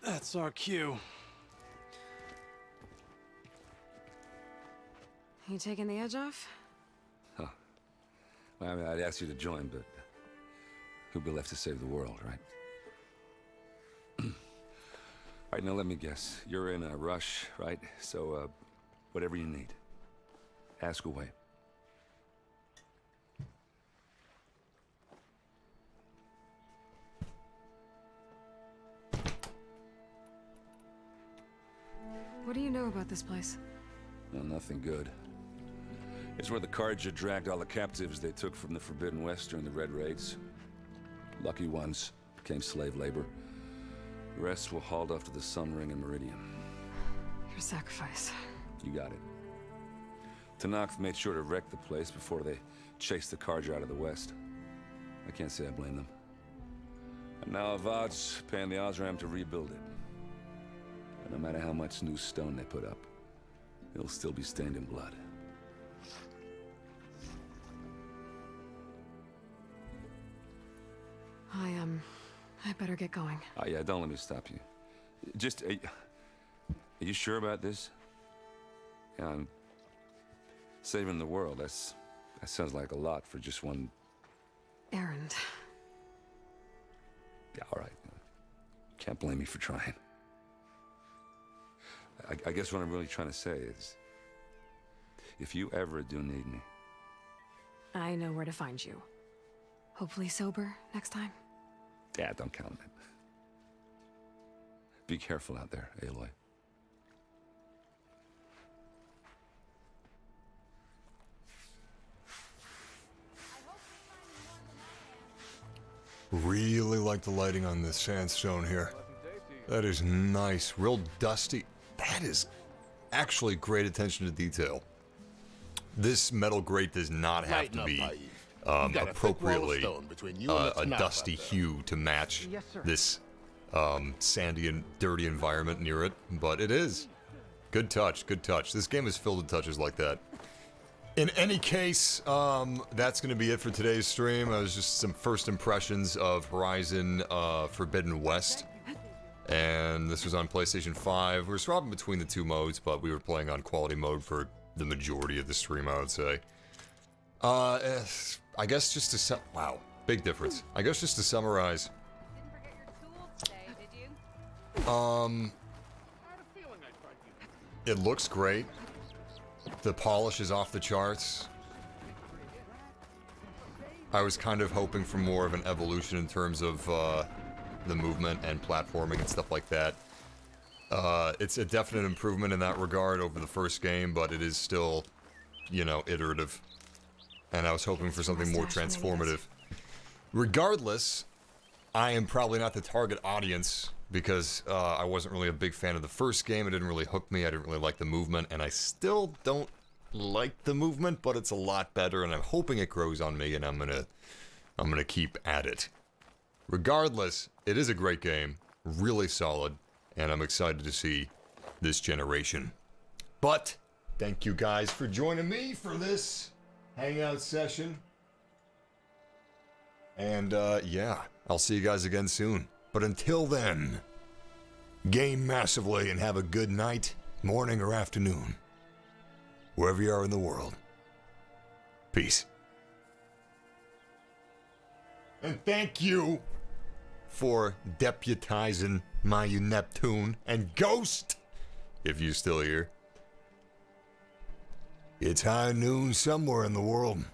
That's our cue. You taking the edge off? Huh. Well, I mean, I'd ask you to join, but who'd be left to save the world, right? All right, now let me guess. You're in a rush, right? So, whatever you need, ask away. What do you know about this place? Well, nothing good. It's where the Carja dragged all the captives they took from the Forbidden West during the Red Raids. Lucky ones became slave labor. The rest were hauled off to the Sun Ring and Meridian. Your sacrifice. You got it. Tanakh made sure to wreck the place before they chased the Carja out of the West. I can't say I blame them. And now Avad's paying the Osram to rebuild it. And no matter how much new stone they put up, it'll still be stained in blood. I better get going. Oh, yeah, don't let me stop you. Just, are you sure about this? Yeah, I'm saving the world. That sounds like a lot for just one errand. Yeah, all right. Can't blame me for trying. I guess what I'm really trying to say is, if you ever do need me... I know where to find you. Hopefully sober next time. Yeah, don't count on it. Be careful out there, Aloy. Really like the lighting on this sandstone here. That is nice, real dusty. That is actually great attention to detail. This metal grate does not have to be appropriately a dusty hue to match this sandy and dirty environment near it, but it is. Good touch, good touch. This game is filled with touches like that. In any case, that's going to be it for today's stream. It was just some first impressions of Horizon Forbidden West. And this was on PlayStation 5. We were swapping between the two modes, but we were playing on quality mode for the majority of the stream, I would say. I guess just to wow, big difference. I guess just to summarize. It looks great. The polish is off the charts. I was kind of hoping for more of an evolution in terms of the movement and platforming and stuff like that. It's a definite improvement in that regard over the first game, but it is still, you know, iterative. And I was hoping for something more transformative. Regardless, I am probably not the target audience because I wasn't really a big fan of the first game. It didn't really hook me. I didn't really like the movement, and I still don't like the movement, but it's a lot better, and I'm hoping it grows on me, and I'm gonna keep at it. Regardless, it is a great game, really solid, and I'm excited to see this generation. But thank you guys for joining me for this hangout session. And yeah, I'll see you guys again soon. But until then, game massively and have a good night, morning, or afternoon, wherever you are in the world. Peace. And thank you for deputizing my Neptune and Ghost, if you're still here. It's high noon somewhere in the world.